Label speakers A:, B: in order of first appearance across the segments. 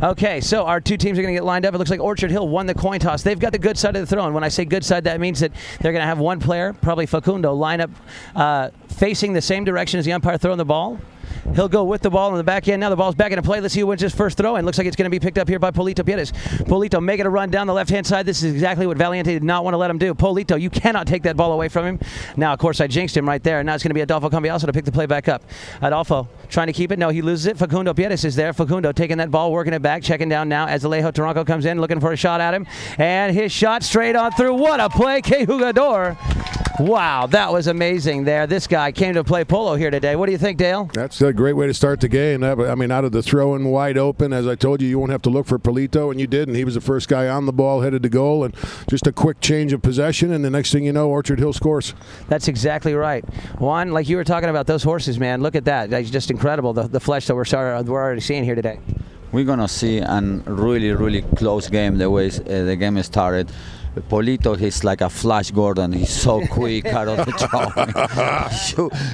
A: Okay, so our two teams are going to get lined up. It looks like Orchard Hill won the coin toss. They've got the good side of the throw, and when I say good side, that means that they're going to have one player, probably Facundo, line up facing the same direction as the umpire throwing the ball. He'll go with the ball on the back end. Now the ball's back into play. Let's see who wins his first throw. And looks like it's going to be picked up here by Polito Pierres. Polito making a run down the left-hand side. This is exactly what Valiente did not want to let him do. Polito, you cannot take that ball away from him. Now, of course, I jinxed him right there. And now it's going to be Adolfo Cambiaso to pick the play back up. Adolfo trying to keep it. No, he loses it. Facundo Pierres is there. Facundo taking that ball, working it back, checking down now as Alejo Taranco comes in, looking for a shot at him. And his shot straight on through. What a play, Que Jugador. Wow, that was amazing there. This guy came to play polo here today. What do you think, Dale?
B: That's a great way to start the game. I mean, out of the throw-in wide open, as I told you, you won't have to look for Polito, and you did, and he was the first guy on the ball, headed to goal, and just a quick change of possession, and the next thing you know, Orchard Hill scores.
A: That's exactly right. Juan, like you were talking about those horses, man, look at that. That's just incredible, the flesh that we're already seeing here today.
C: We're going to see a really, really close game the way the game started. Polito, he's like a Flash Gordon. He's so quick out of the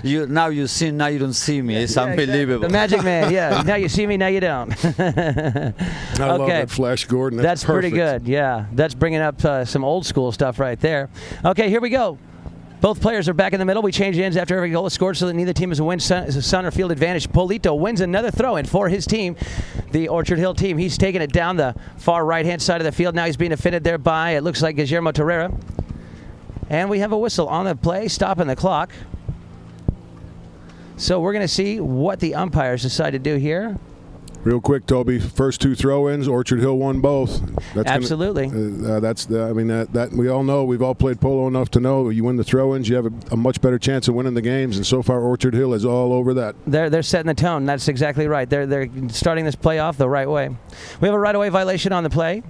C: throw. Now you see, now you don't see me. It's unbelievable.
A: The magic man, yeah. Now you see me, now you don't.
B: I love that Flash Gordon.
A: That's pretty good, yeah. That's bringing up some old school stuff right there. Okay, here we go. Both players are back in the middle. We change ends after every goal is scored so that neither team has a sun or field advantage. Polito wins another throw-in for his team, the Orchard Hill team. He's taking it down the far right-hand side of the field. Now he's being defended there by, it looks like, Guillermo Torreira. And we have a whistle on the play, stopping the clock. So we're going to see what the umpires decide to do here.
B: Real quick, Toby. First two throw-ins, Orchard Hill won both.
A: Absolutely.
B: I mean, that we all know. We've all played polo enough to know you win the throw-ins, you have a much better chance of winning the games. And so far, Orchard Hill is all over that.
A: They're setting the tone. That's exactly right. They're starting this play off the right way. We have a right-of-way violation on the play.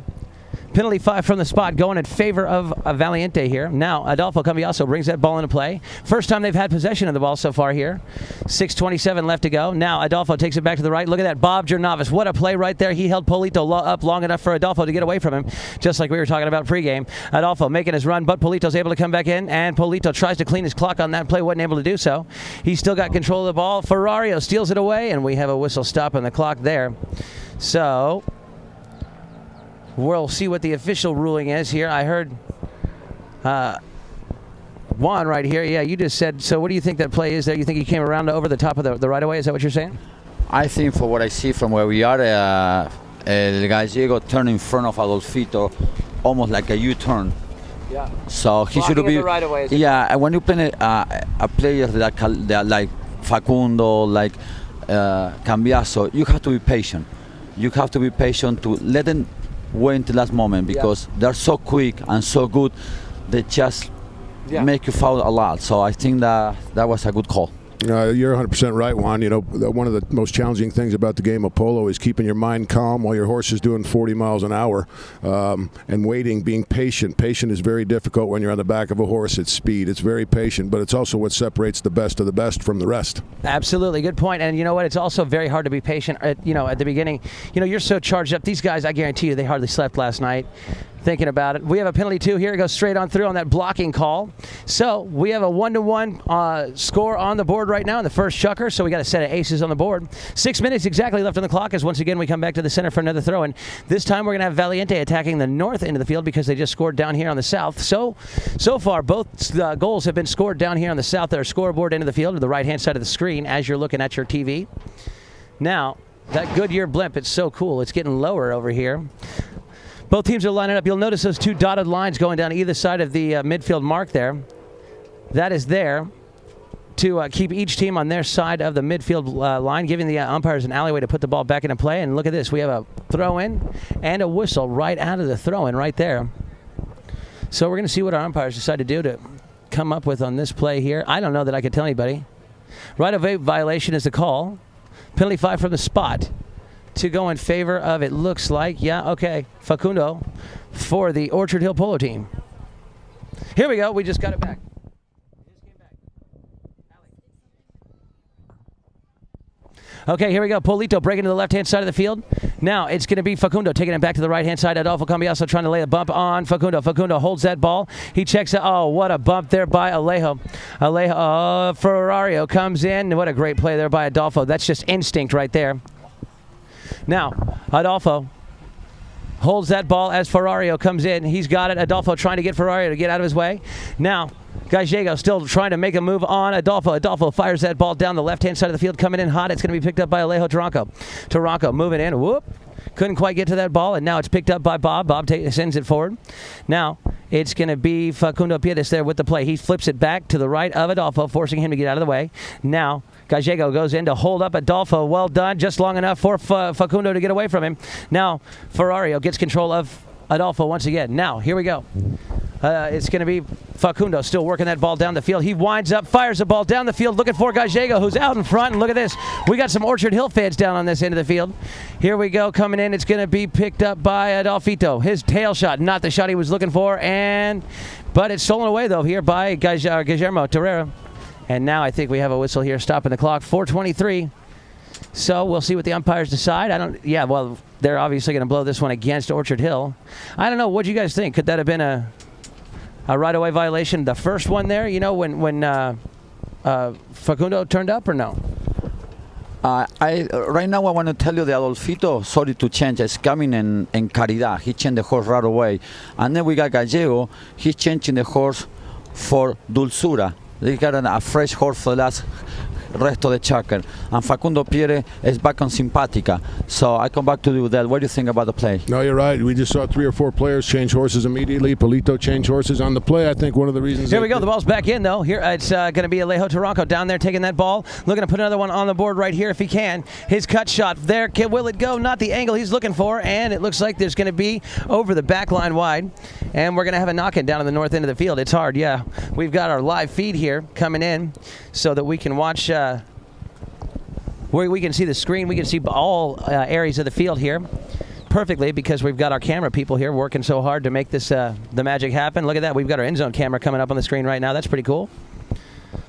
A: Penalty 5 from the spot going in favor of Valiente here. Now, Adolfo Cambiaso brings that ball into play. First time they've had possession of the ball so far here. 6:27 left to go. Now, Adolfo takes it back to the right. Look at that, Bob Jernavis. What a play right there. He held Polito up long enough for Adolfo to get away from him, just like we were talking about pregame. Adolfo making his run, but Polito's able to come back in, and Polito tries to clean his clock on that play, wasn't able to do so. He's still got control of the ball. Ferrario steals it away, and we have a whistle stopping the clock there. So we'll see what the official ruling is here. I heard Juan right here. Yeah, you just said, so what do you think that play is there? You think he came around over the top of the right-of-way? Is that what you're saying?
C: I think for what I see from where we are, El Gallego turned in front of Adolfito, almost like a U-turn.
A: Yeah.
C: So he should be.
A: Right away,
C: yeah, and when you play a player that like Facundo, like Cambiaso, you have to be patient. You have to be patient to let them wait until the last moment, because they're so quick and so good, they just make you foul a lot. So I think that was a good call.
B: You're 100% right, Juan. You know, one of the most challenging things about the game of polo is keeping your mind calm while your horse is doing 40 miles an hour and waiting, being patient. Patient is very difficult when you're on the back of a horse at speed. It's very patient, but it's also what separates the best of the best from the rest.
A: Absolutely. Good point. And you know what? It's also very hard to be patient at the beginning. You know, you're so charged up. These guys, I guarantee you, they hardly slept last night. Thinking about it. We have a penalty 2 here. It goes straight on through on that blocking call. So we have a 1-1 score on the board right now in the first chukker. So we got a set of aces on the board. 6 minutes exactly left on the clock as once again we come back to the center for another throw. And this time we're going to have Valiente attacking the north end of the field because they just scored down here on the south. So far both goals have been scored down here on the south, their scoreboard end of the field, to the right-hand side of the screen as you're looking at your TV. Now, that Goodyear blimp, it's so cool. It's getting lower over here. Both teams are lining up. You'll notice those 2 dotted lines going down either side of the midfield mark there. That is there to keep each team on their side of the midfield line, giving the umpires an alleyway to put the ball back into play. And look at this. We have a throw-in and a whistle right out of the throw-in right there. So we're going to see what our umpires decide to do to come up with on this play here. I don't know that I could tell anybody. Right-of-way violation is the call. Penalty 5 from the spot to go in favor of, it looks like, Facundo for the Orchard Hill Polo team. Here we go. We just got it back. Okay, here we go. Polito breaking to the left-hand side of the field. Now it's going to be Facundo taking it back to the right-hand side. Adolfo Cambiaso trying to lay a bump on Facundo. Facundo holds that ball. He checks it. Oh, what a bump there by Alejo. Ferrario comes in. What a great play there by Adolfo. That's just instinct right there. Now, Adolfo holds that ball as Ferrario comes in. He's got it. Adolfo trying to get Ferrario to get out of his way. Now, Gallego still trying to make a move on Adolfo. Adolfo fires that ball down the left-hand side of the field, coming in hot. It's going to be picked up by Alejo Taranco. Taranco moving in. Whoop. Couldn't quite get to that ball, and now it's picked up by Bob. Bob sends it forward. Now, it's going to be Facundo Piedes there with the play. He flips it back to the right of Adolfo, forcing him to get out of the way. Now, Gallego goes in to hold up Adolfo. Well done. Just long enough for Facundo to get away from him. Now, Ferrario gets control of Adolfo once again. Now, here we go. It's going to be Facundo still working that ball down the field. He winds up, fires the ball down the field, looking for Gallego, who's out in front. And look at this. We got some Orchard Hill fans down on this end of the field. Here we go. Coming in. It's going to be picked up by Adolfito. His tail shot, not the shot he was looking for. But it's stolen away, though, here by Guillermo Torreira. And now I think we have a whistle here stopping the clock. 4:23. So we'll see what the umpires decide. Well, they're obviously going to blow this one against Orchard Hill. I don't know. What do you guys think? Could that have been a right-of-way violation? The first one there, when Facundo turned up, or no?
C: Right now I want to tell you that Adolfito, sorry to change, is coming in Caridad. He changed the horse right away. And then we got Gallego. He's changing the horse for Dulzura. They got a fresh horse for the last rest of the Chucker. And Facundo Pierre is back on Simpatica. So I come back to you that. What do you think about the play?
B: No, you're right. We just saw 3 or 4 players change horses immediately. Polito changed horses on the play. I think one of the reasons.
A: Here we go. The ball's back in, though. Here it's going to be Alejo Taranco down there taking that ball. Looking to put another one on the board right here if he can. His cut shot there. Will it go? Not the angle he's looking for. And it looks like there's going to be over the back line wide. And we're going to have a knock-in down in the north end of the field. It's hard, yeah. We've got our live feed here coming in so that we can watch where we can see the screen. We can see all areas of the field here perfectly because we've got our camera people here working so hard to make this the magic happen. Look at that. We've got our end zone camera coming up on the screen right now. That's pretty cool.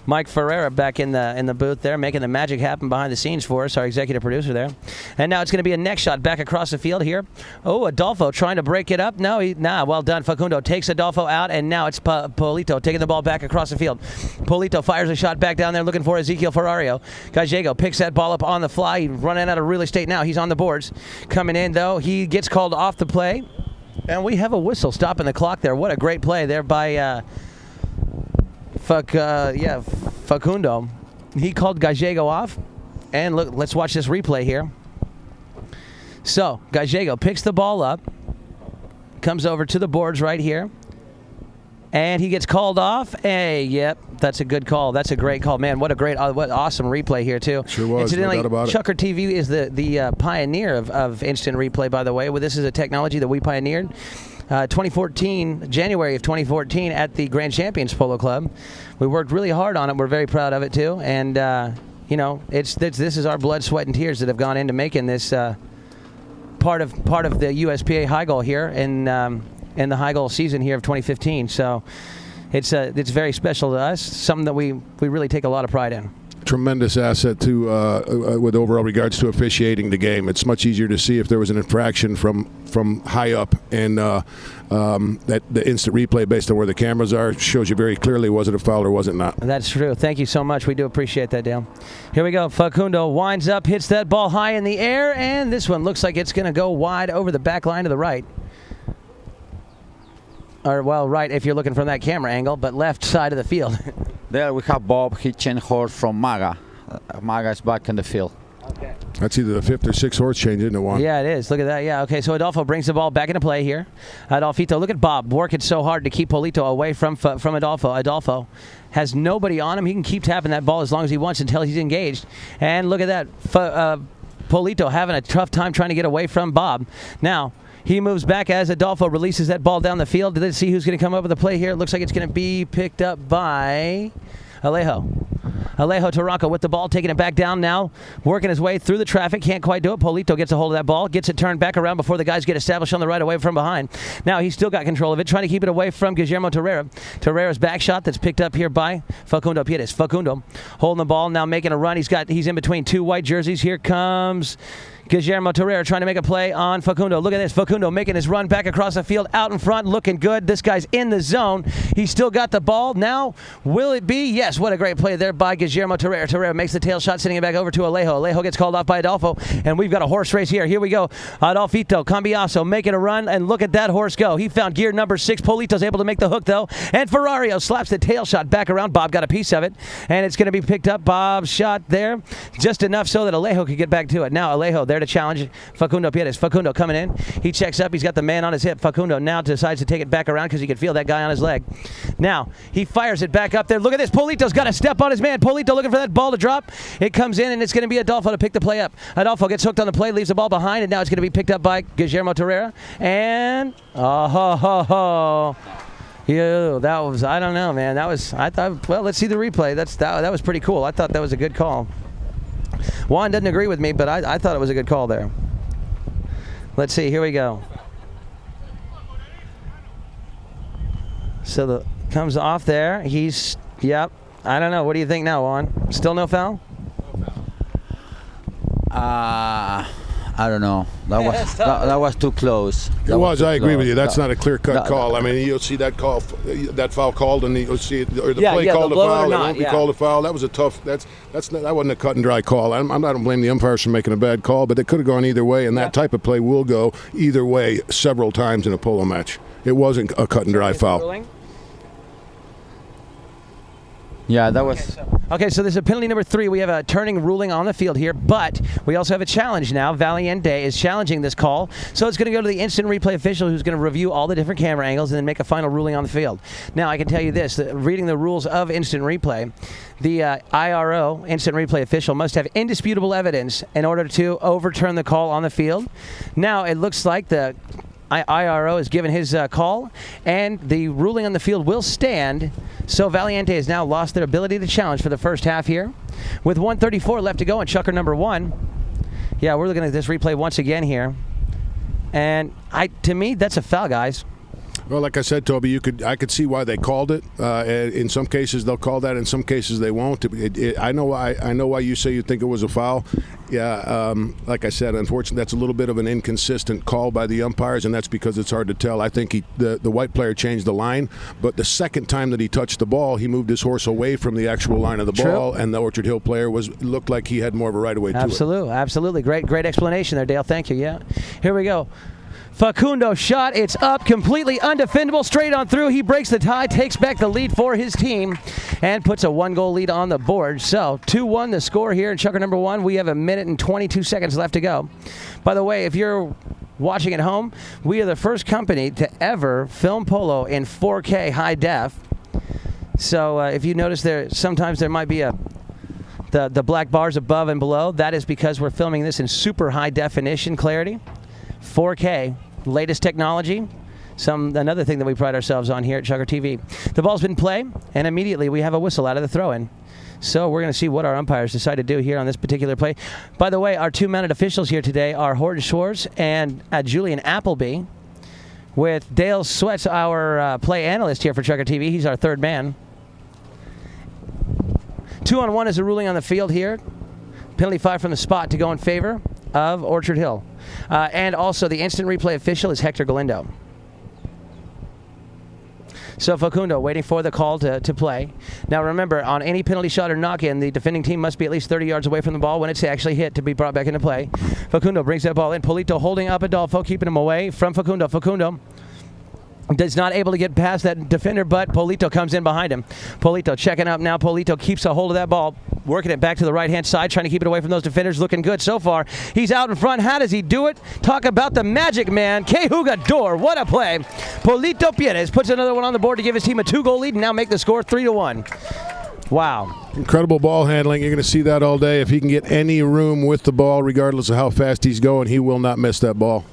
A: Mike Ferreira back in the booth there, making the magic happen behind the scenes for us, our executive producer there. And now it's going to be a next shot back across the field here. Oh, Adolfo trying to break it up. No, well done. Facundo takes Adolfo out, and now it's Polito taking the ball back across the field. Polito fires a shot back down there looking for Ezequiel Ferrario. Gallego picks that ball up on the fly. He's running out of real estate now. He's on the boards. Coming in, though, he gets called off the play. And we have a whistle stopping the clock there. What a great play there by Facundo. He called Gallego off. And look, let's watch this replay here. So, Gallego picks the ball up, comes over to the boards right here, and he gets called off. Hey, yep, that's a good call. That's a great call. Man, what awesome replay here, too.
B: Sure was,
A: Incidentally,
B: no doubt about it.
A: ChukkerTV is the pioneer of instant replay, by the way. Well, this is a technology that we pioneered. 2014, January of 2014 at the Grand Champions Polo Club. We worked really hard on it. We're very proud of it, too. And, this is our blood, sweat, and tears that have gone into making this part of the USPA high goal here in the high goal season here of 2015. So it's very special to us, something that we really take a lot of pride in.
B: Tremendous asset to with overall regards to officiating the game. It's much easier to see if there was an infraction from high up, and that the instant replay based on where the cameras are shows you very clearly was it a foul or was it not.
A: That's true. Thank you so much. We do appreciate that, Dale. Here we go. Facundo winds up, hits that ball high in the air, and this one looks like it's going to go wide over the back line to the right. Or, well, right if you're looking from that camera angle, but left side of the field.
C: There we have Bob. He changed horse from Maga. Maga is back in the field.
A: Okay.
B: That's either the 5th or 6th horse change, isn't it, Juan?
A: Yeah, it is. Look at that. Yeah, okay, so Adolfo brings the ball back into play here. Adolfito, look at Bob working so hard to keep Polito away from Adolfo. Adolfo has nobody on him. He can keep tapping that ball as long as he wants until he's engaged. And look at that. Polito having a tough time trying to get away from Bob. Now, he moves back as Adolfo releases that ball down the field. Let's see who's going to come up with the play here. It looks like it's going to be picked up by Alejo. Alejo Taranco with the ball, taking it back down now, working his way through the traffic. Can't quite do it. Polito gets a hold of that ball, gets it turned back around before the guys get established on the right away from behind. Now he's still got control of it, trying to keep it away from Guillermo Torreira. Torreira's back shot that's picked up here by Facundo Pires. Facundo holding the ball, now making a run. He's in between two white jerseys. Here comes Guillermo Torreira trying to make a play on Facundo. Look at this. Facundo making his run back across the field, out in front, looking good. This guy's in the zone. He's still got the ball. Now, will it be? Yes, what a great play there by Guillermo Torreira. Torreira makes the tail shot, sending it back over to Alejo. Alejo gets called off by Adolfo, and we've got a horse race here. Here we go. Adolfito Cambiaso making a run, and look at that horse go. He found gear number 6. Polito's able to make the hook, though, and Ferrario slaps the tail shot back around. Bob got a piece of it, and it's going to be picked up. Bob's shot there, just enough so that Alejo could get back to it. Now Alejo there to challenge Facundo Pires. Facundo coming in. He checks up. He's got the man on his hip. Facundo now decides to take it back around because he could feel that guy on his leg. Now, he fires it back up there. Look at this. Polito's got to step on his man. Polito looking for that ball to drop. It comes in, and it's going to be Adolfo to pick the play up. Adolfo gets hooked on the play, leaves the ball behind, and now it's going to be picked up by Guillermo Torreira. And, yeah, that was, I don't know, man. That was, I thought, well, let's see the replay. That was pretty cool. I thought that was a good call. Juan doesn't agree with me, but I thought it was a good call there. Let's see. Here we go. So the comes off there. Yep. I don't know. What do you think now, Juan? Still no foul?
C: I don't know. That was too close.
B: I agree with you. That's not a clear-cut call. I mean, you'll see that foul called, and you'll see it, or the play called a foul. It won't be called a foul. That was a tough. That wasn't a cut and dry call. I don't blame the umpires for making a bad call, but it could have gone either way, and that type of play will go either way several times in a polo match. It wasn't a cut and dry foul.
C: Yeah, that was.
A: Okay, so there's a penalty number 3. We have a turning ruling on the field here, but we also have a challenge now. Valiente is challenging this call, so it's going to go to the instant replay official who's going to review all the different camera angles and then make a final ruling on the field. Now, I can tell you this, that reading the rules of instant replay, the IRO, instant replay official, must have indisputable evidence in order to overturn the call on the field. Now, it looks like the IRO has given his call, and the ruling on the field will stand. So Valiente has now lost their ability to challenge for the first half here. With 1:34 left to go in Chukker number 1. Yeah, we're looking at this replay once again here. And to me, that's a foul, guys.
B: Well, like I said, Toby, I could see why they called it. In some cases, they'll call that. In some cases, they won't. I know why you say you think it was a foul. Yeah, like I said, unfortunately, that's a little bit of an inconsistent call by the umpires, and that's because it's hard to tell. I think the white player changed the line, but the second time that he touched the ball, he moved his horse away from the actual line of the ball, and the Orchard Hill player looked like he had more of a right of way to it.
A: Absolutely. Great explanation there, Dale. Thank you. Yeah. Here we go. Facundo shot, it's up, completely undefendable, straight on through. He breaks the tie, takes back the lead for his team, and puts a 1-goal lead on the board. So 2-1 the score here in Chukker number 1. We have 1 minute and 22 seconds left to go. By the way, if you're watching at home, we are the first company to ever film polo in 4K high def. So if you notice sometimes there might be the black bars above and below. That is because we're filming this in super high definition clarity, 4K. Latest technology, another thing that we pride ourselves on here at ChukkerTV. The ball's been play, and immediately we have a whistle out of the throw-in. So we're going to see what our umpires decide to do here on this particular play. By the way, our 2 mounted officials here today are Horton Schwartz and Julian Appleby, with Dale Sweats, our play analyst here for ChukkerTV. He's our third man. 2-on-1 is a ruling on the field here. Penalty 5 from the spot to go in favor of Orchard Hill. And also the instant replay official is Hector Galindo. So Facundo waiting for the call to play. Now remember, on any penalty shot or knock-in, the defending team must be at least 30 yards away from the ball when it's actually hit to be brought back into play. Facundo brings that ball in. Polito holding up Adolfo, keeping him away from Facundo. Facundo is not able to get past that defender, but Polito comes in behind him. Polito checking up now. Polito keeps a hold of that ball, working it back to the right-hand side, trying to keep it away from those defenders. Looking good so far. He's out in front. How does he do it? Talk about the magic man, Que Jugador. What a play. Polito Pires puts another one on the board to give his team a 2-goal lead and now make the score 3-1. Wow.
B: Incredible ball handling. You're going to see that all day. If he can get any room with the ball, regardless of how fast he's going, he will not miss that ball.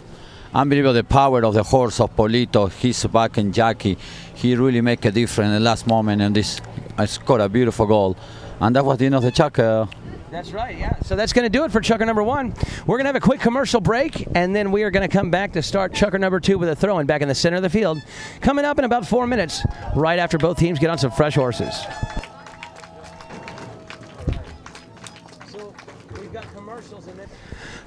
C: Unbelievable, the power of the horse of Polito, his back and jockey. He really make a difference in the last moment in this scored a beautiful goal, and that was the end of the Chucker.
A: That's right, yeah. So that's going to do it for Chucker number 1. We're going to have a quick commercial break, and then we are going to come back to start Chucker number 2 with a throw-in back in the center of the field. Coming up in about 4 minutes, right after both teams get on some fresh horses. So we've got commercials in it.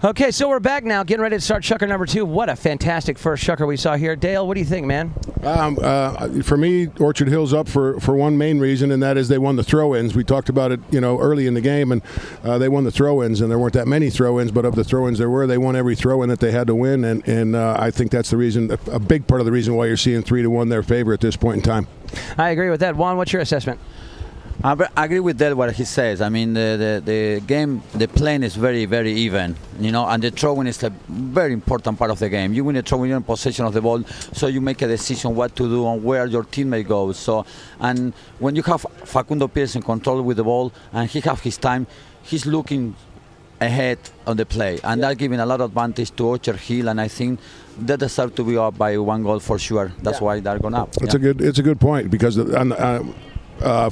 A: Okay, so we're back now, getting ready to start Chucker number 2. What a fantastic first Chucker we saw here. Dale, what do you think, man?
B: For me, Orchard Hill's up for one main reason, and that is they won the throw-ins. We talked about it, early in the game, and they won the throw-ins, and there weren't that many throw-ins, but of the throw-ins there were, they won every throw-in that they had to win, and I think that's the reason, a big part of the reason why you're seeing 3-1 their favor at this point in time.
A: I agree with that. Juan, what's your assessment?
C: I agree with that, what he says. I mean, the game, the playing is very, very even, and the throwing is a very important part of the game. You win a throw when you're in possession of the ball, so you make a decision what to do and where your teammate goes. So, and when you have Facundo Pierce in control with the ball and he have his time, he's looking ahead on the play, and that's giving a lot of advantage to Orchard Hill, and I think they deserve to be up by 1 goal for sure. That's why they're going up.
B: It's a good point, because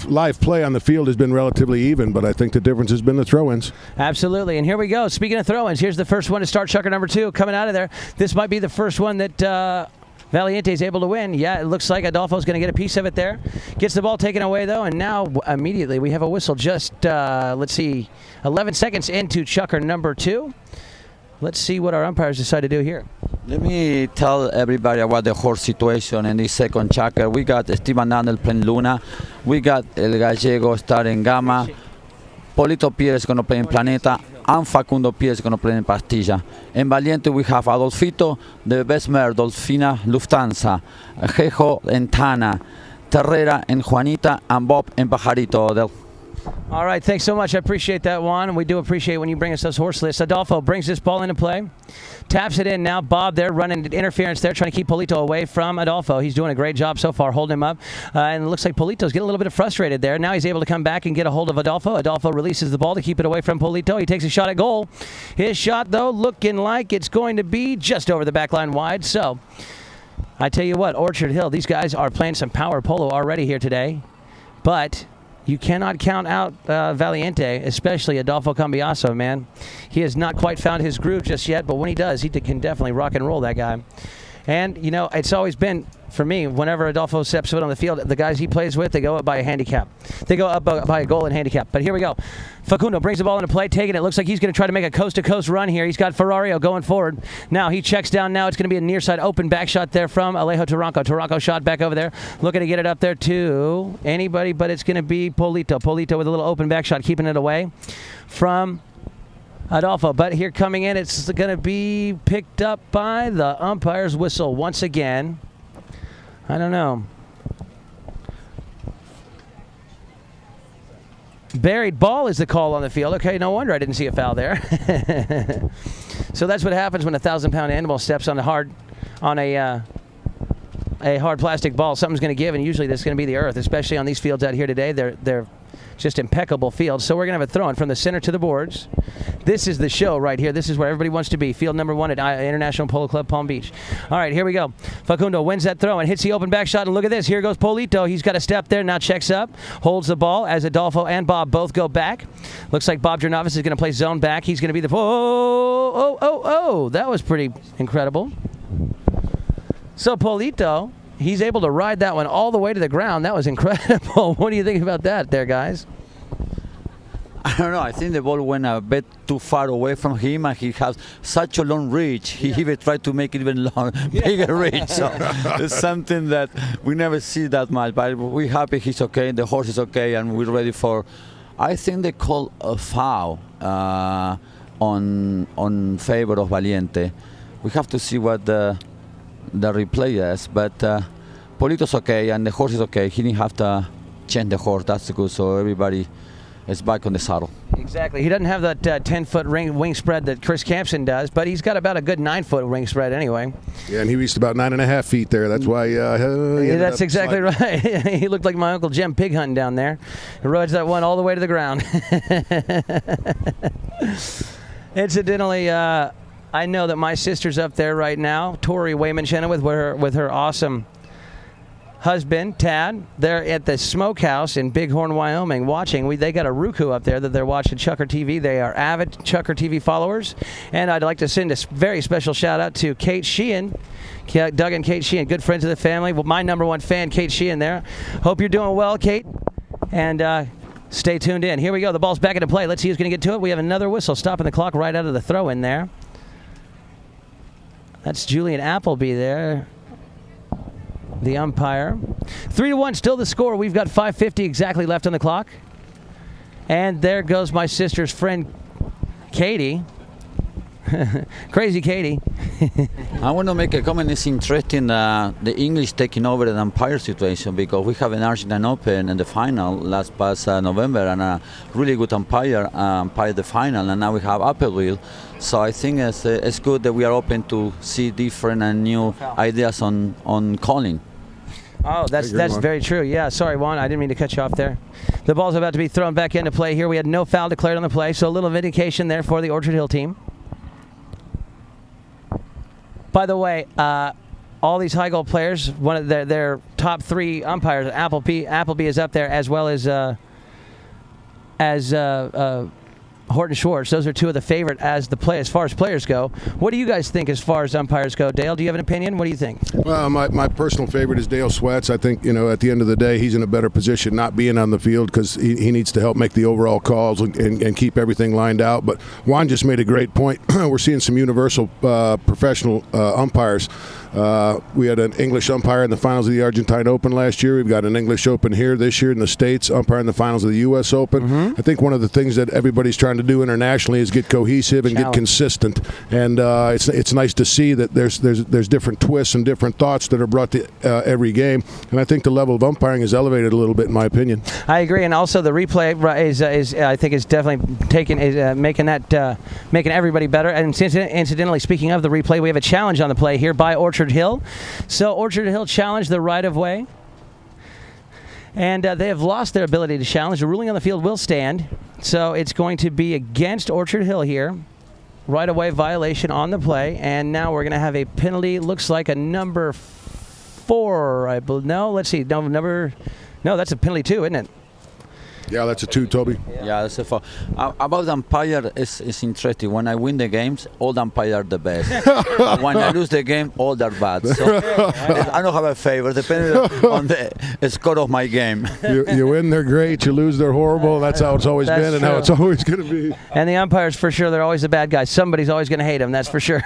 B: live play on the field has been relatively even, but I think the difference has been the throw-ins.
A: Absolutely, and here we go. Speaking of throw-ins, here's the first one to start Chucker number 2 coming out of there. This might be the first one that Valiente is able to win. Yeah, it looks like Adolfo's going to get a piece of it there. Gets the ball taken away, though, and now immediately we have a whistle just, 11 seconds into Chucker number 2. Let's see what our umpires decide to do here.
C: Let me tell everybody about the horse situation in this second Chucker. We got Esteban Nandel playing Luna. We got El Gallego starting Gamma. Polito Pierre is going to play in Planeta. And Facundo Pierre is going to play in Pastilla. In Valiente we have Adolfito, the best mare, Dolfina Lufthansa, Jejo and Tana, Terrera and Juanita, and Bob and Pajarito.
A: All right, thanks so much. I appreciate that, Juan. We do appreciate when you bring us those horse lists. Adolfo brings this ball into play, taps it in now. Bob there running interference there, trying to keep Polito away from Adolfo. He's doing a great job so far, holding him up. And it looks like Polito's getting a little bit frustrated there. Now he's able to come back and get a hold of Adolfo. Adolfo releases the ball to keep it away from Polito. He takes a shot at goal. His shot, though, looking like it's going to be just over the back line wide. So I tell you what, Orchard Hill, these guys are playing some power polo already here today. But you cannot count out Valiente, especially Adolfo Cambiaso, man. He has not quite found his groove just yet, but when he does, he can definitely rock and roll, that guy. And, it's always been, for me, whenever Adolfo steps foot on the field, the guys he plays with, they go up by a handicap. They go up by a goal and handicap. But here we go. Facundo brings the ball into play, taking it. Looks like he's going to try to make a coast-to-coast run here. He's got Ferrario going forward. Now he checks down. Now it's going to be a near-side open back shot there from Alejo Taranco. Taranco shot back over there. Looking to get it up there to anybody, but it's going to be Polito. Polito with a little open back shot, keeping it away from Adolfo. But here coming in, it's going to be picked up by the umpire's whistle once again. I don't know. Buried ball is the call on the field. Okay, no wonder I didn't see a foul there. So that's what happens when a 1,000-pound animal steps on a hard plastic ball. Something's going to give, and usually that's going to be the earth, especially on these fields out here today. They're just impeccable fields. So we're going to have a throw-in from the center to the boards. This is the show right here. This is where everybody wants to be. Field number 1 at International Polo Club Palm Beach. All right, here we go. Facundo wins that throw and hits the open back shot. And look at this. Here goes Polito. He's got a step there. Now checks up. Holds the ball as Adolfo and Bob both go back. Looks like Bob Jernavis is going to play zone back. He's going to be the... Oh. That was pretty incredible. So Polito, he's able to ride that one all the way to the ground. That was incredible. What do you think about that there, guys?
C: I don't know. I think the ball went a bit too far away from him, and he has such a long reach. He even tried to make it even bigger reach. So it's something that we never see that much. But we're happy he's okay, the horse is okay, and we're ready for. I think they call a foul on favor of Valiente. We have to see what the replay is, but Polito's okay and the horse is okay. He didn't have to change the horse. That's good. So everybody is back on the saddle.
A: Exactly. He doesn't have that 10-foot wing spread that Chris Campson does, but he's got about a good 9-foot wing spread anyway.
B: Yeah, and he reached about 9.5 feet there. That's why.
A: That's exactly right. He looked like my Uncle Jim pig hunting down there. He rides that one all the way to the ground. Incidentally, I know that my sister's up there right now, Tori Wayman Chenoweth, with her awesome husband, Tad. They're at the Smokehouse in Bighorn, Wyoming, watching. They got a Roku up there that they're watching Chucker TV. They are avid Chucker TV followers. And I'd like to send a very special shout out to Kate Sheehan. Doug and Kate Sheehan, good friends of the family. Well, my #1 fan, Kate Sheehan there. Hope you're doing well, Kate. And stay tuned in. Here we go. The ball's back into play. Let's see who's going to get to it. We have another whistle stopping the clock right out of the throw in there. That's Julian Appleby there, the umpire. 3-1, still the score. We've got 5:50 exactly left on the clock. And there goes my sister's friend, Katie. Crazy Katie.
C: I want to make a comment. It's interesting the English taking over the umpire situation, because we have an Argentine Open in the final last past November, and a really good umpire umpired the final, and now we have Appleby. So I think it's good that we are open to see different and new ideas on calling.
A: Oh, that's very true. Yeah, sorry, Juan. I didn't mean to cut you off there. The ball's about to be thrown back into play here. We had no foul declared on the play, so a little vindication there for the Orchard Hill team. By the way, all these high goal players, one of their top 3 umpires, Appleby is up there, as well as Horton Schwartz. Those are 2 of the favorite as far as players go. What do you guys think as far as umpires go? Dale, do you have an opinion? What do you think?
B: Well, my personal favorite is Dale Sweats. I think, at the end of the day, he's in a better position not being on the field, because he needs to help make the overall calls and keep everything lined out. But Juan just made a great point. We're seeing some universal professional umpires. We had an English umpire in the finals of the Argentine Open last year. We've got an English Open here this year in the States, umpire in the finals of the U.S. Open. I think one of the things that everybody's trying to do internationally is get cohesive and get consistent. And it's nice to see that there's different twists and different thoughts that are brought to every game. And I think the level of umpiring is elevated a little bit, in my opinion. I
A: agree, and also the replay is definitely making everybody better. And incidentally, speaking of the replay, we have a challenge on the play here by Orchard Hill. So Orchard Hill challenged the right-of-way, and they have lost their ability to challenge. The ruling on the field will stand, so it's going to be against Orchard Hill here. Right-of-way violation on the play, and now we're going to have a penalty. Looks like a number 4, I believe. No, let's see. No, that's a penalty 2, isn't it?
B: Yeah, that's a 2, Toby.
C: Yeah, that's a 4. About the umpire, it's interesting. When I win the games, all the umpires are the best. When I lose the game, all they're bad. So I don't have a favor, depending on the score of my game.
B: You win, they're great. You lose, they're horrible. That's how it's always been and how it's always going to be.
A: And the umpires, for sure, they're always the bad guys. Somebody's always going to hate them, that's for sure.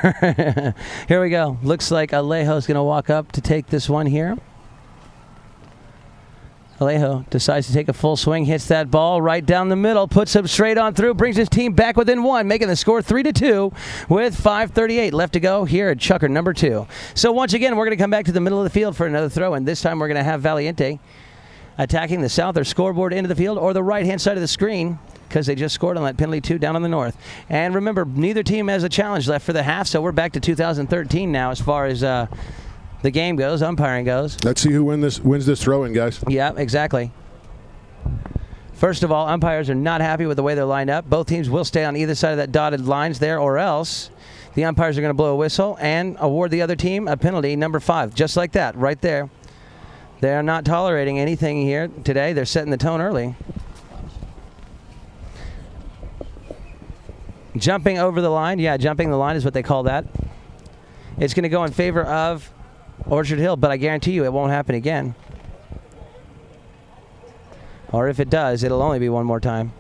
A: Here we go. Looks like Alejo's going to walk up to take this one here. Alejo decides to take a full swing, hits that ball right down the middle, puts him straight on through, brings his team back within 1, making the score 3-2 with 5:38 left to go here at Chucker #2. So once again, we're going to come back to the middle of the field for another throw, and this time we're going to have Valiente attacking the south or scoreboard end of the field or the right-hand side of the screen, because they just scored on that penalty 2 down on the north. And remember, neither team has a challenge left for the half, so we're back to 2013 now as far as the game goes, umpiring goes.
B: Let's see who wins this throw-in, guys.
A: Yeah, exactly. First of all, umpires are not happy with the way they're lined up. Both teams will stay on either side of that dotted lines there, or else the umpires are going to blow a whistle and award the other team a penalty, number 5, just like that, right there. They're not tolerating anything here today. They're setting the tone early. Jumping over the line. Yeah, jumping the line is what they call that. It's going to go in favor of Orchard Hill, but I guarantee you it won't happen again. Or if it does, it'll only be one more time.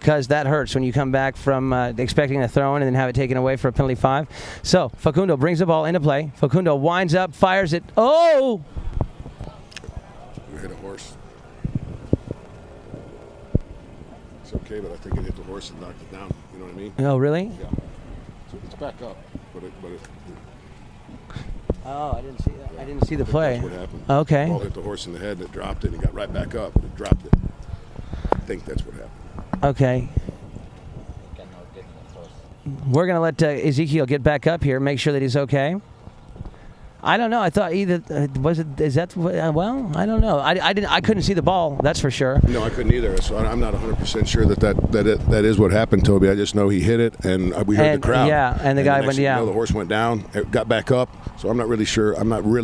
A: Because that hurts when you come back from expecting a throw-in and then have it taken away for a penalty 5. So Facundo brings the ball into play. Facundo winds up, fires it. Oh!
B: We hit a horse. It's okay, but I think it hit the horse and knocked it down. You know what I mean?
A: Oh, really?
B: Yeah. So it's back up, but it
A: oh, I didn't see that. I didn't see the play.
B: That's what happened.
A: Okay.
B: The ball hit the horse in the head and it dropped it and got right back up and it dropped it. I think that's what happened.
A: Okay. We're going to let Ezekiel get back up here, make sure that he's okay. I don't know. I thought either is that well, I don't know. I couldn't see the ball, that's for sure.
B: No, I couldn't either. So I'm not 100% sure that is what happened, Toby. I just know he hit it and we heard the crowd.
A: Yeah, and the guy went down.
B: The horse went down, it got back up. So I'm not really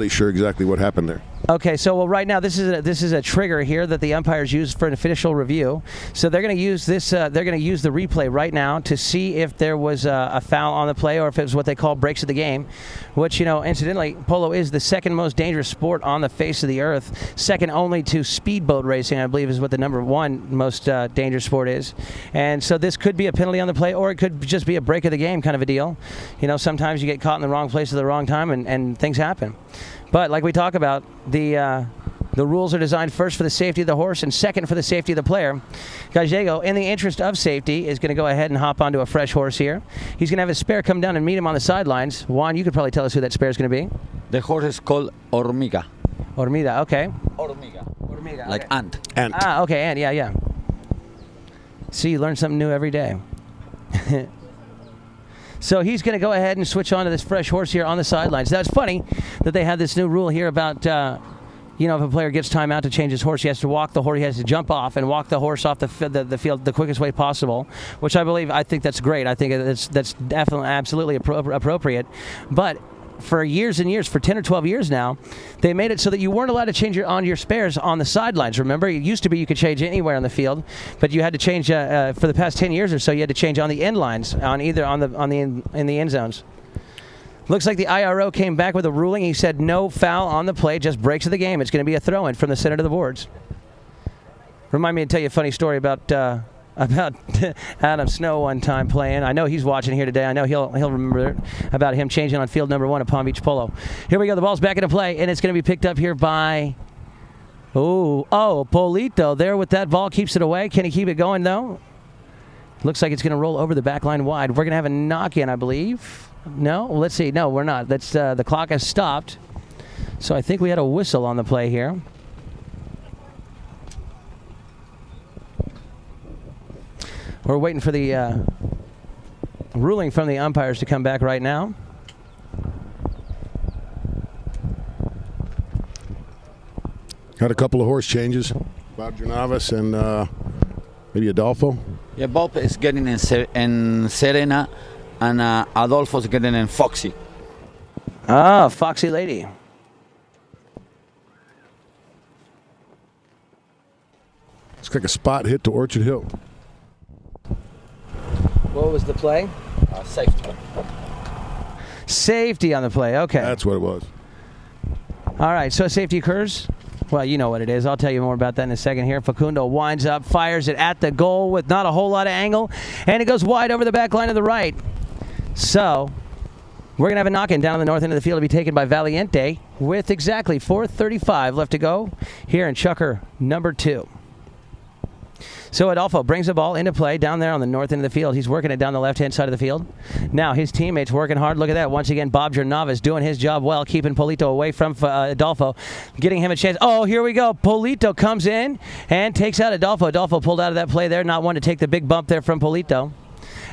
B: sure exactly what happened there.
A: Okay, so well, right now this is a trigger here that the umpires use for an official review. So they're going to use this. They're going to use the replay right now to see if there was a foul on the play or if it was what they call breaks of the game. Which, you know, incidentally, polo is the second most dangerous sport on the face of the earth, second only to speedboat racing. I believe is what the number one most dangerous sport is. And so this could be a penalty on the play, or it could just be a break of the game kind of a deal. You know, sometimes you get caught in the wrong place at the wrong time, and things happen. But like we talk about, the rules are designed first for the safety of the horse and second for the safety of the player. Gallego, in the interest of safety, is going to go ahead and hop onto a fresh horse here. He's going to have his spare come down and meet him on the sidelines. Juan, you could probably tell us who that spare is going to be.
C: The horse is called Hormiga.
A: Hormiga, okay.
C: Hormiga, like
A: okay.
C: ant.
B: Ant.
A: Ah, okay, ant, yeah. See, you learn something new every day. So he's going to go ahead and switch on to this fresh horse here on the sidelines. Now, it's funny that they have this new rule here about, you know, if a player gets time out to change his horse, he has to walk the horse, he has to jump off and walk the horse off the field the quickest way possible, which I think that's great. I think that's definitely absolutely appropriate. But for years and years, for 10 or 12 years now, they made it so that you weren't allowed to change your spares on the sidelines. Remember, it used to be you could change anywhere on the field, but you had to change for the past 10 years or so. You had to change on the end lines, in the end zones. Looks like the IRO came back with a ruling. He said no foul on the play, just breaks of the game. It's going to be a throw-in from the center to the boards. Remind me to tell you a funny story about Adam Snow one time playing. I know he's watching here today. I know he'll remember about him changing on field number 1 at Palm Beach Polo. Here we go. The ball's back into play, and it's going to be picked up here by Polito there with that ball. Keeps it away. Can he keep it going, though? Looks like it's going to roll over the back line wide. We're going to have a knock-in, I believe. No? Well, let's see. No, we're not. That's the clock has stopped. So I think we had a whistle on the play here. We're waiting for the ruling from the umpires to come back right now.
B: Had a couple of horse changes. Bob Jernavas and maybe Adolfo.
C: Yeah, Bob is getting in Serena, and Adolfo's getting in Foxy.
A: Ah, Foxy Lady.
B: It's like a spot hit to Orchard Hill.
A: What was the play?
C: Safety.
A: Safety on the play. Okay.
B: That's what it was.
A: All right, so safety occurs. Well, you know what it is. I'll tell you more about that in a second here. Facundo winds up, fires it at the goal with not a whole lot of angle, and it goes wide over the back line to the right. So we're going to have a knock-in down on the north end of the field to be taken by Valiente with exactly 4:35 left to go here in Chukker number 2. So Adolfo brings the ball into play down there on the north end of the field. He's working it down the left-hand side of the field. Now his teammates working hard. Look at that. Once again, Bob Jernavas doing his job well, keeping Polito away from Adolfo, getting him a chance. Oh, here we go. Polito comes in and takes out Adolfo. Adolfo pulled out of that play there, not one to take the big bump there from Polito.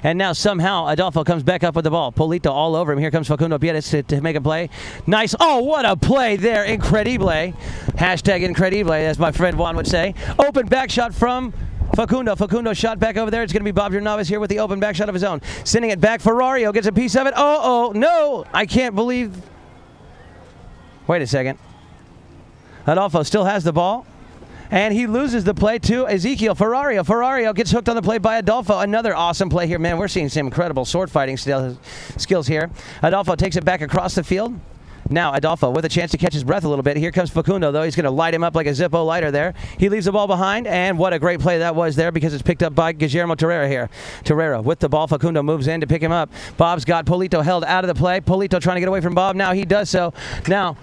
A: And now somehow Adolfo comes back up with the ball. Polito all over him. Here comes Facundo Piedes to make a play. Nice. Oh, what a play there. Incredible. Hashtag incredible, as my friend Juan would say. Open back shot from Facundo. Facundo shot back over there. It's going to be Bob Jernavas here with the open back shot of his own. Sending it back. Ferrario gets a piece of it. Oh, no. I can't believe. Wait a second. Adolfo still has the ball. And he loses the play to Ezekiel Ferrario. Ferrario gets hooked on the play by Adolfo. Another awesome play here. Man, we're seeing some incredible sword fighting skills here. Adolfo takes it back across the field. Now Adolfo with a chance to catch his breath a little bit. Here comes Facundo, though. He's going to light him up like a Zippo lighter there. He leaves the ball behind, and what a great play that was there because it's picked up by Guillermo Torreira here. Torreira with the ball. Facundo moves in to pick him up. Bob's got Polito held out of the play. Polito trying to get away from Bob. Now he does so. Now,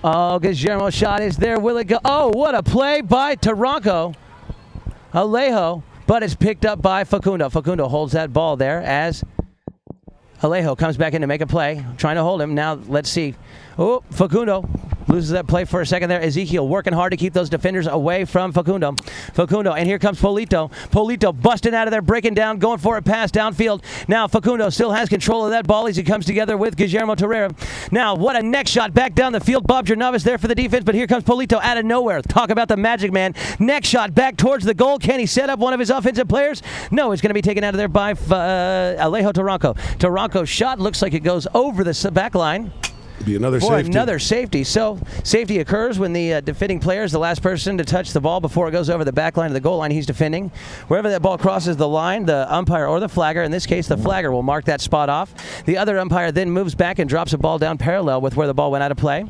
A: Guillermo's shot is there. Will it go? Oh, what a play by Taranco. Alejo, but it's picked up by Facundo. Facundo holds that ball there as Alejo comes back in to make a play, trying to hold him. Now, let's see. Oh, Facundo loses that play for a second there. Ezekiel working hard to keep those defenders away from Facundo. Facundo, and here comes Polito. Polito busting out of there, breaking down, going for a pass downfield. Now, Facundo still has control of that ball as he comes together with Guillermo Torreira. Now, what a neck shot back down the field. Bob Jernavas there for the defense, but here comes Polito out of nowhere. Talk about the magic man. Neck shot back towards the goal. Can he set up one of his offensive players? No, it's going to be taken out of there by Alejo Taranco. Taranco's shot looks like it goes over the back line.
B: Be another
A: for
B: safety.
A: another safety. So safety occurs when the defending player is the last person to touch the ball before it goes over the back line of the goal line he's defending. Wherever that ball crosses the line, the umpire or the flagger, in this case the flagger, will mark that spot off. The other umpire then moves back and drops a ball down parallel with where the ball went out of play.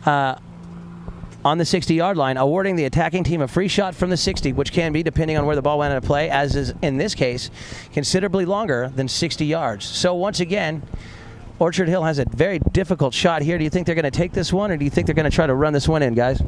A: On the 60-yard line, awarding the attacking team a free shot from the 60, which can be, depending on where the ball went out of play, as is in this case, considerably longer than 60 yards. So once again, Orchard Hill has a very difficult shot here. Do you think they're going to take this one, or do you think they're going to try to run this one in, guys?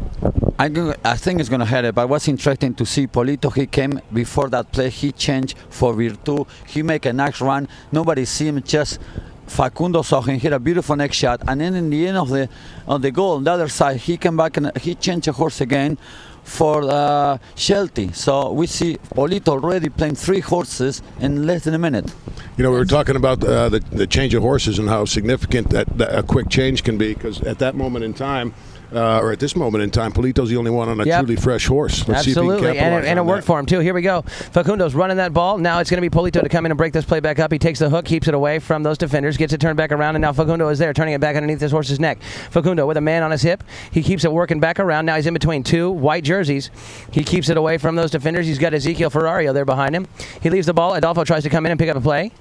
C: I think it's going to hit it, but what's interesting to see, Polito, he came before that play, he changed for Virtu, he make a nice run, nobody see him, just Facundo saw him hit a beautiful next shot, and then in the end of the goal on the other side, he came back and he changed a horse again for Shelty. So we see Polito already playing 3 horses in less than a minute.
B: You know, we were talking about the change of horses and how significant that a quick change can be, because at that moment in time, or at this moment in time, Polito's the only one on a truly fresh horse. Let's
A: Absolutely,
B: see if he can capitalize
A: and it
B: on
A: worked
B: that.
A: for him too. Here we go. Facundo's running that ball. Now it's going to be Polito to come in and break this play back up. He takes the hook, keeps it away from those defenders, gets it turned back around, and now Facundo is there, turning it back underneath his horse's neck. Facundo with a man on his hip. He keeps it working back around. Now he's in between 2 white jerseys. He keeps it away from those defenders. He's got Ezekiel Ferrario there behind him. He leaves the ball. Adolfo tries to come in and pick up a play.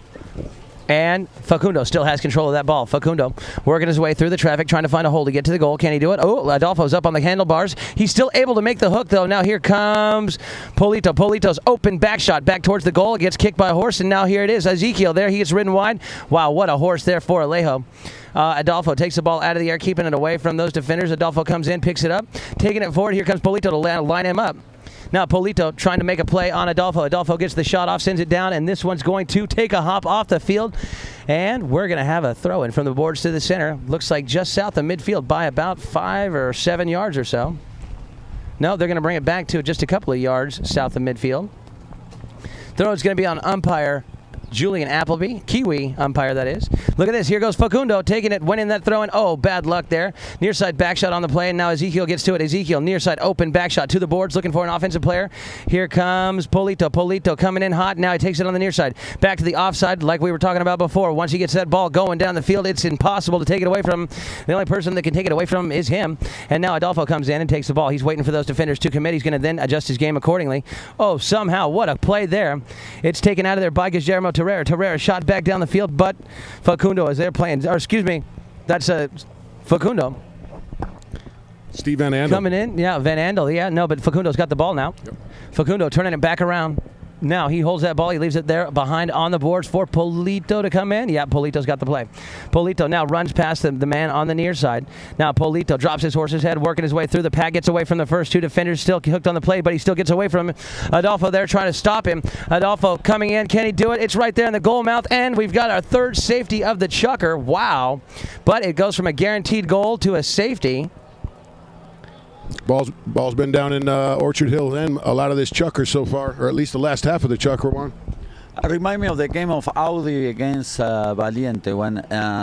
A: And Facundo still has control of that ball. Facundo working his way through the traffic, trying to find a hole to get to the goal. Can he do it? Oh, Adolfo's up on the handlebars. He's still able to make the hook, though. Now here comes Polito. Polito's open back shot back towards the goal. It gets kicked by a horse, and now here it is. Ezekiel there. He gets ridden wide. Wow, what a horse there for Alejo. Adolfo takes the ball out of the air, keeping it away from those defenders. Adolfo comes in, picks it up, taking it forward. Here comes Polito to line him up. Now Polito trying to make a play on Adolfo. Adolfo gets the shot off, sends it down, and this one's going to take a hop off the field. And we're going to have a throw-in from the boards to the center. Looks like just south of midfield by about 5 or 7 yards or so. No, they're going to bring it back to just a couple of yards south of midfield. Throw is going to be on umpire Julian Appleby, Kiwi umpire that is. Look at this. Here goes Facundo taking it, winning that throw in. Oh, bad luck there. Near side back shot on the play, and now Ezekiel gets to it. Ezekiel near side open back shot to the boards, looking for an offensive player. Here comes Polito. Polito coming in hot. Now he takes it on the near side. Back to the offside, like we were talking about before. Once he gets that ball going down the field, it's impossible to take it away from him. The only person that can take it away from him is him. And now Adolfo comes in and takes the ball. He's waiting for those defenders to commit. He's going to then adjust his game accordingly. Oh, somehow, what a play there. It's taken out of there by Guillermo Terrera. Terrera shot back down the field, but Facundo is there playing, or excuse me, that's Facundo.
B: Steve Van Andel.
A: Coming in, yeah, Van Andel, yeah, no, but Facundo's got the ball now.
B: Yep.
A: Facundo turning it back around. Now he holds that ball. He leaves it there behind on the boards for Polito to come in. Yeah, Polito's got the play. Polito now runs past the man on the near side. Now Polito drops his horse's head, working his way through the pack, gets away from the first 2 defenders, still hooked on the play, but he still gets away from him. Adolfo there trying to stop him. Adolfo coming in. Can he do it? It's right there in the goal mouth, and we've got our third safety of the Chukker. Wow. But it goes from a guaranteed goal to a safety.
B: Ball's been down in Orchard Hill and a lot of this Chukker so far, or at least the last half of the Chukker one.
C: Remind me of the game of Audi against Valiente, when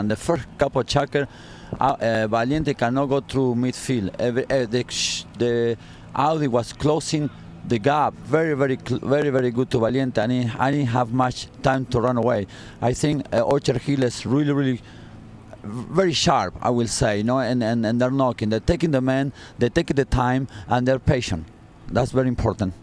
C: the first couple of Chukker, Valiente cannot go through midfield. The Audi was closing the gap very good to Valiente, and I didn't have much time to run away. I think Orchard Hill is really very sharp, I will say, you know, and they're knocking. They're taking the man, they're taking the time, and they're patient. That's very important.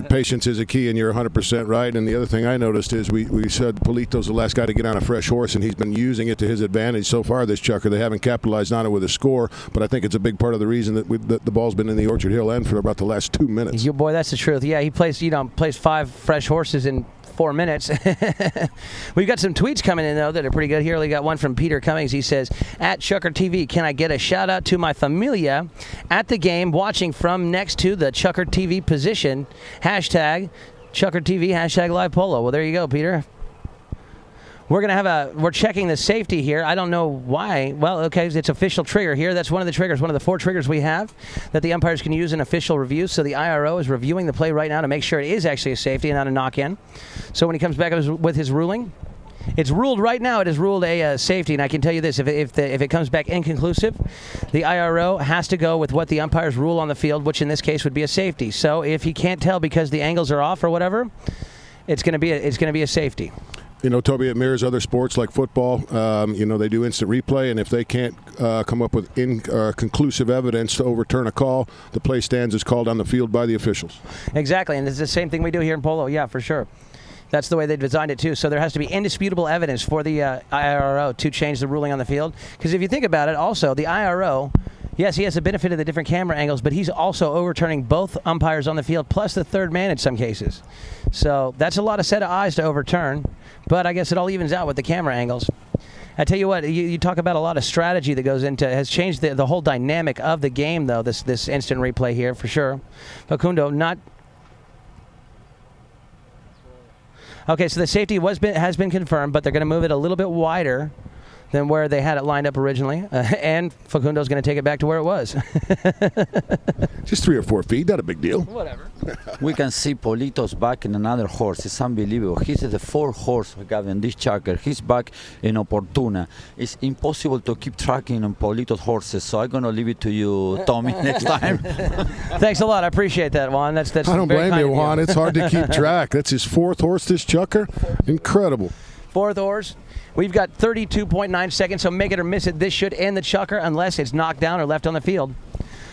B: Patience is a key, and you're 100% right. And the other thing I noticed is we said Polito's the last guy to get on a fresh horse, and he's been using it to his advantage so far this Chukker. They haven't capitalized on it with a score, but I think it's a big part of the reason that the ball's been in the Orchard Hill end for about the last 2 minutes.
A: Your boy, that's the truth. Yeah, he plays 5 fresh horses in 4 minutes. We've got some tweets coming in, though, that are pretty good here. We got one from Peter Cummings. He says, at ChukkerTV, can I get a shout out to my familia at the game watching from next to the ChukkerTV position? Hashtag ChukkerTV, hashtag live polo. Well, there you go, Peter. We're checking the safety here. I don't know why. Well, okay, it's official trigger here. That's one of the triggers, one of the 4 triggers we have that the umpires can use in official reviews. So the IRO is reviewing the play right now to make sure it is actually a safety and not a knock-in. So when he comes back with his ruling, it's ruled right now. It is ruled a safety, and I can tell you this: if it comes back inconclusive, the IRO has to go with what the umpires rule on the field, which in this case would be a safety. So if he can't tell because the angles are off or whatever, it's going to be a safety.
B: You know, Toby, it mirrors other sports like football. You know, they do instant replay, and if they can't come up with conclusive evidence to overturn a call, the play stands as called on the field by the officials.
A: Exactly, and it's the same thing we do here in polo. Yeah, for sure. That's the way they designed it, too. So there has to be indisputable evidence for the IRO to change the ruling on the field. Because if you think about it, also, the IRO, yes, he has the benefit of the different camera angles, but he's also overturning both umpires on the field, plus the third man in some cases. So that's a lot of set of eyes to overturn, but I guess it all evens out with the camera angles. I tell you what, you talk about a lot of strategy that goes into, has changed the whole dynamic of the game, though, this instant replay here, for sure. Facundo not... Okay, so the safety has been confirmed, but they're going to move it a little bit wider than where they had it lined up originally, and Facundo's going to take it back to where it was.
B: Just 3 or 4 feet, not a big deal.
A: Whatever.
C: We can see Polito's back in another horse. It's unbelievable. He's the 4th horse we got in this chukker. He's back in Oportuna. It's impossible to keep tracking on Polito's horses, so I'm going to leave it to you, Tommy, next time.
A: Thanks a lot. I appreciate that, Juan. That's
B: I don't
A: very
B: blame
A: kind
B: you,
A: of
B: Juan. It's hard to keep track. That's his 4th horse, this chukker. Incredible.
A: 4th horse. We've got 32.9 seconds, so make it or miss it. This should end the chukker unless it's knocked down or left on the field.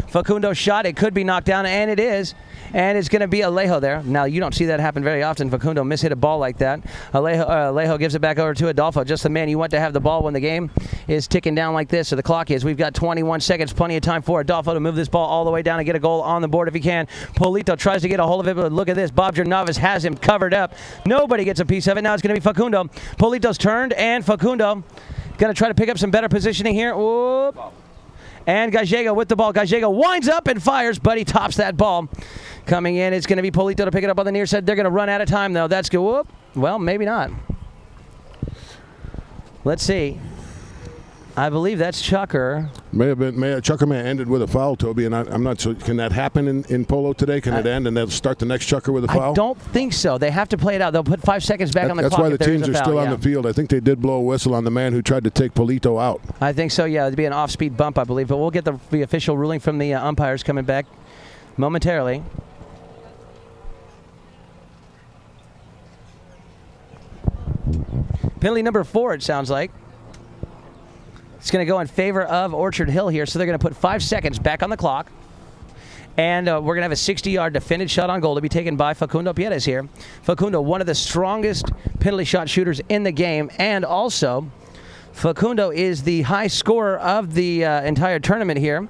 A: Facundo's shot, it could be knocked down, and it is. And it's going to be Alejo there. Now, you don't see that happen very often. Facundo mishit a ball like that. Alejo gives it back over to Adolfo, just the man you want to have the ball when the game is ticking down like this, or the clock is. We've got 21 seconds, plenty of time for Adolfo to move this ball all the way down and get a goal on the board if he can. Polito tries to get a hold of it, but look at this. Bob Jornavas has him covered up. Nobody gets a piece of it. Now it's going to be Facundo. Polito's turned, and Facundo going to try to pick up some better positioning here. Whoop. And Gallego with the ball. Gallego winds up and fires, but he tops that ball. Coming in, it's going to be Polito to pick it up on the near side. They're going to run out of time, though. That's good. Whoop. Well, maybe not. Let's see. I believe that's Chukker.
B: Chukker may have ended with a foul, Toby, and I'm not sure. Can that happen in polo today? Can it end and they'll start the next Chukker with a foul?
A: I don't think so. They have to play it out. They'll put 5 seconds back on the clock.
B: That's why the teams are still on the field. I think they did blow a whistle on the man who tried to take Polito out.
A: I think so, yeah. It'd be an off-speed bump, I believe. But we'll get the official ruling from the umpires coming back momentarily. Penalty number 4, it sounds like. It's going to go in favor of Orchard Hill here, so they're going to put 5 seconds back on the clock. And we're going to have a 60-yard defended shot on goal to be taken by Facundo Pierres here. Facundo, one of the strongest penalty shot shooters in the game, and also Facundo is the high scorer of the entire tournament here,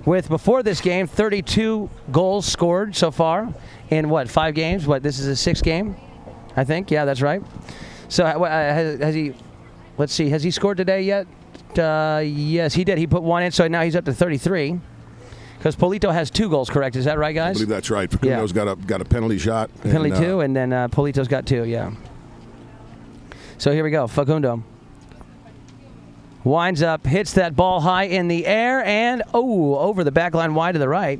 A: with, before this game, 32 goals scored so far in, 5 games? This is his 6th game, I think? Yeah, that's right. So has he, let's see, has he scored today yet? Yes, he did. He put 1 in, so now he's up to 33. Because Polito has 2 goals, correct? Is that right, guys?
B: I believe that's right. Facundo's got a penalty shot.
A: Penalty 2, and then Polito's got 2, yeah. So here we go. Facundo winds up, hits that ball high in the air, and, over the back line wide to the right.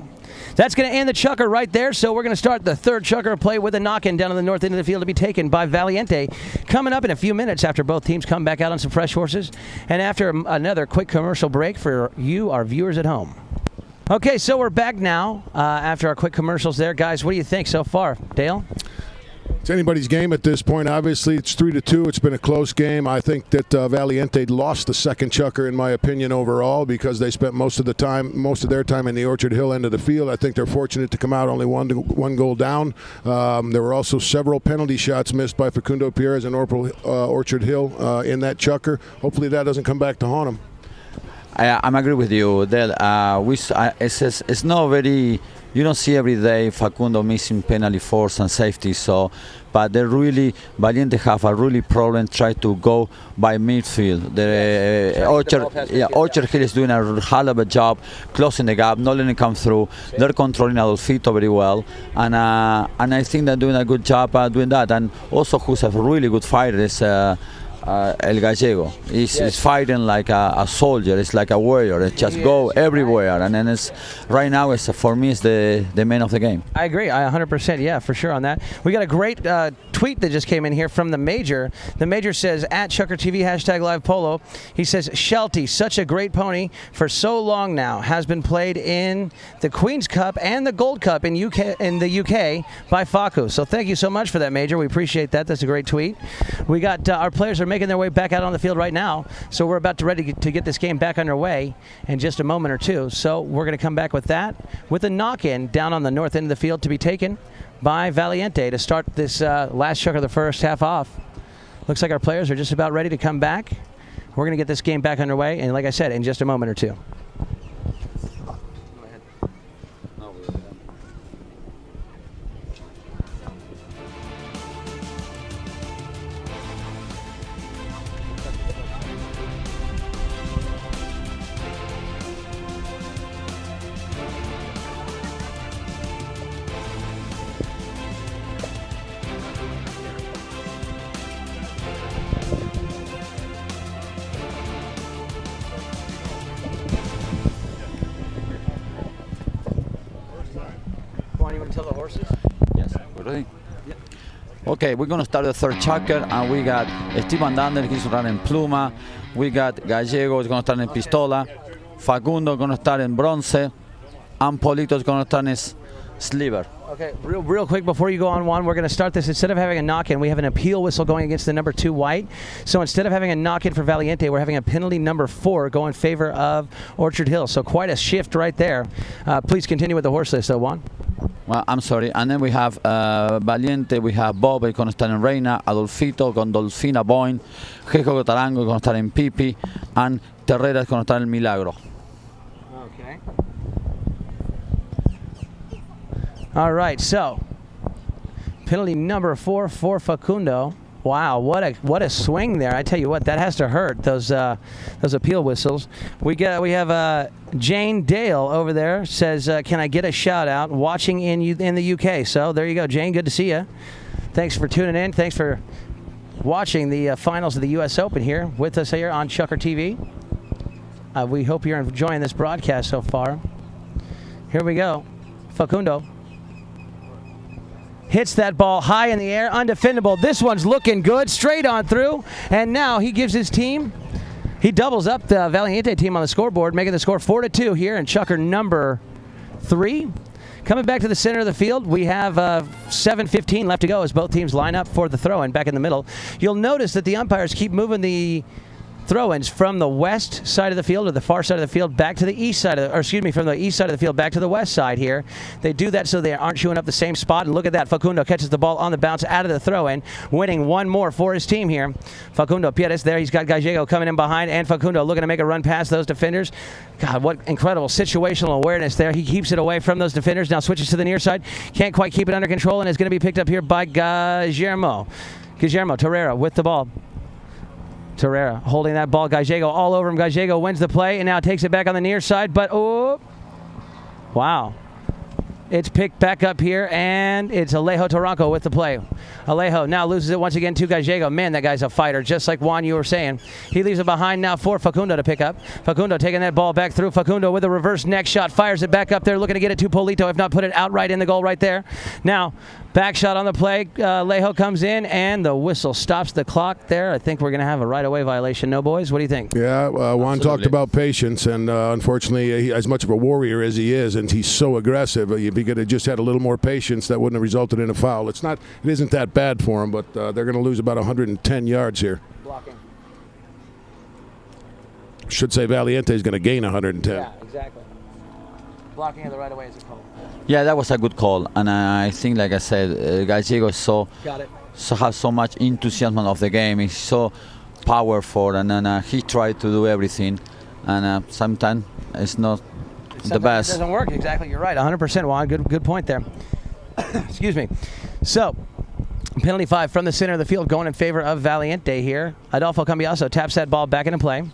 A: That's going to end the chukker right there, so we're going to start the 3rd chukker play with a knock-in down on the north end of the field to be taken by Valiente. Coming up in a few minutes after both teams come back out on some fresh horses, and after another quick commercial break for you, our viewers at home. Okay, so we're back now after our quick commercials there. Guys, what do you think so far? Dale?
B: It's anybody's game at this point. Obviously, it's 3-2. It's been a close game. I think that Valiente lost the 2nd chukker, in my opinion, overall, because they spent most of their time in the Orchard Hill end of the field. I think they're fortunate to come out only one goal down. There were also several penalty shots missed by Facundo Pierres and Orchard Hill in that chukker. Hopefully that doesn't come back to haunt them.
C: I'm agree with you, Del. It's not very. You don't see every day Facundo missing penalty force and safety. So, but they really Valiente have a really problem try to go by midfield. Orchard Hill is doing a hell of a job closing the gap, not letting it come through. They're controlling Adolfito very well, and I think they're doing a good job doing that. And also, who's a really good fighter is El Gallego. He's fighting like a soldier. It's like a warrior. It just go everywhere. And then right now, for me, it's the man of the game.
A: I agree. 100%. Yeah, for sure on that. We got a great tweet that just came in here from the Major. The Major says, at ChukkerTV, #LivePolo. He says, Shelty, such a great pony for so long now, has been played in the Queen's Cup and the Gold Cup in the UK by Faku. So thank you so much for that, Major. We appreciate that. That's a great tweet. We got our players are making their way back out on the field right now. So we're about to get this game back underway in just a moment or two. So we're going to come back with that, with a knock-in down on the north end of the field to be taken by Valiente to start this last chunk of the first half off. Looks like our players are just about ready to come back. We're going to get this game back underway, and like I said, in just a moment or two. You want to tell the horses?
C: Yes, we're ready. Yep. Okay, we're going to start the third chucker, and we got Steven Dander, he's running Pluma. We got Gallego, is going to start in Pistola. Facundo going to start in Bronce. And Polito is going to start in Sliver.
A: Okay, real quick before you go on, Juan, we're going to start this. Instead of having a knock-in, we have an appeal whistle going against the number 2 white. So instead of having a knock-in for Valiente, we're having a penalty number 4 go in favor of Orchard Hill. So quite a shift right there. Please continue with the horse list, though, Juan.
C: Well, I'm sorry. And then we have Valiente, we have Bob, going to start in Reina, Adolfito, Gondolfina Boyne, Jejo Tarango, going to start in Pipi, and Terrera is going to start in Milagro.
A: Okay. All right, so penalty number 4 for Facundo. Wow, what a swing there! I tell you what, that has to hurt, those appeal whistles. We have Jane Dale over there says, "Can I get a shout out? Watching in the UK." So there you go, Jane. Good to see you. Thanks for tuning in. Thanks for watching the finals of the U.S. Open here with us here on ChukkerTV. We hope you're enjoying this broadcast so far. Here we go, Facundo. Hits that ball high in the air, undefendable. This one's looking good, straight on through. And now he gives his team, he doubles up the Valiente team on the scoreboard, making the score 4-2 here in Chukker number 3. Coming back to the center of the field, we have 7:15 left to go as both teams line up for the throw-in back in the middle. You'll notice that the umpires keep moving the throw-ins from the west side of the field or the far side of the field back to the east side of the, or excuse me, from the east side of the field back to the west side here. They do that so they aren't chewing up the same spot. And look at that, Facundo catches the ball on the bounce out of the throw-in, winning one more for his team here. Facundo Pires there, he's got Gallego coming in behind, and Facundo looking to make a run past those defenders. God, what incredible situational awareness there. He keeps it away from those defenders, now switches to the near side. Can't quite keep it under control, and is going to be picked up here by Guillermo Torreira with the ball. Torreira holding that ball. Gallego all over him. Gallego wins the play and now takes it back on the near side. But, oh, wow. It's picked back up here, and it's Alejo Taranco with the play. Alejo now loses it once again to Gallego. Man, that guy's a fighter, just like Juan, you were saying. He leaves it behind now for Facundo to pick up. Facundo taking that ball back through. Facundo with a reverse neck shot, fires it back up there, looking to get it to Polito, if not put it outright in the goal right there. Now, back shot on the play. Alejo comes in, and the whistle stops the clock there. I think we're going to have a right-of-way violation. No, boys? What do you think?
B: Yeah, Juan talked about patience, and unfortunately, as much of a warrior as he is, and he's so aggressive, if he could have just had a little more patience, that wouldn't have resulted in a foul. It isn't that bad for him, but they're going to lose about 110 yards here.
A: Blocking.
B: Should say Valiente is going to gain 110.
A: Yeah, exactly. Blocking of the right-of-way is a call.
C: Yeah, that was a good call, and I think, like I said, Gallego is has so much enthusiasm of the game. He's so powerful, and he tried to do everything, and sometimes it's not the best.
A: It doesn't work. Exactly, you're right. 100%, Juan. Good point there. Excuse me. So, penalty 5 from the center of the field going in favor of Valiente here. Adolfo Cambiaso taps that ball back into play.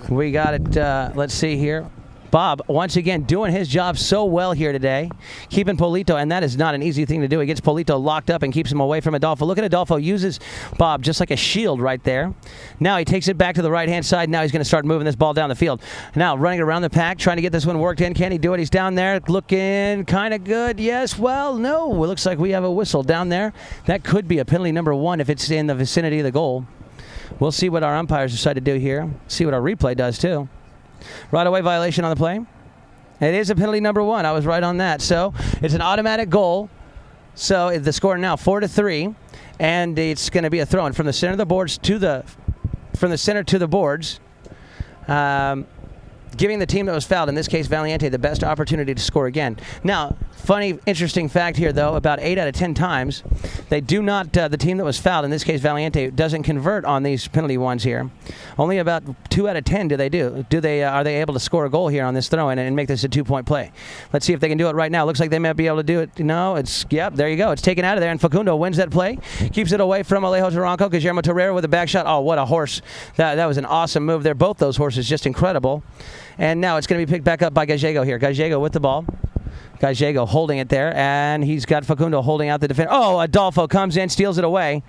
A: We got it. Let's see here. Bob, once again, doing his job so well here today, keeping Polito, and that is not an easy thing to do. He gets Polito locked up and keeps him away from Adolfo. Look at Adolfo, uses Bob just like a shield right there. Now he takes it back to the right-hand side. Now he's going to start moving this ball down the field. Now running around the pack, trying to get this one worked in. Can he do it? He's down there looking kind of good. Yes, well, no. It looks like we have a whistle down there. That could be a penalty number 1 if it's in the vicinity of the goal. We'll see what our umpires decide to do here. See what our replay does, too. Right away violation on the play. It is a penalty number 1. I was right on that. So it's an automatic goal. So the score now 4-3, and it's going to be a throw-in from the center of the boards to the boards, giving the team that was fouled, in this case Valiente, the best opportunity to score again. Now, funny, interesting fact here, though, about 8 out of 10 times, they do not, the team that was fouled, in this case Valiente, doesn't convert on these penalty ones here. Only about 2 out of 10 do they do. Are they able to score a goal here on this throw-in and make this a 2-point play? Let's see if they can do it right now. Looks like they might be able to do it. No, yep, there you go. It's taken out of there, and Facundo wins that play. Keeps it away from Alejo Taranco. Guillermo Torreira with a back shot. Oh, what a horse. That was an awesome move there. Both those horses just incredible. And now it's going to be picked back up by Gallego here. Gallego with the ball. Gallego holding it there, and he's got Facundo holding out the defense. Oh, Adolfo comes in, steals it away.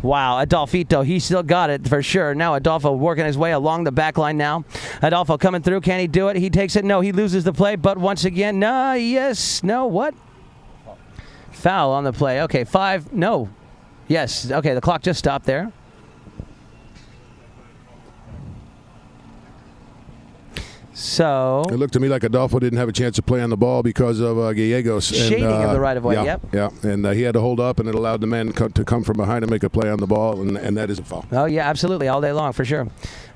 A: Wow, Adolfito, he still got it for sure. Now Adolfo working his way along the back line now. Adolfo coming through. Can he do it? He takes it. No, he loses the play, but once again, no, yes, no, what? Foul on the play. Okay, 5, no. Yes, okay, the clock just stopped there. So
B: it looked to me like Adolfo didn't have a chance to play on the ball because of Gallegos
A: shading of the right of way.
B: Yeah,
A: yep.
B: Yeah, and he had to hold up, and it allowed the man to come from behind and make a play on the ball, and that is a foul.
A: Oh yeah, absolutely, all day long for sure.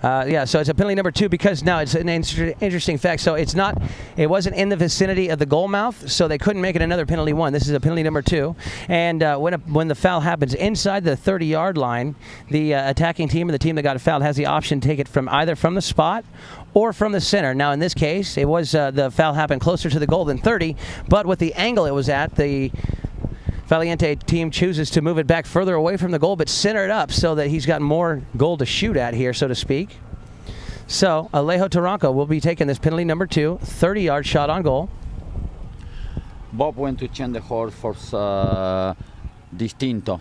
A: Yeah, so it's a penalty number 2 because now it's an interesting fact. So it wasn't in the vicinity of the goal mouth, so they couldn't make it another penalty 1. This is a penalty number 2, and when the foul happens inside the 30-yard line, the attacking team or the team that got fouled has the option to take it from either from the spot or from the center. Now in this case, it was the foul happened closer to the goal than 30, but with the angle it was at, the Valiente team chooses to move it back further away from the goal, but center it up so that he's got more goal to shoot at here, so to speak. So Alejo Taranco will be taking this penalty number 2, 30-yard shot on goal.
C: Bob went to change the horse for Distinto.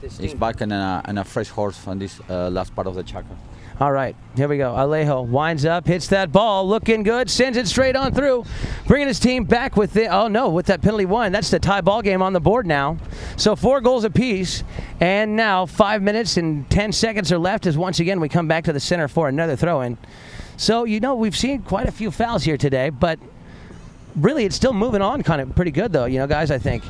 C: He's back in a fresh horse on this last part of the Chucker.
A: All right, here we go. Alejo winds up, hits that ball, looking good, sends it straight on through, bringing his team back with with that penalty 1. That's the tie ball game on the board now. So 4 goals apiece, and now 5 minutes and 10 seconds are left as once again we come back to the center for another throw-in. So, we've seen quite a few fouls here today, but really it's still moving on kind of pretty good though, guys, I think.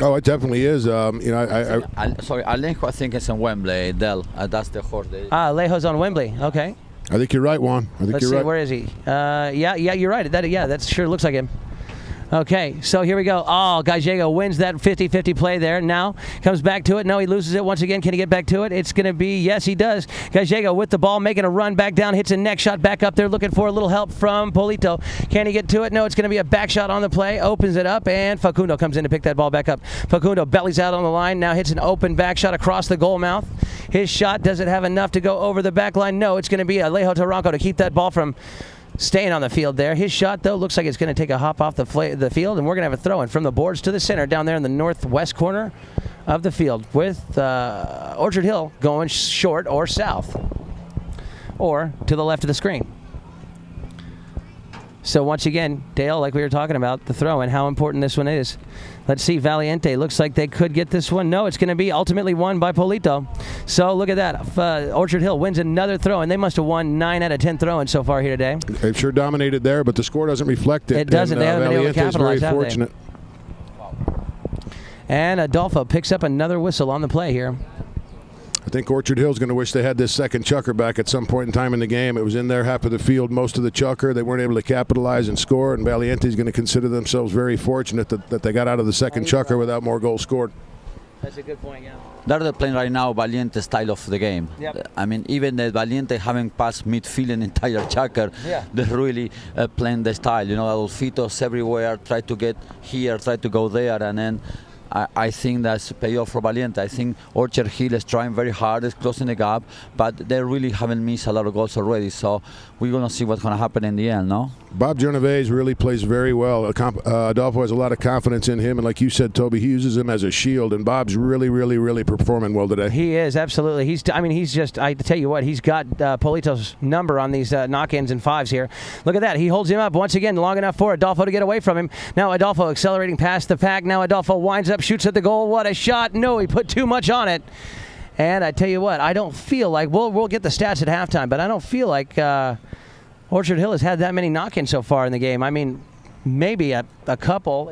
B: Oh, it definitely is.
C: Sorry, Alejo, I think it's in Wembley. That's the horse.
A: Alejo's on Wembley. Okay.
B: I think you're right, Juan.
A: Let's see, where is he? Yeah, you're right. That sure looks like him. Okay, so here we go. Oh, Gallego wins that 50-50 play there. Now comes back to it. No, he loses it once again. Can he get back to it? It's going to be, yes, he does. Gallego with the ball, making a run back down, hits a neck shot back up there, looking for a little help from Polito. Can he get to it? No, it's going to be a back shot on the play. Opens it up, and Facundo comes in to pick that ball back up. Facundo bellies out on the line. Now hits an open back shot across the goal mouth. His shot doesn't have enough to go over the back line. No, it's going to be Alejo Taranco to keep that ball from staying on the field there. His shot, though, looks like it's going to take a hop off the field, and we're going to have a throw-in from the boards to the center down there in the northwest corner of the field with Orchard Hill going short or south or to the left of the screen. So once again, Dale, like we were talking about, the throw-in, how important this one is. Let's see, Valiente looks like they could get this one. No, it's going to be ultimately won by Polito. So look at that. Orchard Hill wins another throw-in. They must have won 9 out of 10 throw-ins so far here today.
B: They've sure dominated there, but the score doesn't reflect it.
A: It doesn't. They haven't been able to capitalize,
B: very fortunate.
A: And Adolfo picks up another whistle on the play here.
B: I think Orchard Hill's going to wish they had this second chucker back at some point in time in the game. It was in their half of the field, most of the chucker. They weren't able to capitalize and score, and Valiente's going to consider themselves very fortunate that they got out of the second chucker without more goals scored.
A: That's a good point, yeah.
C: They're playing right now Valiente style of the game.
A: Yep.
C: I mean, even the Valiente haven't passed midfield an entire chucker.
A: Yeah.
C: They're really playing the style. Adolfitos everywhere, try to get here, try to go there, and then I think that's payoff for Valiente. I think Orchard Hill is trying very hard, is closing the gap, but they really haven't missed a lot of goals already. So we're going to see what's going to happen in the end, no?
B: Bob Genovese really plays very well. Adolfo has a lot of confidence in him, and like you said, Toby, he uses him as a shield, and Bob's really performing well today.
A: He is, absolutely. He's just, I tell you what, he's got Polito's number on these knock-ins and fives here. Look at that. He holds him up once again long enough for Adolfo to get away from him. Now Adolfo accelerating past the pack. Now Adolfo winds up, shoots at the goal. What a shot. No, he put too much on it. And I tell you what, I don't feel like, we'll get the stats at halftime, but I don't feel like Orchard Hill has had that many knock-ins so far in the game. I mean, maybe a couple.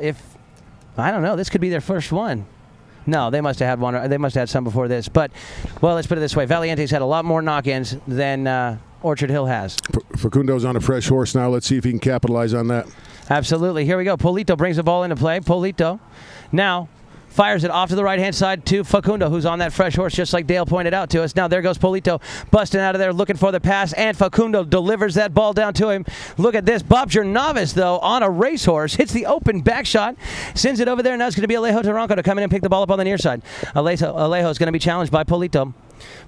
A: I don't know, this could be their first one. No, they must have had one. They must have had some before this. But, well, let's put it this way. Valiente's had a lot more knock-ins than Orchard Hill has.
B: Facundo's on a fresh horse now. Let's see if he can capitalize on that.
A: Absolutely. Here we go. Polito brings the ball into play. Polito now fires it off to the right-hand side to Facundo, who's on that fresh horse, just like Dale pointed out to us. Now there goes Polito, busting out of there, looking for the pass, and Facundo delivers that ball down to him. Look at this. Bob Jernavis, though, on a racehorse, hits the open back shot, sends it over there. Now it's going to be Alejo Taranco to come in and pick the ball up on the near side. Alejo is going to be challenged by Polito.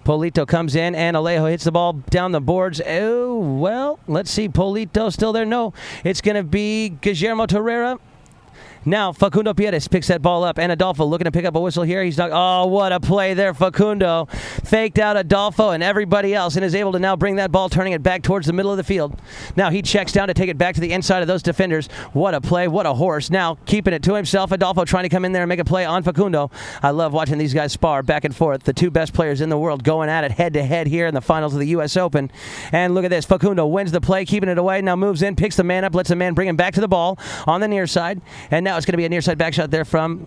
A: Polito comes in, and Alejo hits the ball down the boards. Oh, well, let's see. Polito still there? No. It's going to be Guillermo Torreira. Now Facundo Pierres picks that ball up, and Adolfo looking to pick up a whistle here. He's not. Oh, what a play there, Facundo. Faked out Adolfo and everybody else, and is able to now bring that ball, turning it back towards the middle of the field. Now he checks down to take it back to the inside of those defenders. What a play, what a horse. Now keeping it to himself, Adolfo trying to come in there and make a play on Facundo. I love watching these guys spar back and forth. The two best players in the world going at it head-to-head here in the finals of the U.S. Open. And look at this. Facundo wins the play, keeping it away. Now moves in, picks the man up, lets the man bring him back to the ball on the near side. And now it's going to be a near side back shot there from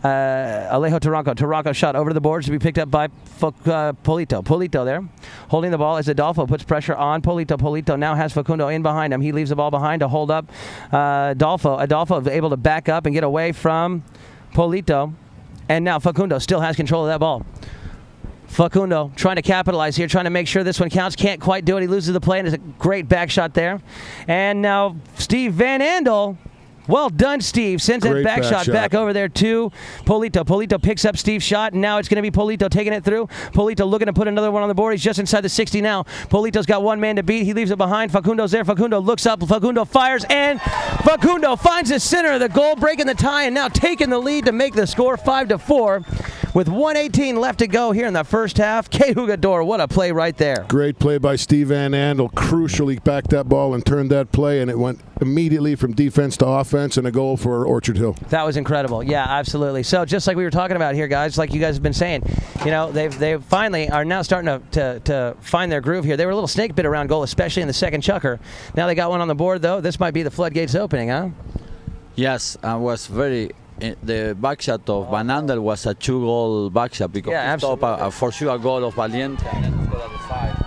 A: Alejo Taranco. Taranco shot over to the boards to be picked up by Polito. Polito there, holding the ball as Adolfo puts pressure on Polito. Polito now has Facundo in behind him. He leaves the ball behind to hold up Adolfo. Adolfo is able to back up and get away from Polito. And now Facundo still has control of that ball. Facundo trying to capitalize here, trying to make sure this one counts. Can't quite do it. He loses the play, and it's a great back shot there. And now Steve Van Andel. Well done, Steve. Sends that back shot back over there to Polito. Polito picks up Steve's shot, and now it's going to be Polito taking it through. Polito looking to put another one on the board. He's just inside the 60 now. Polito's got one man to beat. He leaves it behind. Facundo's there. Facundo looks up. Facundo fires, and Facundo finds the center of the goal, breaking the tie, and now taking the lead to make the score 5-4. With 1:18 left to go here in the first half. K. Jugador, what a play right there.
B: Great play by Steve Van Andel. Crucially backed that ball and turned that play, and it went immediately from defense to offense, and a goal for Orchard Hill.
A: That was incredible. Yeah, absolutely. So just like we were talking about here, guys, like you guys have been saying, you know, they finally are now starting to find their groove here. They were a little snake bit around goal, especially in the second chukker. Now they got one on the board, though. This might be the floodgates opening, huh?
C: Yes, I was very... The backshot of Van Andel was a 2-goal backshot because he stopped a for sure goal of Valiente.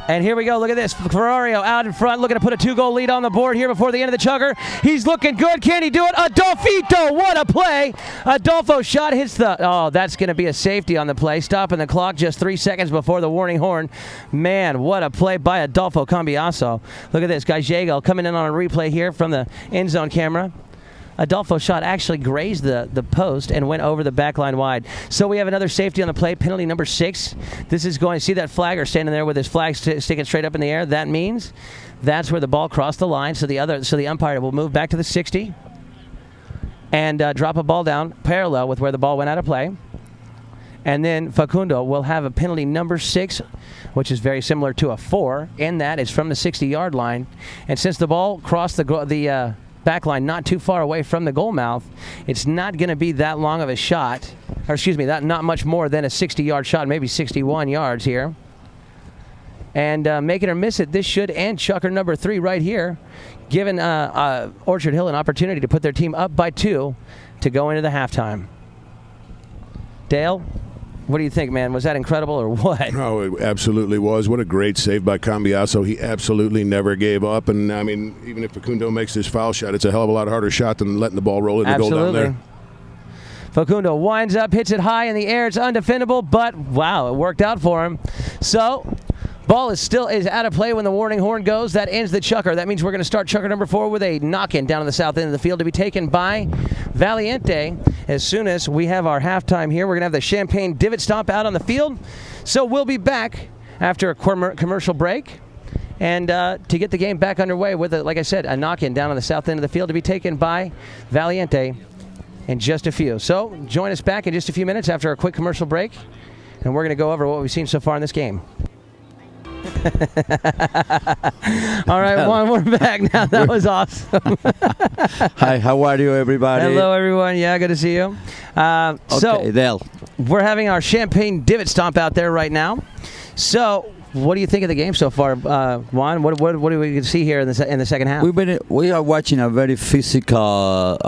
A: And here we go. Look at this. Ferrario out in front, looking to put a 2-goal lead on the board here before the end of the chukker. He's looking good. Can he do it? Adolfito, what a play. Adolfo shot hits the... Oh, that's going to be a safety on the play. Stopping the clock just 3 seconds before the warning horn. Man, what a play by Adolfo Cambiaso. Look at this. Gallego coming in on a replay here from the end zone camera. Adolfo's shot actually grazed the post and went over the back line wide. So we have another safety on the play, penalty number 6. This is going to see that flagger standing there with his flag sticking straight up in the air. That means that's where the ball crossed the line. So the umpire will move back to the 60 and drop a ball down parallel with where the ball went out of play. And then Facundo will have a penalty number 6, which is very similar to a 4, in that it's from the 60-yard line. And since the ball crossed the back line not too far away from the goal mouth, it's not going to be that long of a shot, or excuse me, not much more than a 60-yard shot, maybe 61 yards here. And make it or miss it, this should end chukker number 3 right here, giving Orchard Hill an opportunity to put their team up by 2 to go into the halftime. Dale, what do you think, man? Was that incredible or what?
B: Oh, it absolutely was. What a great save by Cambiaso. He absolutely never gave up. And, I mean, even if Facundo makes this foul shot, it's a hell of a lot harder shot than letting the ball roll in the goal down there.
A: Facundo winds up, hits it high in the air. It's undefendable, but, wow, it worked out for him. So... ball is out of play when the warning horn goes. That ends the chukker. That means we're going to start chukker number 4 with a knock-in down on the south end of the field to be taken by Valiente. As soon as we have our halftime here, we're going to have the Champagne Divot Stomp out on the field. So we'll be back after a commercial break. and to get the game back underway with, like I said, a knock-in down on the south end of the field to be taken by Valiente in just a few. So join us back in just a few minutes after a quick commercial break, and we're going to go over what we've seen so far in this game. All right, Juan, we're back now. That was awesome.
C: Hi, how are you, everybody?
A: Hello, everyone. Yeah, good to see you.
C: Okay,
A: So
C: Del.
A: we're having our champagne divot stomp out there right now. So what do you think of the game so far, Juan? What do we see here in the second half?
C: We are watching a very physical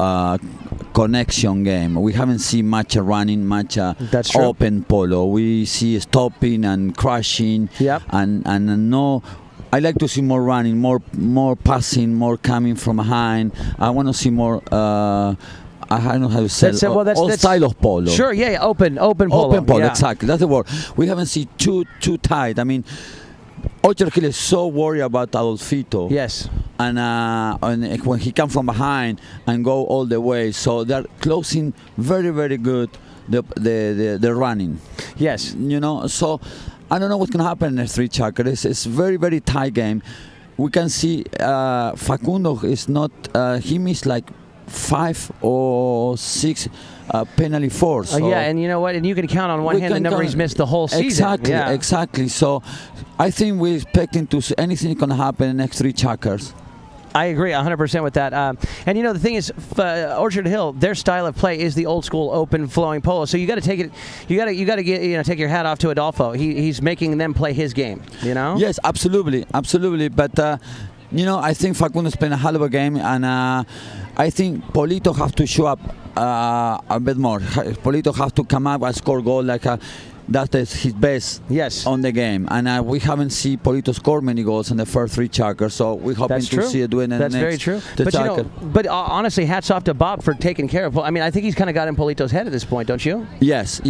C: connection game. We haven't seen much running, much
A: That's true.
C: open polo. We see stopping and crashing.
A: Yep.
C: And no. I like to see more running, more passing, more coming from behind. I want to see more. I don't know how to say it.
A: Well,
C: all style of polo.
A: Sure, yeah, open polo.
C: Open polo,
A: yeah.
C: exactly. That's the word. We haven't seen too tight. I mean, Orchard Hill is so worried about Adolfito.
A: Yes.
C: And when he comes from behind and go all the way, so they're closing very, very good the running.
A: Yes.
C: You know, so I don't know what's going to happen in the three Chucker. It's very, very tight game. We can see Facundo is not. He missed like 5 or 6 penalty fours. So
A: yeah, and you know what? And you can count on one hand the number he's missed the whole season.
C: Exactly,
A: yeah.
C: exactly. So I think we're expecting to see anything going to happen in the next three Chuckers.
A: I agree 100% with that. And you know the thing is, Orchard Hill, their style of play is the old school open flowing polo. So you got to take it. You got to get take your hat off to Adolfo. He's making them play his game. You know.
C: Yes, absolutely. But you know, I think Facundo's playing a hell of a game, and I think Polito have to show up a bit more. Polito have to come up and score goal like that's his best on the game, and we haven't seen Polito score many goals in the first three Chuckers, so we're hoping to see it doing in
A: That's
C: the
A: very
C: next
A: true.
C: the Chucker.
A: But honestly, hats off to Bob for taking care of. I mean, I think he's kind of got in Polito's head at this point, don't you?
C: Yes.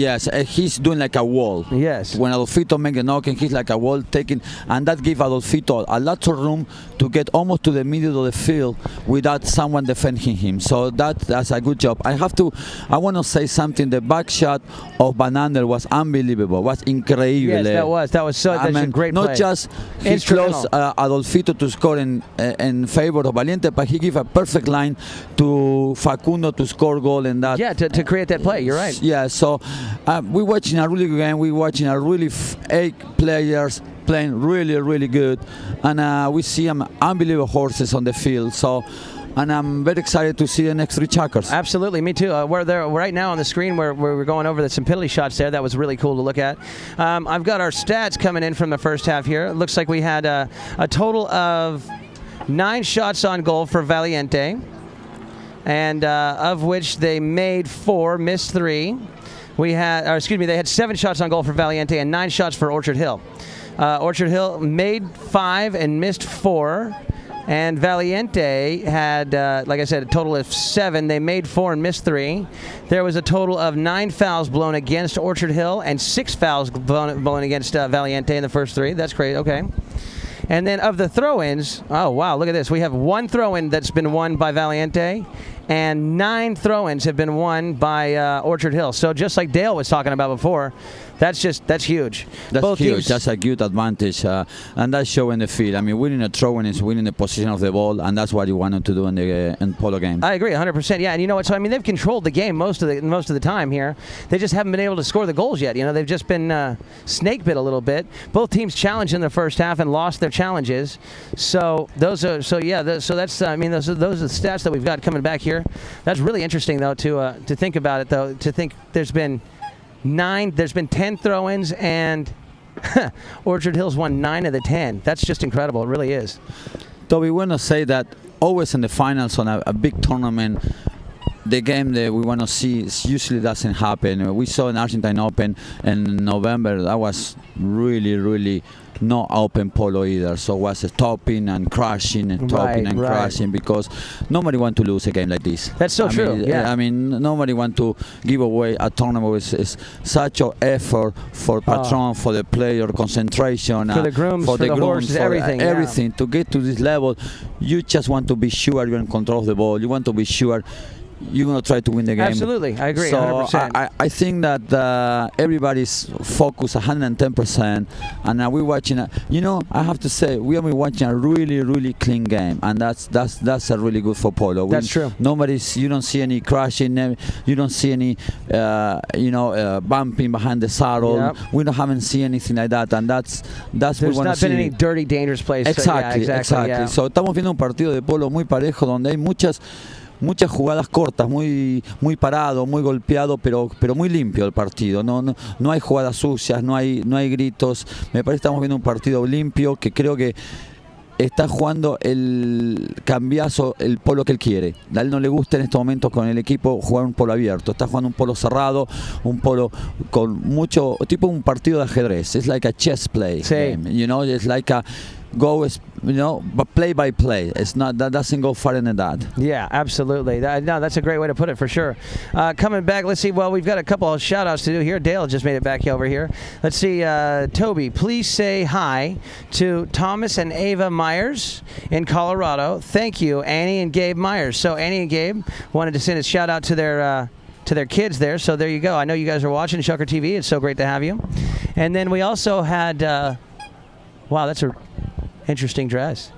C: He's doing like a wall.
A: Yes.
C: When Adolfito makes a knocking, he's like a wall taking, and that gives Adolfito a lot of room to get almost to the middle of the field without someone defending him. So that's a good job. I want to say something. The back shot of Banander was unbelievable. Was incredible.
A: Yes, that was so. That's a great play.
C: Not just he closed Adolfito to score in favor of Valiente, but he gave a perfect line to Facundo to score goal and that.
A: Yeah, to create that play. You're right.
C: Yeah, so we're watching a really good game. We're watching a really 8 players playing really, really good, and we see unbelievable horses on the field. So. And I'm very excited to see the next three Chuckers.
A: Absolutely, me too. We're there right now on the screen where we're going over some penalty shots there. That was really cool to look at. I've got our stats coming in from the first half here. It looks like we had a total of 9 shots on goal for Valiente, and of which they made 4, missed 3. They had 7 shots on goal for Valiente and 9 shots for Orchard Hill. Orchard Hill made 5 and missed 4. And Valiente had, like I said, a total of 7. They made 4 and missed 3. There was a total of 9 fouls blown against Orchard Hill and 6 fouls blown against Valiente in the first 3. That's great. Okay. And then of the throw-ins, oh, wow, look at this. We have 1 throw-in that's been won by Valiente, and 9 throw-ins have been won by Orchard Hill. So just like Dale was talking about before, that's huge.
C: That's huge. That's a good advantage, and that's showing the field. I mean, winning a throw-in is winning the position of the ball, and that's what you wanted to do in polo game.
A: I agree, 100%. Yeah, and you know what? So I mean, they've controlled the game most of the time here. They just haven't been able to score the goals yet. You know, they've just been snake bit a little bit. Both teams challenged in the first half and lost their challenges. So those are those are the stats that we've got coming back here. That's really interesting though to think about it though. To think there's been 10 throw-ins, and Orchard Hill's won 9 of the 10. That's just incredible. It really is.
C: Toby, we want to say that always in the finals on a big tournament, the game that we want to see usually doesn't happen. We saw an Argentine Open in November. That was really, really not open polo either. So it was stopping and crashing and stopping and crashing, because nobody wants to lose a game like this.
A: That's so true.
C: I mean, nobody wants to give away a tournament with such an effort for patron, for the player, concentration,
A: for the grooms, for the horses, everything.
C: Everything. To get to this level, you just want to be sure you're in control of the ball. You want to be sure you're going to try to win the game.
A: Absolutely, I agree.
C: So
A: 100%.
C: I think that everybody's focused 110%, and now we're watching. I have to say we have been watching a really clean game, and that's a really good for polo.
A: That's true.
C: You don't see any crashing, you don't see any bumping behind the saddle.
A: Yep.
C: We haven't seen anything like that, and that's
A: There's
C: we want
A: not
C: to see.
A: been any dirty, dangerous plays.
C: Exactly,
A: So, yeah, exactly. Yeah.
C: So, estamos viendo un partido de polo muy parejo donde hay muchas jugadas cortas, muy parado, muy golpeado, pero muy limpio el partido. No hay jugadas sucias, no hay gritos. Me parece que estamos viendo un partido limpio que creo que está jugando el cambiazo, el polo que él quiere. A él no le gusta en estos momentos con el equipo jugar un polo abierto. Está jugando un polo cerrado, un polo con mucho, tipo un partido de ajedrez. Es like a chess play game. It's like a but play by play. It's not, that doesn't go farther than that.
A: Yeah, absolutely. That's a great way to put it for sure. Coming back, let's see. Well, we've got a couple of shout outs to do here. Dale just made it back over here. Let's see. Toby, please say hi to Thomas and Ava Myers in Colorado. Thank you, Annie and Gabe Myers. So Annie and Gabe wanted to send a shout out to their kids there. So there you go. I know you guys are watching ChukkerTV. It's so great to have you. And then we also had, wow, that's a interesting dress.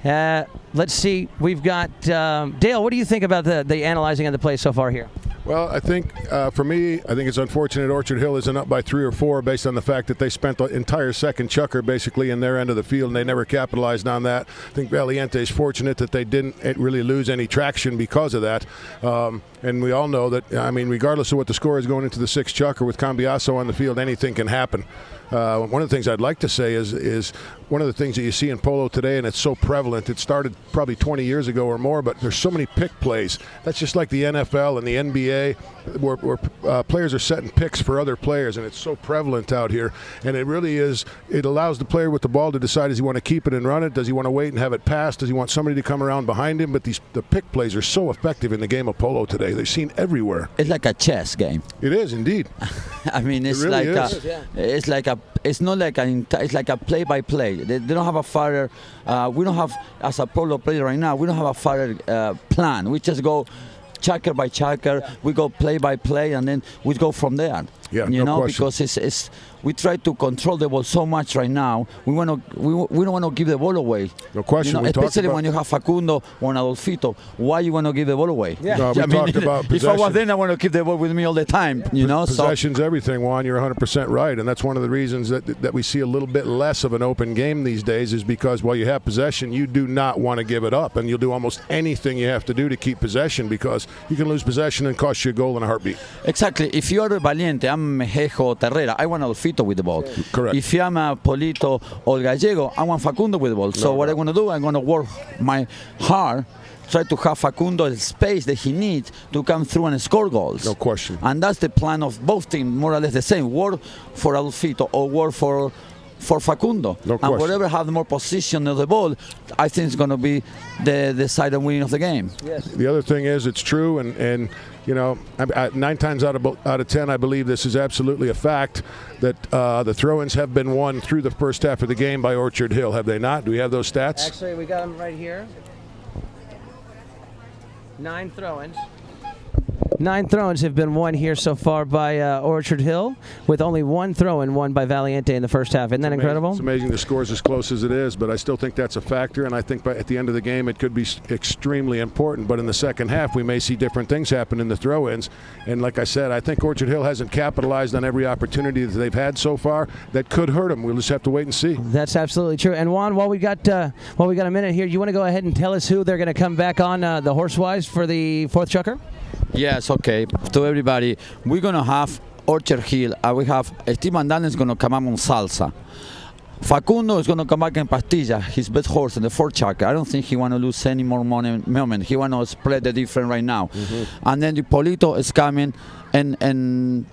A: Let's see. We've got Dale. What do you think about the analyzing of the play so far here?
B: Well, I think for me, I think it's unfortunate Orchard Hill isn't up by 3 or 4 based on the fact that they spent the entire second chukker basically in their end of the field, and they never capitalized on that. I think Valiente is fortunate that they didn't really lose any traction because of that. And we all know that, I mean, regardless of what the score is going into the 6th chukker, with Cambiaso on the field, anything can happen. One of the things I'd like to say is one of the things that you see in polo today, and it's so prevalent. It started probably 20 years ago or more, but there's so many pick plays. That's just like the NFL and the NBA, where players are setting picks for other players, and it's so prevalent out here. And it really is. It allows the player with the ball to decide: does he want to keep it and run it? Does he want to wait and have it pass? Does he want somebody to come around behind him? But the pick plays are so effective in the game of polo today. They're seen everywhere.
C: It's like a chess game.
B: It is indeed.
C: I mean, it's
B: really
C: it's like a. It's not like it's like a play-by-play. They don't have a further. We don't have, as a polo player right now, we don't have a further plan. We just go chukker by chukker. Yeah. We go play-by-play, and then we go from there.
B: Yeah, no question.
C: Because we try to control the ball so much right now. We don't want to give the ball away.
B: No question.
C: Especially when you have Facundo or Adolfito. Why you want to give the ball away?
A: Yeah.
B: No, we talked about possession.
C: If I was then, I want to keep the ball with me all the time.
B: Possession's everything, Juan. You're 100% right, and that's one of the reasons that we see a little bit less of an open game these days, is because while you have possession, you do not want to give it up, and you'll do almost anything you have to do to keep possession, because you can lose possession and cost you a goal in a heartbeat.
C: Exactly. If you are Valiente, I'm Mejejo, Terrera, I want Adolfito with the ball.
B: Correct.
C: If I'm a Polito or Gallego, I want Facundo with the ball. So what I'm going to do, I'm going to work my hard, try to have Facundo the space that he needs to come through and score goals.
B: No question.
C: And that's the plan of both teams, more or less the same. Work for Adolfito or work for Facundo.
B: No question.
C: And whatever have more position of the ball, I think it's going to be the side of winning of the game.
A: Yes.
B: The other thing is, it's true, and 9 times out of 10, I believe this is absolutely a fact, that the throw-ins have been won through the first half of the game by Orchard Hill. Have they not? Do we have those stats?
A: Actually, we got them right here. 9 throw-ins. 9 throw-ins have been won here so far by Orchard Hill, with only 1 throw-in won by Valiente in the first half. Isn't that incredible?
B: It's amazing the score's as close as it is, but I still think that's a factor, and I think at the end of the game it could be extremely important. But in the second half, we may see different things happen in the throw-ins. And like I said, I think Orchard Hill hasn't capitalized on every opportunity that they've had so far. That could hurt them. We'll just have to wait and see.
A: That's absolutely true. And Juan, while we got a minute here, you want to go ahead and tell us who they're going to come back on the Horsewise for the 4th chukker?
C: Yes, okay. To everybody, we're going to have Orchard Hill. We have Steve Mandan is going to come up on salsa. Facundo is going to come back in Pastilla, his best horse in the 4th chukker. I don't think he want to lose any more moment. He want to spread the difference right now. Mm-hmm. And then the Polito is coming and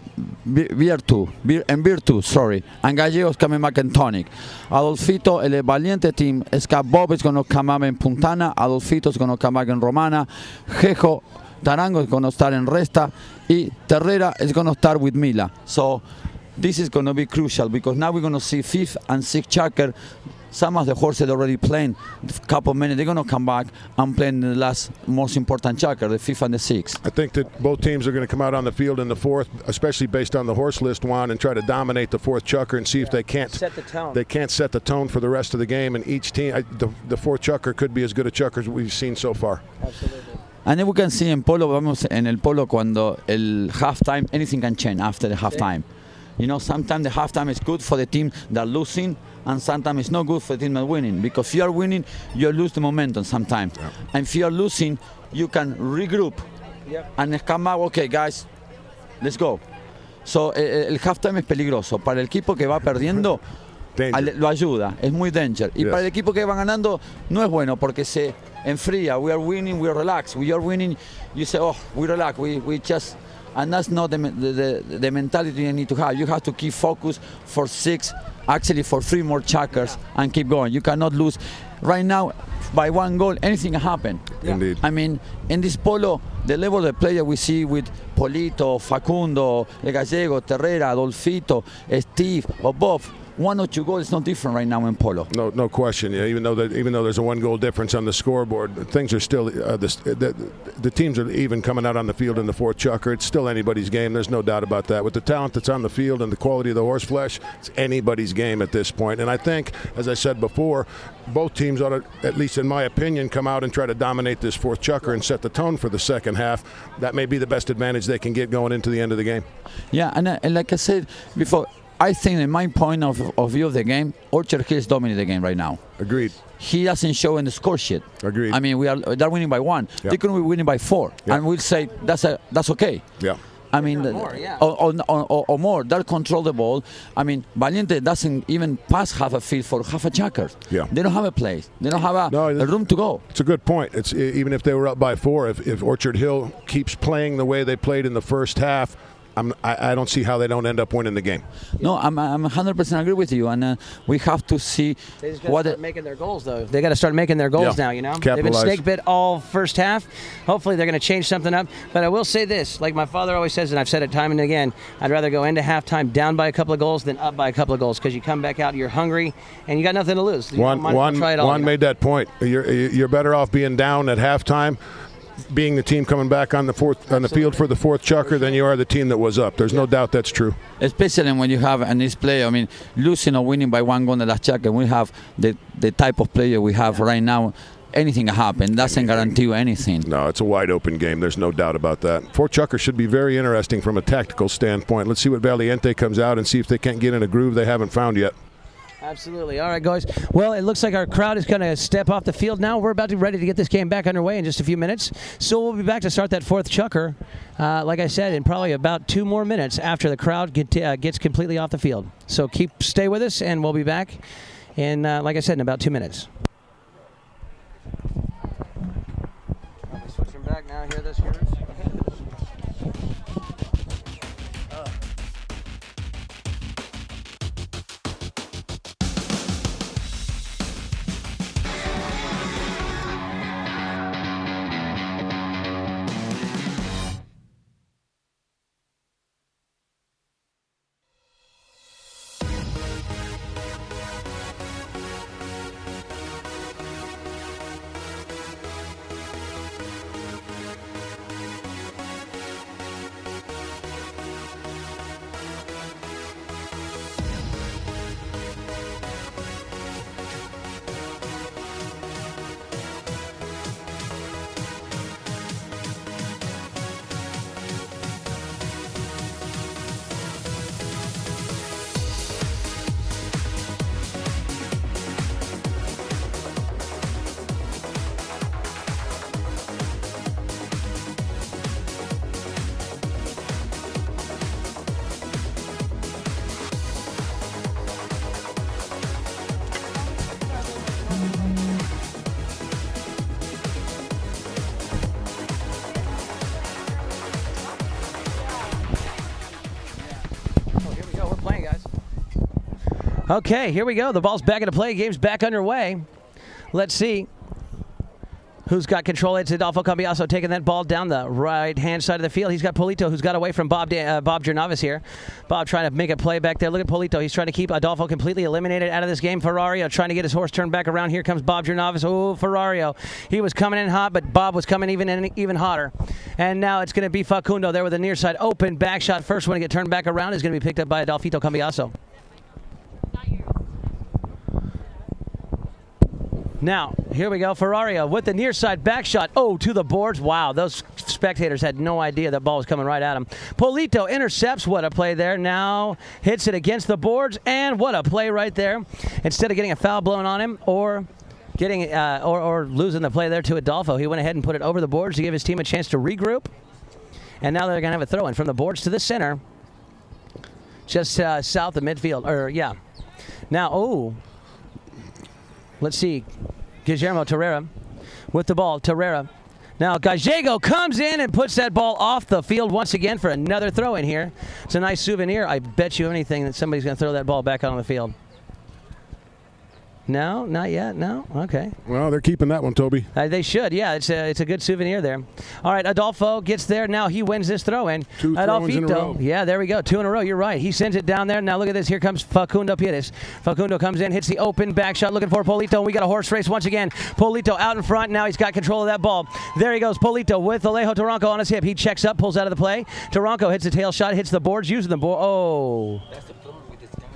C: Virtu, sorry. And Gallego is coming back in Tonic. Adolfito, el Valiente team, Bob is going to come up in Puntana. Adolfito is going to come back in Romana. Jejo Tarango is going to start in Resta, y Terrera is going to start with Mila. So this is going to be crucial, because now we're going to see 5th and 6th chukker some of the horses already playing a couple minutes. They're gonna come back and play in the last most important chukker, the 5th and the 6th.
B: I think that both teams are going to come out on the field in the 4th, especially based on the horse list, Juan, and try to dominate the 4th chukker and see if they can't
A: set the tone.
B: They can't set the tone for the rest of the game. And each team, the 4th chukker could be as good a chukker as we've seen so far.
A: Absolutely.
C: And then we can see en polo, vamos en el polo cuando el halftime, anything can change after the halftime. You know, sometimes the halftime is good for the team that are losing, and sometimes it's not good for the team that are winning. Because if you are winning, you lose the momentum sometimes. Yeah. And if you are losing, you can regroup and come back, okay, guys, let's go. So, el halftime es peligroso. Para el equipo que va perdiendo, lo ayuda, es muy danger. Y para el equipo que va ganando, no es bueno porque se enfría. We are winning, we are relaxed. We are winning, you say, oh, we relax, we just... And that's not the mentality you need to have. You have to keep focus for 6, actually for 3 more chukkers, and keep going. You cannot lose. Right now, by 1 goal, anything can happen.
B: Indeed.
C: I mean, in this polo, the level of the player we see with Polito, Facundo, El Gallego, Terrera, Adolfito, Steve, or Bob, 1 or 2 goals is not different right now in polo.
B: No question. Yeah, even though there's a 1 goal difference on the scoreboard, things are still the teams are even coming out on the field in the 4th chukker. It's still anybody's game. There's no doubt about that. With the talent that's on the field and the quality of the horse flesh, it's anybody's game at this point. And I think, as I said before, both teams ought to, at least in my opinion, come out and try to dominate this 4th chukker and set the tone for the second half. That may be the best advantage they can get going into the end of the game.
C: Yeah, and like I said before, I think in my point of view of the game, Orchard Hill is dominating the game right now.
B: Agreed.
C: He doesn't show in the score sheet.
B: Agreed.
C: I mean, they're winning by 1.
B: Yeah.
C: They could be winning by 4, and we'll say that's okay.
B: Yeah.
C: I mean,
A: more, yeah.
C: or more. They'll control the ball. I mean, Valiente doesn't even pass half a field for half a chukker.
B: Yeah.
C: They don't have a place. They don't have a room to go.
B: It's a good point. It's even if they were up by 4, if Orchard Hill keeps playing the way they played in the first half, I don't see how they don't end up winning the game.
C: No, I'm 100% agree with you, and we have to see
A: they just got to start making their goals, though. They got to start making their goals now. You know, they've been snake bit all first half. Hopefully, they're going to change something up. But I will say this, like my father always says, and I've said it time and again, I'd rather go into halftime down by a couple of goals than up by a couple of goals, because you come back out, you're hungry, and you got nothing to lose.
B: Juan made that point. You're better off being down at halftime, being the team coming back on the field for the 4th chukker, than you are the team that was up. There's no doubt that's true.
C: Especially when you have an this player, I mean, losing or winning by 1 goal in the last chukker, we have the type of player we have right now. Anything can happen. Doesn't guarantee you anything.
B: No, it's a wide open game. There's no doubt about that. 4th chukker should be very interesting from a tactical standpoint. Let's see what Valiente comes out and see if they can't get in a groove they haven't found yet.
A: Absolutely. All right, guys. Well, it looks like our crowd is going to step off the field now. We're about to be ready to get this game back underway in just a few minutes. So we'll be back to start that 4th chukker, like I said, in probably about 2 more minutes after the crowd gets completely off the field. So stay with us, and we'll be back in, like I said, in about 2 minutes. I'll be switching back now. Hear this, yours? Okay, here we go. The ball's back into play. Game's back underway. Let's see who's got control. It's Adolfo Cambiaso taking that ball down the right-hand side of the field. He's got Polito, who's got away from Bob Gernavis here. Bob trying to make a play back there. Look at Polito. He's trying to keep Adolfo completely eliminated out of this game. Ferrario trying to get his horse turned back around. Here comes Bob Gernavis. Oh, Ferrario. He was coming in hot, but Bob was coming even hotter. And now it's going to be Facundo there with a near side open back shot. First one to get turned back around is going to be picked up by Adolfito Cambiaso. Now, here we go. Ferrario with the near side back shot. Oh, to the boards. Wow, those spectators had no idea that ball was coming right at him. Polito intercepts. What a play there. Now hits it against the boards, and what a play right there. Instead of getting a foul blown on him or getting or losing the play there to Adolfo, he went ahead and put it over the boards to give his team a chance to regroup. And now they're going to have a throw in from the boards to the center, just south of midfield. Now, let's see. Guillermo Terrera with the ball. Terrera. Now Gallego comes in and puts that ball off the field once again for another throw in here. It's a nice souvenir. I bet you anything that somebody's going to throw that ball back out on the field. No, not yet. No? Okay.
B: Well, they're keeping that one, Toby.
A: They should, yeah. It's a good souvenir there. All right, Adolfo gets there. Now he wins this throw-in.
B: Two throw-ins in a row.
A: Yeah, there we go. 2 in a row. You're right. He sends it down there. Now look at this. Here comes Facundo Pires. Facundo comes in, hits the open back shot, looking for Polito. And we got a horse race once again. Polito out in front. Now he's got control of that ball. There he goes. Polito with Alejo Taranco on his hip. He checks up, pulls out of the play. Taranco hits a tail shot, hits the boards, using the board. Oh.
C: That's the problem with this guy.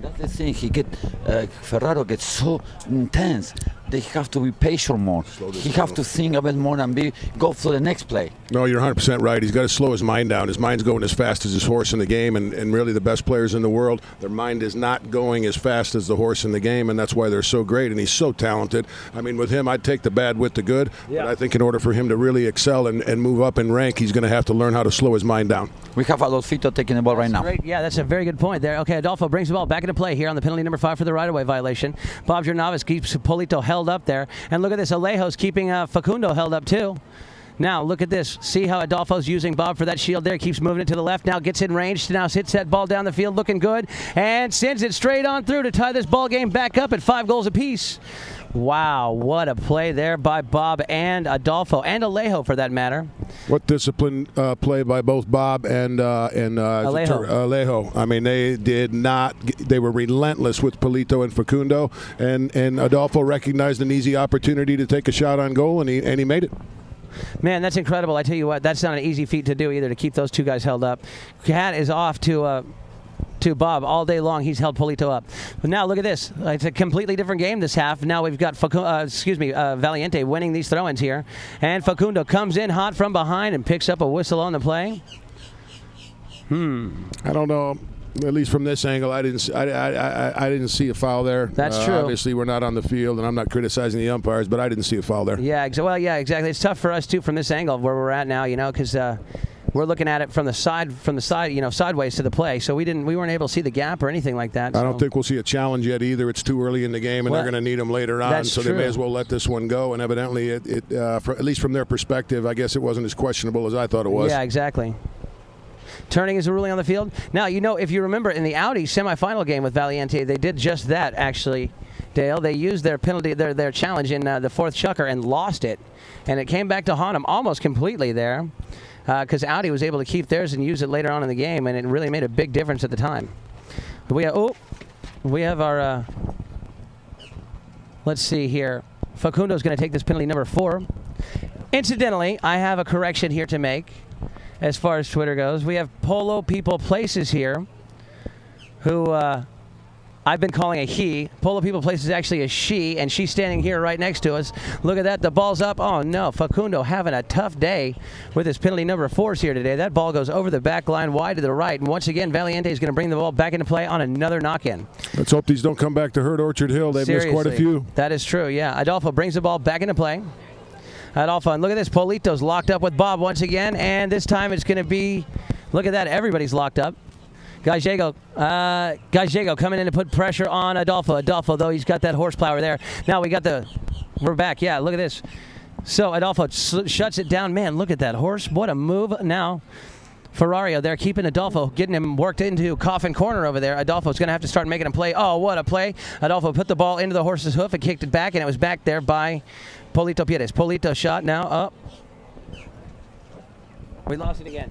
C: That's the thing. Ferraro gets so intense. They have to be patient more. He have to think a bit more and go for the next play.
B: No, you're 100% right. He's got to slow his mind down. His mind's going as fast as his horse in the game, and really the best players in the world, their mind is not going as fast as the horse in the game, and that's why they're so great, and he's so talented. I mean, with him, I'd take the bad with the good, but I think in order for him to really excel and move up in rank, he's going to have to learn how to slow his mind down.
C: We have Adolfito taking the ball right now.
A: Great. Yeah, that's a very good point there. Okay, Adolfo brings the ball back into play here on the penalty number 5 for the right-of-way violation. Bob Gernavis keeps Polito held up there, and look at this. Alejo's keeping Facundo held up too. Now, look at this. See how Adolfo's using Bob for that shield there. Keeps moving it to the left. Now gets in range. Now hits that ball down the field looking good. And sends it straight on through to tie this ball game back up at 5 goals apiece. Wow, what a play there by Bob and Adolfo, and Alejo for that matter.
B: What disciplined play by both Bob and Alejo. I mean, they were relentless with Polito and Facundo, and Adolfo recognized an easy opportunity to take a shot on goal, and he made it.
A: Man, that's incredible. I tell you what, that's not an easy feat to do either, to keep those two guys held up. Hat is off to Bob all day long. He's held Polito up. But now look at this. It's a completely different game this half. Now we've got Valiente winning these throw-ins here, and Facundo comes in hot from behind and picks up a whistle on the play.
B: I don't know. At least from this angle, I didn't see a foul there.
A: That's true.
B: Obviously, we're not on the field, and I'm not criticizing the umpires, but I didn't see a foul there.
A: Yeah, exactly. It's tough for us too from this angle where we're at now, because we're looking at it from the side, sideways to the play. So we weren't able to see the gap or anything like that.
B: I don't think we'll see a challenge yet either. It's too early in the game, and they're going to need them later on. So they may as well let this one go. And evidently, at least from their perspective, I guess it wasn't as questionable as I thought it was.
A: Yeah, exactly. Turning is a ruling on the field. Now, if you remember in the Audi semifinal game with Valiente, they did just that, actually, Dale. They used their penalty, their challenge in the 4th chukker and lost it. And it came back to haunt them almost completely there because Audi was able to keep theirs and use it later on in the game, and it really made a big difference at the time. We have our, let's see here. Facundo's going to take this penalty number 4. Incidentally, I have a correction here to make. As far as Twitter goes, we have Polo People Places here, who I've been calling a he. Polo People Places is actually a she, and she's standing here right next to us. Look at that. The ball's up. Oh, no. Facundo having a tough day with his penalty number 4s here today. That ball goes over the back line wide to the right. And once again, Valiente is going to bring the ball back into play on another knock-in.
B: Let's hope these don't come back to hurt Orchard Hill. They've missed quite a few.
A: That is true, yeah. Adolfo brings the ball back into play. Adolfo, and look at this. Polito's locked up with Bob once again, and this time it's going to be, look at that, everybody's locked up. Gallego coming in to put pressure on Adolfo. Adolfo, though, he's got that horsepower there. Now we're back. Yeah, look at this. So Adolfo shuts it down. Man, look at that horse. What a move. Now Ferrario there keeping Adolfo, getting him worked into coffin corner over there. Adolfo's going to have to start making him play. Oh, what a play. Adolfo put the ball into the horse's hoof and kicked it back, and it was back there by Polito Pires. Polito shot now up. We lost it again.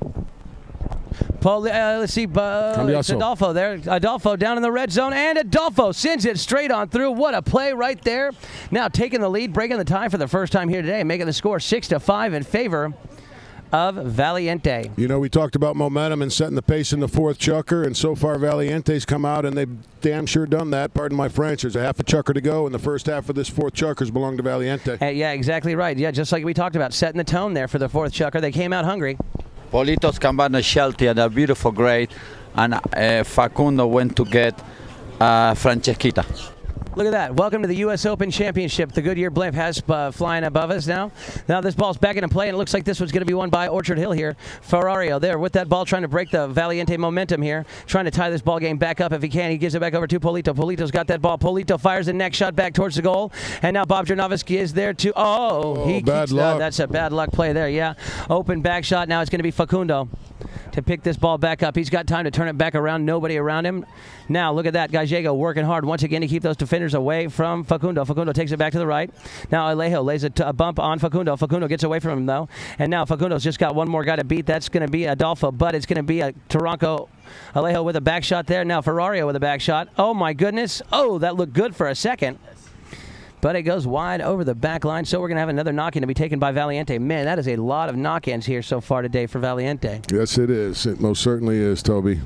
A: Let's see. It's Adolfo there. Adolfo down in the red zone, and Adolfo sends it straight on through. What a play right there. Now taking the lead, breaking the tie for the first time here today, making the score 6-5 in favor of Valiente.
B: You know, we talked about momentum and setting the pace in the fourth chukker, and so far Valiente's come out and they've damn sure done that. Pardon my French. There's a half a chukker to go, and the first half of this fourth chukkers belong to Valiente.
A: Yeah, exactly right. Yeah, just like we talked about, setting the tone there for the fourth chukker. They came out hungry.
C: Politos come back Shelty at a beautiful grade, and Facundo went to get Francesquita.
A: Look at that. Welcome to the U.S. Open Championship. The Goodyear blimp has flying above us now. Now this ball's back into play, and it looks like this one's going to be won by Orchard Hill here. Ferrario there with that ball trying to break the Valiente momentum here, trying to tie this ball game back up if he can. He gives it back over to Polito. Polito's got that ball. Polito fires the next shot back towards the goal, and now Bob Jurnovsky is there too.
B: Bad luck.
A: That's a bad luck play there, yeah. Open back shot. Now it's going to be Facundo to pick this ball back up. He's got time to turn it back around. Nobody around him. Now look at that. Gallego working hard once again to keep those defenders away from Facundo. Facundo takes it back to the right. Now Alejo lays a bump on Facundo. Facundo gets away from him though. And now Facundo's just got one more guy to beat. That's going to be Adolfo, but it's going to be a Taranco. Alejo with a back shot there. Now Ferrario with a back shot. Oh my goodness. Oh, that looked good for a second. But it goes wide over the back line, so we're going to have another knock-in to be taken by Valiente. Man, that is a lot of knock-ins here so far today for Valiente.
B: Yes, it is. It most certainly is, Toby.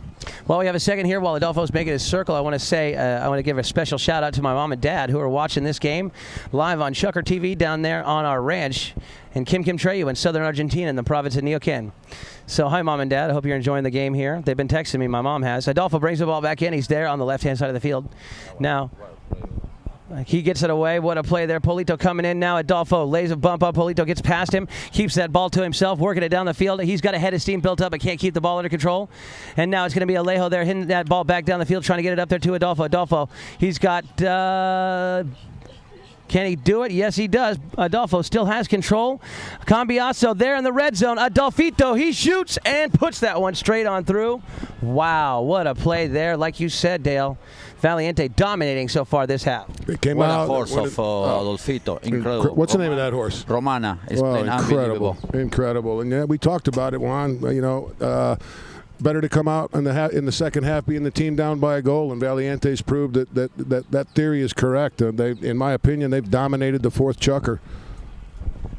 A: Well, we have a second here while Adolfo's making his circle. I want to say, I want to give a special shout-out to my mom and dad who are watching this game live on ChukkerTV down there on our ranch in Quimquimtrayu in southern Argentina in the province of Neuquén. So, hi, Mom and Dad. I hope you're enjoying the game here. They've been texting me. My mom has. Adolfo brings the ball back in. He's there on the left-hand side of the field. Now, he gets it away. What a play there. Polito coming in now. Adolfo lays a bump up. Polito gets past him. Keeps that ball to himself. Working it down the field. He's got a head of steam built up but can't keep the ball under control. And now it's going to be Alejo there hitting that ball back down the field trying to get it up there to Adolfo. Adolfo, he's got... Can he do it? Yes, he does. Adolfo still has control. Cambiaso there in the red zone. Adolfito, he shoots and puts that one straight on through. Wow, what a play there. Like you said, Dale, Valiente dominating so far this half.
B: It came
C: what
B: out.
C: A horse of Adolfito. Incredible.
B: What's the name of that horse?
C: Romana. It's
B: incredible.
C: Unbelievable.
B: Incredible. And yeah, we talked about it, Juan. You know, better to come out in the second half being the team down by a goal, and Valiente's proved that theory is correct. In my opinion, they've dominated the fourth chukker.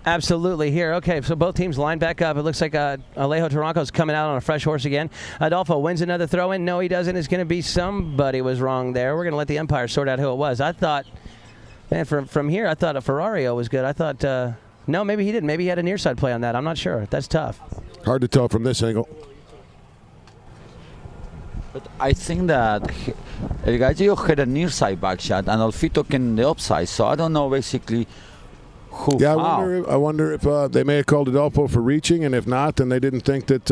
A: Absolutely here. Okay, so both teams line back up. It looks like Alejo Taranco's coming out on a fresh horse again. Adolfo wins another throw-in. No, he doesn't. It's going to be somebody was wrong there. We're going to let the umpire sort out who it was. I thought, man, from here, I thought a Ferrario was good. I thought, no, maybe he didn't. Maybe he had a near side play on that. I'm not sure. That's tough.
B: Hard to tell from this angle.
C: But I think that El Gallego had a near side back shot and Alfito came the upside. So I don't know basically who fouled.
B: I wonder if they may have called Adolfo for reaching, and if not, then they didn't think that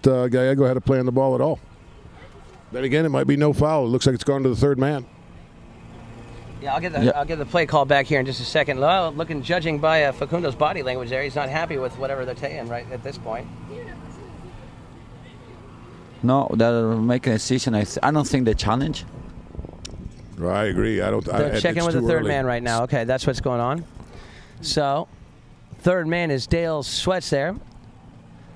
B: Gallego had a play on the ball at all. Then again, it might be no foul. It looks like it's gone to the third man.
A: Yeah, I'll get the play call back here in just a second. Well, judging by Facundo's body language there, he's not happy with whatever they're taking right at this point.
C: No, they're making a decision. I don't think they challenge.
B: I agree.
A: They're checking with the third man right now. Okay, that's what's going on. So, third man is Dale Sweats there.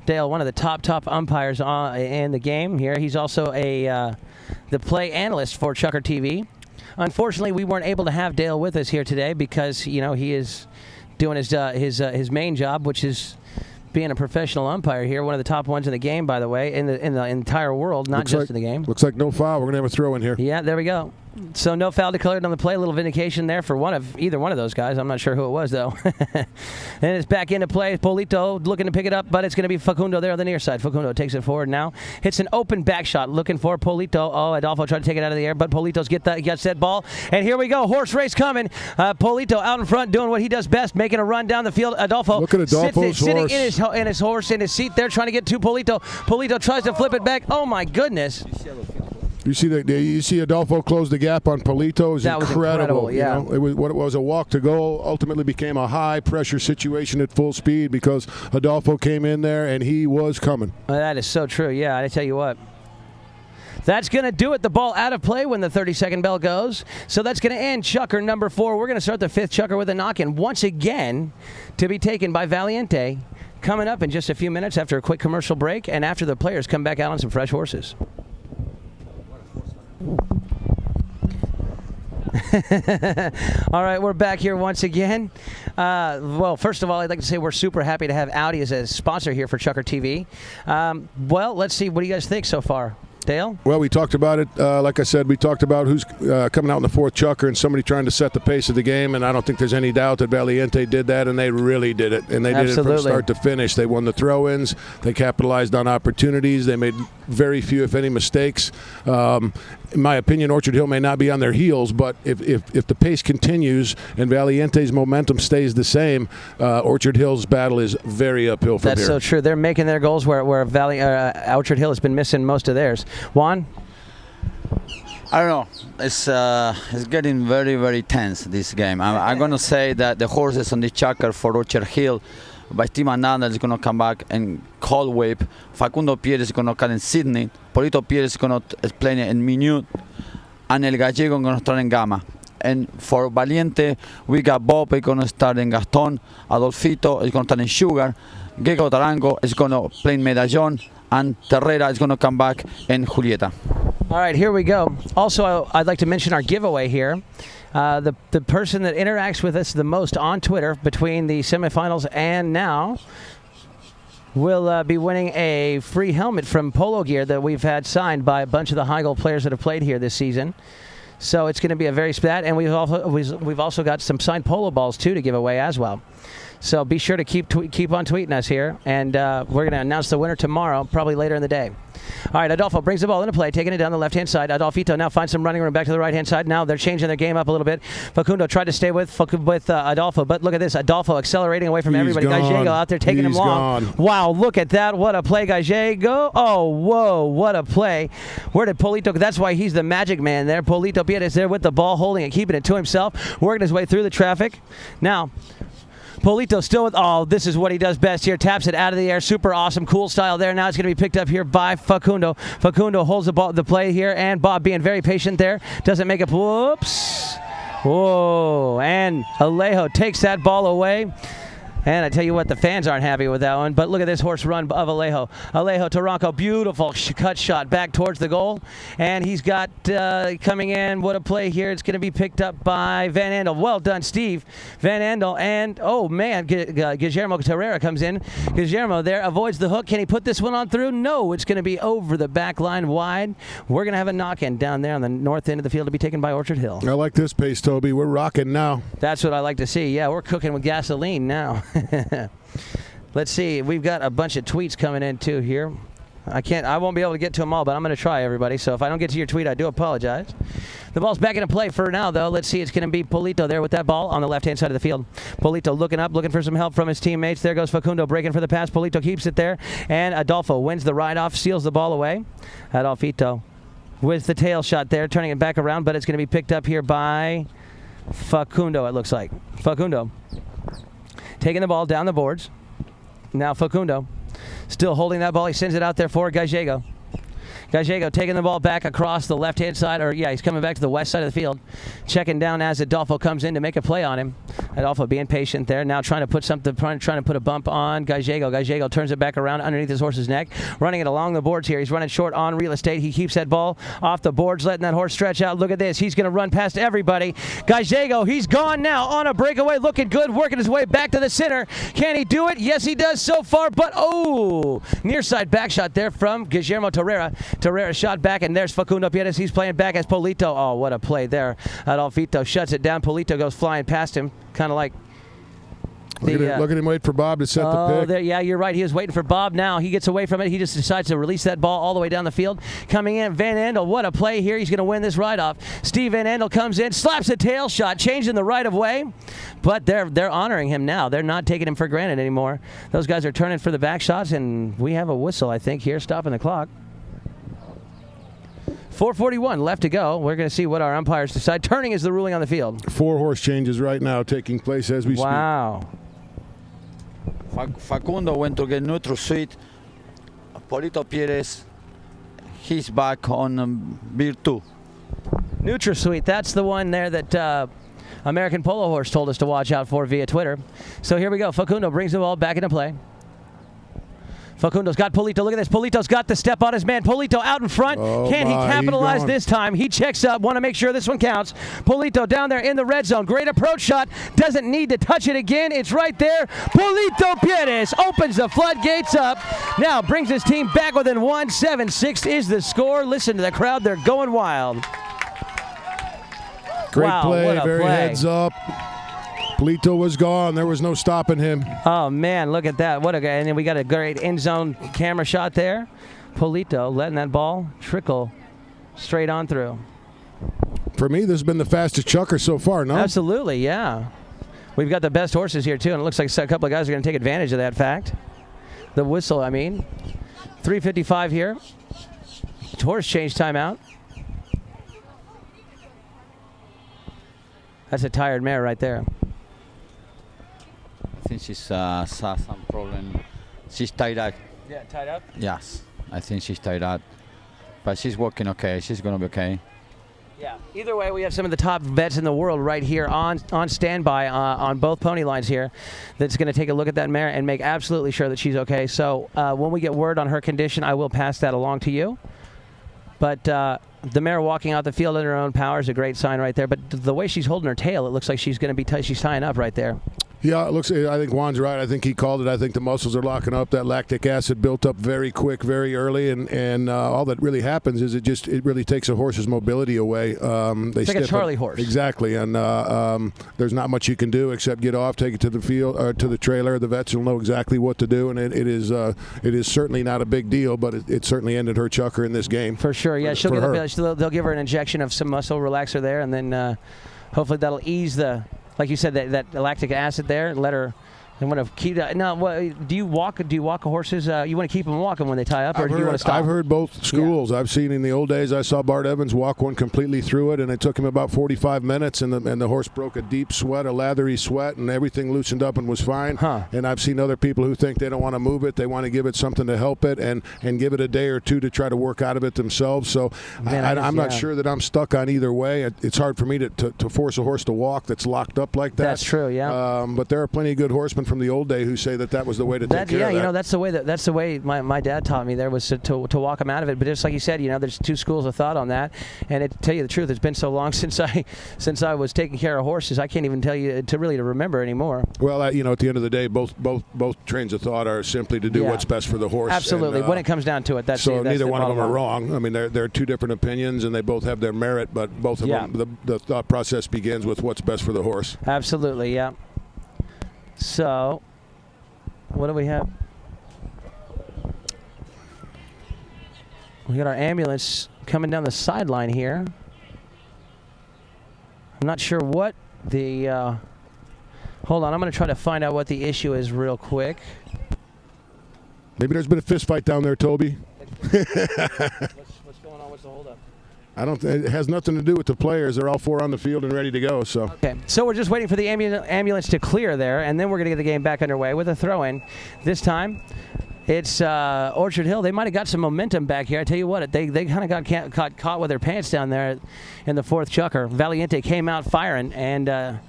A: Dale, one of the top umpires in the game here. He's also the play analyst for ChukkerTV. Unfortunately, we weren't able to have Dale with us here today because he is doing his main job, which is being a professional umpire here, one of the top ones in the game, by the way, in the entire world, not just in the game.
B: Looks like no foul. We're going to have a throw in here.
A: Yeah, there we go. So no foul declared on the play. A little vindication there for either one of those guys. I'm not sure who it was, though. And it's back into play. Polito looking to pick it up, but it's going to be Facundo there on the near side. Facundo takes it forward now. Hits an open back shot looking for Polito. Oh, Adolfo tried to take it out of the air, but Polito's gets that ball. And here we go. Horse race coming. Polito out in front doing what he does best, making a run down the field. Adolfo
B: look at Adolfo's
A: sitting in his horse in his seat there trying to get to Polito. Polito tries to flip it back. Oh, my goodness.
B: You see Adolfo close the gap on Polito.
A: That was incredible, yeah.
B: You know, it was a walk to goal. Ultimately became a high pressure situation at full speed because Adolfo came in there and he was coming.
A: That is so true. Yeah, I tell you what. That's going to do it. The ball out of play when the 30-second bell goes. So that's going to end Chukker number 4. We're going to start the 5th Chukker with a knock-in once again to be taken by Valiente. Coming up in just a few minutes after a quick commercial break and after the players come back out on some fresh horses. All right, we're back here once again. Well, first of all, I'd like to say we're super happy to have Audi as a sponsor here for ChukkerTV. Well, let's see. What do you guys think so far? Dale?
B: Well, we talked about it. Like I said, we talked about who's coming out in the 4th Chukker and somebody trying to set the pace of the game, and I don't think there's any doubt that Valiente did that, and they really did it. And they did it from start to finish. They won the throw-ins. They capitalized on opportunities. They made very few, if any, mistakes. In my opinion, Orchard Hill may not be on their heels, but if the pace continues and Valiente's momentum stays the same, Orchard Hill's battle is very uphill from here.
A: That's so true. They're making their goals where Orchard Hill has been missing most of theirs. Juan?
C: I don't know. It's getting very, very tense, this game. I'm going to say that the horses on the Chukker for Orchard Hill, by Steve Ananda is going to come back and call whip. Facundo Pierre is going to cut in Sydney. Polito Pierre is going to play in Minute. And El Gallego is going to start in Gamma. And for Valiente, we got Bob is going to start in Gaston. Adolfito is going to start in Sugar. Gego Tarango is going to play in Medallon. And Terrera is going to come back in Julieta.
A: All right, here we go. Also, I'd like to mention our giveaway here. The person that interacts with us the most on Twitter between the semifinals and now will be winning a free helmet from Polo Gear that we've had signed by a bunch of the high goal players that have played here this season. So it's going to be a very spat, and we've also got some signed polo balls too to give away as well. So be sure to keep on tweeting us here, and we're going to announce the winner tomorrow, probably later in the day. All right, Adolfo brings the ball into play, taking it down the left-hand side. Adolfito now finds some running room back to the right-hand side. Now they're changing their game up a little bit. Facundo tried to stay with Adolfo, but look at this. Adolfo accelerating away from everybody. Gallego out there taking him long.
B: Gone.
A: Wow, look at that. What a play, Gallego. Oh, whoa, what a play. Where did Polito go? That's why he's the magic man there. Polito Piedras there with the ball, holding it, keeping it to himself, working his way through the traffic. Now, Polito still with, this is what he does best here. Taps it out of the air. Super awesome, cool style there. Now it's going to be picked up here by Facundo. Facundo holds the play here, and Bob being very patient there. Doesn't make it. Whoops. Whoa. And Alejo takes that ball away. And I tell you what, the fans aren't happy with that one. But look at this horse run of Alejo. Alejo Taranco, beautiful cut shot back towards the goal. And he's got coming in. What a play here. It's going to be picked up by Van Andel. Well done, Steve. Van Andel. And, oh, man, Guillermo Terrera comes in. Guillermo there avoids the hook. Can he put this one on through? No, it's going to be over the back line wide. We're going to have a knock-in down there on the north end of the field to be taken by Orchard Hill.
B: I like this pace, Toby. We're rocking now.
A: That's what I like to see. Yeah, we're cooking with gasoline now. Let's see. We've got a bunch of tweets coming in too here. I won't be able to get to them all, but I'm going to try, everybody. So if I don't get to your tweet, I do apologize. The ball's back into play for now, though. Let's see. It's going to be Polito there with that ball on the left-hand side of the field. Polito looking up, looking for some help from his teammates. There goes Facundo breaking for the pass. Polito keeps it there, and Adolfo wins the ride-off, steals the ball away. Adolfito with the tail shot there, turning it back around, but it's going to be picked up here by Facundo, it looks like. Facundo taking the ball down the boards. Now Facundo still holding that ball. He sends it out there for Gallego. Gallego taking the ball back across the left-hand side, he's coming back to the west side of the field. Checking down as Adolfo comes in to make a play on him. Adolfo being patient there, now trying to put a bump on Gallego. Gallego turns it back around underneath his horse's neck, running it along the boards here. He's running short on real estate. He keeps that ball off the boards, letting that horse stretch out. Look at this. He's going to run past everybody. Gallego, he's gone now on a breakaway, looking good, working his way back to the center. Can he do it? Yes, he does so far, but near side back shot there from Guillermo Terrera. Terrera shot back, and there's Facundo Piedras. He's playing back as Polito. Oh, what a play there. Adolfito shuts it down. Polito goes flying past him, kind of like...
B: Look at him wait for Bob to set the pick.
A: Yeah, you're right. He was waiting for Bob now. He gets away from it. He just decides to release that ball all the way down the field. Coming in, Van Andel. What a play here. He's going to win this ride-off. Steve Van Andel comes in, slaps a tail shot, changing the right of way. But they're honoring him now. They're not taking him for granted anymore. Those guys are turning for the back shots, and we have a whistle, I think, here, stopping the clock. 4:41 left to go. We're going to see what our umpires decide. Turning is the ruling on the field.
B: 4 horse changes right now taking place as we speak.
A: Wow.
C: Facundo went to get neutral suite. Polito Pierres, he's back on beer 2.
A: NutraSweet, that's the one there that American Polo Horse told us to watch out for via Twitter. So here we go. Facundo brings the ball back into play. Facundo's got Polito. Look at this. Polito's got the step on his man. Polito out in front. Can he capitalize this time? He checks up. Want to make sure this one counts. Polito down there in the red zone. Great approach shot. Doesn't need to touch it again. It's right there. Polito Pierres opens the floodgates up. Now brings his team back within 1. 7-6 is the score. Listen to the crowd. They're going wild.
B: Great play.
A: What a
B: Very
A: play.
B: heads up. Polito was gone. There was no stopping him.
A: Oh, man, look at that. What a guy. And then we got a great end zone camera shot there. Polito letting that ball trickle straight on through.
B: For me, this has been the fastest chucker so far, no?
A: Absolutely, yeah. We've got the best horses here, too, and it looks like a couple of guys are going to take advantage of that fact. The whistle, I mean. 3:55 here. Horse change timeout. That's a tired mare right there.
C: I think she's saw some problem. She's tied up.
A: Yeah, tied up?
C: Yes, I think she's tied up. But she's working okay. She's going to be okay.
A: Yeah. Either way, we have some of the top vets in the world right here on standby on both pony lines here that's going to take a look at that mare and make absolutely sure that she's okay. So when we get word on her condition, I will pass that along to you. But the mare walking out the field under her own power is a great sign right there. But the way she's holding her tail, it looks like she's going to be she's tying up right there.
B: Yeah, it looks. I think Juan's right. I think he called it. I think the muscles are locking up. That lactic acid built up very quick, very early, and all that really happens is it really takes a horse's mobility away.
A: It's like a Charlie horse.
B: Exactly, and there's not much you can do except get off, take it to the field or to the trailer. The vets will know exactly what to do, and it is certainly not a big deal, but it certainly ended her chucker in this game.
A: For sure, yeah. They'll give her an injection of some muscle relaxer there, and then hopefully that'll ease the. Like you said, that lactic acid there, and let her. And want to keep that. Now, do you walk horses? You want to keep them walking when they tie up, or do you want to stop?
B: I've heard both schools.
A: Yeah.
B: I've seen in the old days. I saw Bart Evans walk one completely through it, and it took him about 45 minutes, and the horse broke a deep sweat, a lathery sweat, and everything loosened up and was fine.
A: Huh.
B: And I've seen other people who think they don't want to move it, they want to give it something to help it, and give it a day or two to try to work out of it themselves. So I'm not sure that I'm stuck on either way. It's hard for me to force a horse to walk that's locked up like that.
A: That's true. Yeah.
B: But there are plenty of good horsemen from the old day who say that was the way to take care of that.
A: Yeah, that's the way my dad taught me there was to walk them out of it. But just like you said, there's two schools of thought on that. And to tell you the truth, it's been so long since I was taking care of horses, I can't even tell you to remember anymore.
B: Well, at the end of the day, both trains of thought are simply to do what's best for the horse.
A: Absolutely. When it comes down to it, that's
B: neither one of them are
A: line.
B: wrong. I mean, there are two different opinions, and they both have their merit. But both of them, the thought process begins with what's best for the horse.
A: Absolutely. Yeah. So. What do we have? We got our ambulance coming down the sideline here. I'm not sure what the... hold on, I'm going to try to find out what the issue is real quick.
B: Maybe there's been a fist fight down there, Toby.
A: What's going on? What's the holdup?
B: It has nothing to do with the players. They're all four on the field and ready to go. So
A: okay, so we're just waiting for the ambulance to clear there, and then we're going to get the game back underway with a throw-in. This time, it's Orchard Hill. They might have got some momentum back here. I tell you what, they kind of got caught with their pants down there in the fourth chukker. Valiente came out firing, and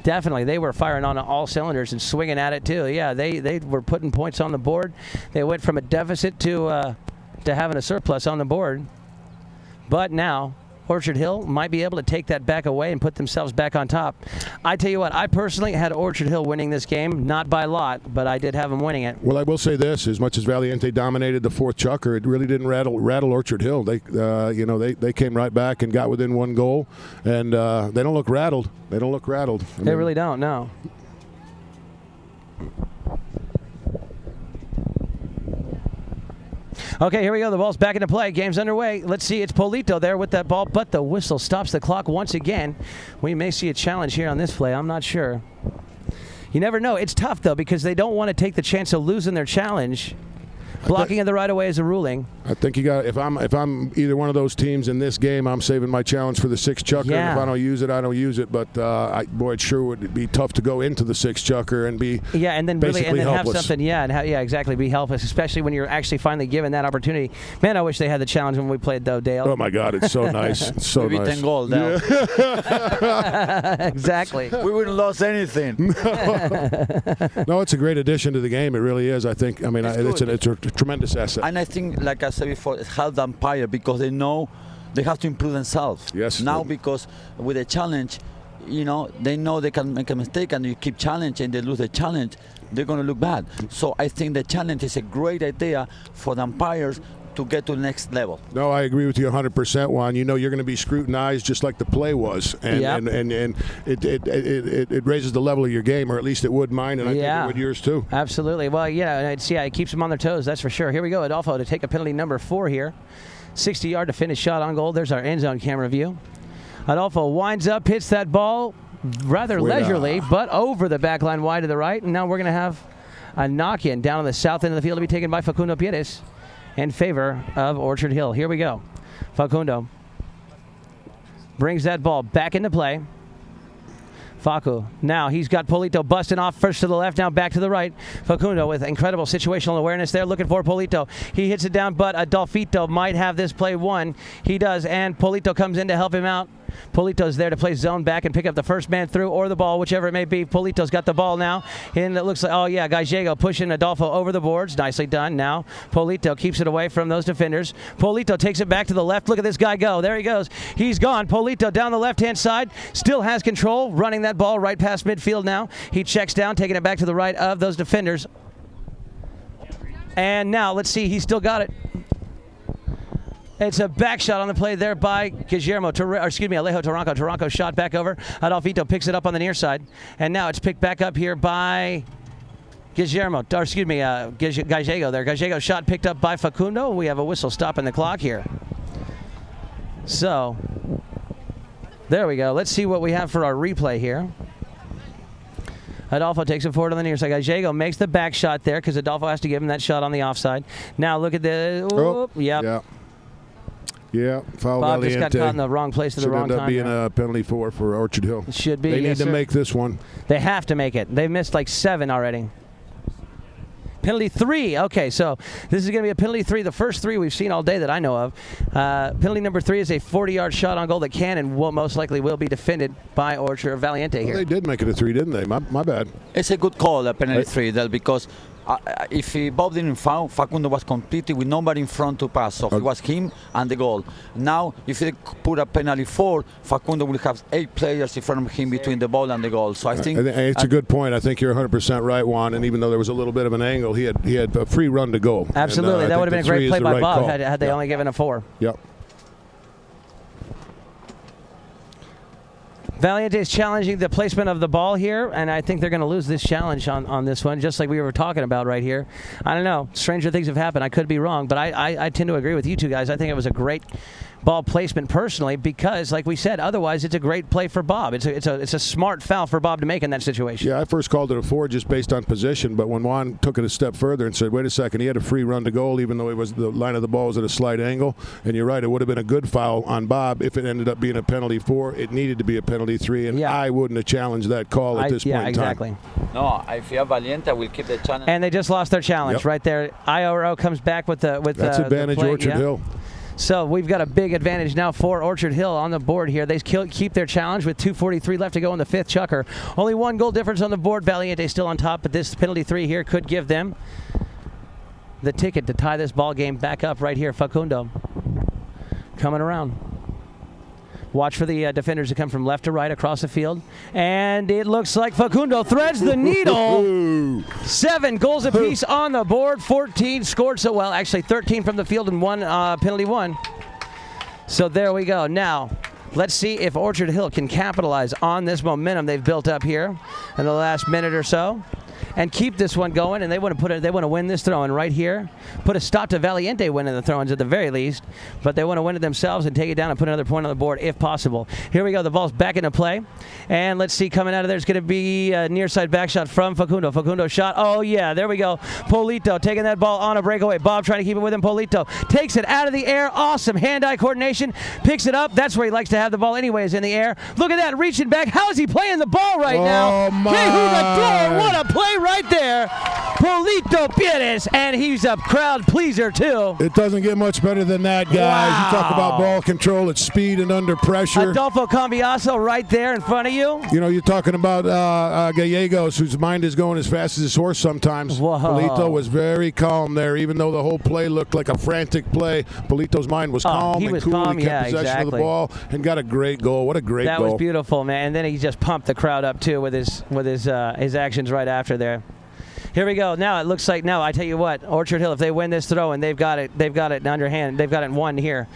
A: definitely they were firing on all cylinders and swinging at it too. Yeah, they were putting points on the board. They went from a deficit to having a surplus on the board. But now, Orchard Hill might be able to take that back away and put themselves back on top. I tell you what, I personally had Orchard Hill winning this game, not by a lot, but I did have them winning it.
B: Well, I will say this: as much as Valiente dominated the fourth chukker, it really didn't rattle Orchard Hill. They came right back and got within one goal, and they don't look rattled. They don't look rattled.
A: They really don't. No. Okay, here we go. The ball's back into play. Game's underway. Let's see. It's Polito there with that ball, but the whistle stops the clock once again. We may see a challenge here on this play. I'm not sure. You never know. It's tough, though, because they don't want to take the chance of losing their challenge Blocking of the right of way is a ruling.
B: I think you got. If I'm either one of those teams in this game, I'm saving my challenge for the 6 chucker.
A: Yeah.
B: And if I don't use it, I don't use it. But boy, it sure would be tough to go into the 6 chucker and be
A: and then
B: basically
A: really have
B: helpless.
A: something. Exactly. Be helpless, especially when you're actually finally given that opportunity. Man, I wish they had the challenge when we played though, Dale.
B: Oh my God, it's so nice. It's so
C: Maybe
B: nice.
C: 10 goals now.
A: Exactly.
C: We wouldn't lose anything.
B: No, it's a great addition to the game. It really is. I think. I mean, it's a tremendous asset.
C: And I think, like I said before, it helped the umpire because they know they have to improve themselves.
B: Yes.
C: Now, because with a challenge, they know they can make a mistake, and you keep challenging and they lose the challenge, they're going to look bad. So I think the challenge is a great idea for the umpires to get to the next level.
B: No, I agree with you 100%, Juan. You know you're going to be scrutinized just like the play was, and it raises the level of your game, or at least it would mine, and I think it would yours too.
A: Absolutely. Well, it keeps them on their toes, that's for sure. Here we go, Adolfo to take a penalty number 4 here. 60-yard to finish shot on goal. There's our end zone camera view. Adolfo winds up, hits that ball rather leisurely, but over the back line wide to the right, and now we're going to have a knock-in down on the south end of the field to be taken by Facundo Pires in favor of Orchard Hill. Here we go. Facundo brings that ball back into play. Facu. Now he's got Polito busting off first to the left, now back to the right. Facundo with incredible situational awareness there, looking for Polito. He hits it down, but Adolfito might have this play won. He does, and Polito comes in to help him out. Polito's there to play zone back and pick up the first man through or the ball, whichever it may be. Polito's got the ball now, and it looks like, Gallego pushing Adolfo over the boards. Nicely done. Now Polito keeps it away from those defenders. Polito takes it back to the left. Look at this guy go. There he goes. He's gone. Polito down the left-hand side, still has control, running that ball right past midfield now. He checks down, taking it back to the right of those defenders. And now, let's see, he's still got it. It's a back shot on the play there by Alejo Taranco. Taranco shot back over. Adolfito picks it up on the near side. And now it's picked back up here by Gallego there. Gallego shot picked up by Facundo. We have a whistle stopping the clock here. So, there we go. Let's see what we have for our replay here. Adolfo takes it forward on the near side. Gallego makes the back shot there because Adolfo has to give him that shot on the offside. Now look at the...
B: Yeah, foul
A: Bob
B: Valiente.
A: just got caught in the wrong place at the wrong time.
B: Should end up being a penalty for Orchard Hill.
A: It should be.
B: They need to make this one.
A: They have to make it. They've missed like 7 already. Penalty 3. Okay, so this is going to be a penalty 3. The first 3 we've seen all day that I know of. Penalty number 3 is a 40-yard shot on goal that can and most likely will be defended by Orchard or Valiente here.
B: Well, they did make it a 3, didn't they? My bad.
C: It's a good call, a penalty 3, because if Bob didn't foul, Facundo was completely with nobody in front to pass. So it was him and the goal. Now, if they put a penalty 4, Facundo will have 8 players in front of him between the ball and the goal. So I think
B: it's a good point. I think you're 100% right, Juan. And even though there was a little bit of an angle, he had a free run to go.
A: Absolutely,
B: and,
A: that would have been a great play by Bob had they only given a 4.
B: Yep.
A: Valiente is challenging the placement of the ball here, and I think they're going to lose this challenge on this one, just like we were talking about right here. I don't know. Stranger things have happened. I could be wrong, but I tend to agree with you two guys. I think it was a great ball placement personally because, like we said, otherwise it's a great play for Bob. It's a smart foul for Bob to make in that situation.
B: Yeah, I first called it a 4 just based on position, but when Juan took it a step further and said, wait a second, he had a free run to goal even though the line of the ball was at a slight angle, and you're right, it would have been a good foul on Bob if it ended up being a penalty 4. It needed to be a penalty 3, and I wouldn't have challenged that call at this point in time.
A: Yeah, exactly.
C: No, if you have Valiente, we'll keep the challenge.
A: And they just lost their challenge right there. IRO comes back with
B: that's advantage Orchard Hill.
A: So we've got a big advantage now for Orchard Hill on the board here. They keep their challenge with 2:43 left to go in the 5th chukker. Only 1 goal difference on the board. Valiente still on top, but this penalty 3 here could give them the ticket to tie this ball game back up right here. Facundo coming around. Watch for the defenders to come from left to right across the field. And it looks like Facundo threads the needle. 7 goals apiece on the board. 14 scored so well. Actually, 13 from the field and 1 penalty 1. So there we go. Now, let's see if Orchard Hill can capitalize on this momentum they've built up here in the last minute or so. and keep this one going, and they want to win this throw-in right here. Put a stop to Valiente winning the throw-ins at the very least, but they want to win it themselves and take it down and put another point on the board if possible. Here we go. The ball's back into play, and let's see, coming out of there is going to be a near side back shot from Facundo. Facundo shot. Oh, yeah, there we go. Polito taking that ball on a breakaway. Bob trying to keep it with him. Polito takes it out of the air. Awesome hand-eye coordination. Picks it up. That's where he likes to have the ball anyways, in the air. Look at that, reaching back. How is he playing the ball right now?
B: Oh, my.
A: What a play right there. Polito Pires, and he's a crowd pleaser, too.
B: It doesn't get much better than that, guys.
A: Wow.
B: You talk about ball control at speed and under pressure.
A: Adolfo Cambiaso right there in front of you.
B: You know, you're talking about Gallegos, whose mind is going as fast as his horse sometimes.
A: Whoa.
B: Polito was very calm there, even though the whole play looked like a frantic play. Polito's mind was calm and cool. He kept possession of the ball and got a great goal. What a great goal.
A: That was beautiful, man. And then he just pumped the crowd up, too, with his actions right after there. Here we go. Now it looks like, now I tell you what, Orchard Hill, if they win this throw and they've got it in underhand, they've got it in one here.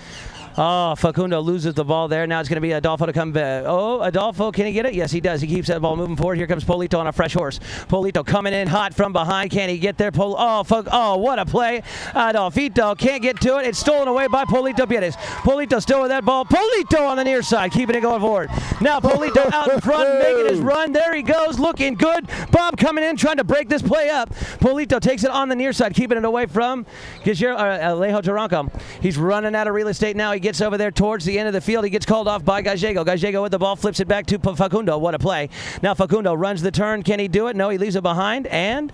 A: Oh, Facundo loses the ball there. Now it's going to be Adolfo to come back. Oh, Adolfo, can he get it? Yes, he does. He keeps that ball moving forward. Here comes Polito on a fresh horse. Polito coming in hot from behind. Can he get there? Oh, what a play. Adolfito can't get to it. It's stolen away by Polito Pires. Polito still with that ball. Polito on the near side, keeping it going forward. Now Polito out in front, making his run. There he goes, looking good. Bob coming in, trying to break this play up. Polito takes it on the near side, keeping it away from Alejo Taranco. He's running out of real estate now. He gets over there towards the end of the field. He gets called off by Gallego. Gallego with the ball, flips it back to Facundo. What a play. Now Facundo runs the turn. Can he do it? No, he leaves it behind. And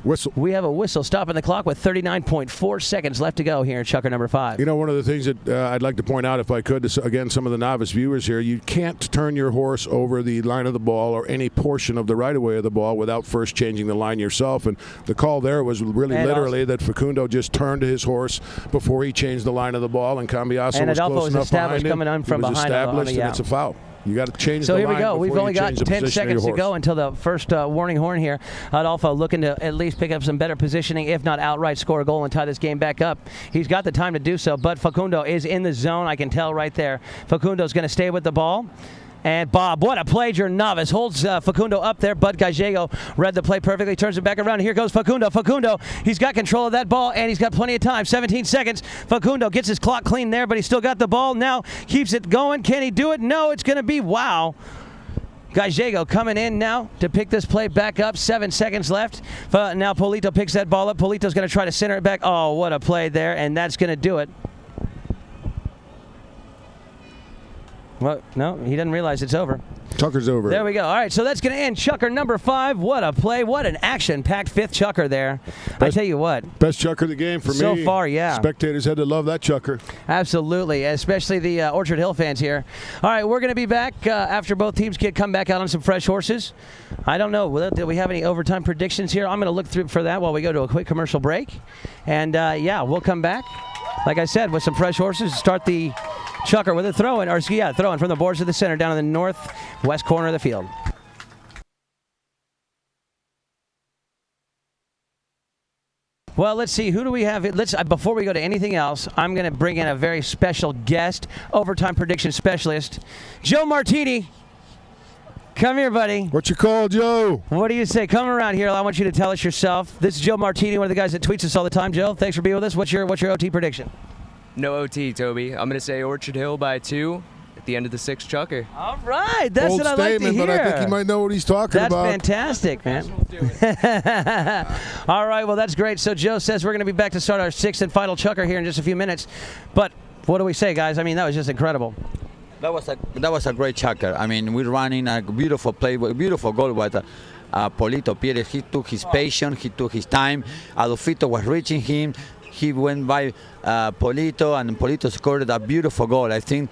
B: whistle.
A: We have a whistle stopping the clock with 39.4 seconds left to go here in Chukker number 5.
B: You know, one of the things that I'd like to point out, if I could, to, again, some of the novice viewers here, you can't turn your horse over the line of the ball or any portion of the right-of-way of the ball without first changing the line yourself. And the call there was really literally that Facundo just turned his horse before he changed the line of the ball, and Cambiaso was close enough behind him.
A: Coming on from behind
B: established, and it's a foul. You got to change the line.
A: So here we go. We've only got 10 seconds to
B: horse.
A: go until the first warning horn here. Adolfo looking to at least pick up some better positioning, if not outright score a goal and tie this game back up. He's got the time to do so, but Facundo is in the zone. I can tell right there. Facundo's going to stay with the ball. And Bob, what a play. Novice holds Facundo up there. Bud Gallego read the play perfectly, turns it back around. Here goes Facundo. Facundo, he's got control of that ball, and he's got plenty of time. 17 seconds. Facundo gets his clock clean there, but he's still got the ball. Now keeps it going. Can he do it? No, it's going to be wow. Gallego coming in now to pick this play back up. 7 seconds left. Now Polito picks that ball up. Polito's going to try to center it back. Oh, what a play there, and that's going to do it. Well, no, he doesn't realize it's over.
B: Chucker's over.
A: There we go. All right, so that's going to end Chukker number 5. What a play. What an action-packed fifth Chukker there. I tell you what.
B: Best Chukker of the game for me.
A: So far, yeah.
B: Spectators had to love that Chukker.
A: Absolutely, especially the Orchard Hill fans here. All right, we're going to be back after both teams come back out on some fresh horses. I don't know. Do we have any overtime predictions here? I'm going to look through for that while we go to a quick commercial break. And, yeah, we'll come back, like I said, with some fresh horses. Start the Chukker with a throw-in, throw-in from the boards to the center down in the northwest corner of the field. Well, let's see. Who do we have? Before we go to anything else, I'm going to bring in a very special guest, overtime prediction specialist, Joe Martini. Come here, buddy.
B: What you call, Joe?
A: What do you say? Come around here. I want you to tell us yourself. This is Joe Martini, one of the guys that tweets us all the time. Joe, thanks for being with us. What's your OT prediction?
D: No OT, Toby. I'm going to say Orchard Hill by 2 at the end of the 6th Chukker.
A: All right. That's
B: Bold
A: what I like to hear.
B: But I think he might know what he's talking about.
A: That's fantastic, man. All right. Well, that's great. So Joe says we're going to be back to start our 6th and final Chukker here in just a few minutes. But what do we say, guys? I mean, that was just incredible.
C: That was a great Chukker. I mean, we're running a beautiful play, beautiful goal by Polito Pires. He took his patience, he took his time. Adolfito was reaching him. He went by Polito, and Polito scored a beautiful goal. I think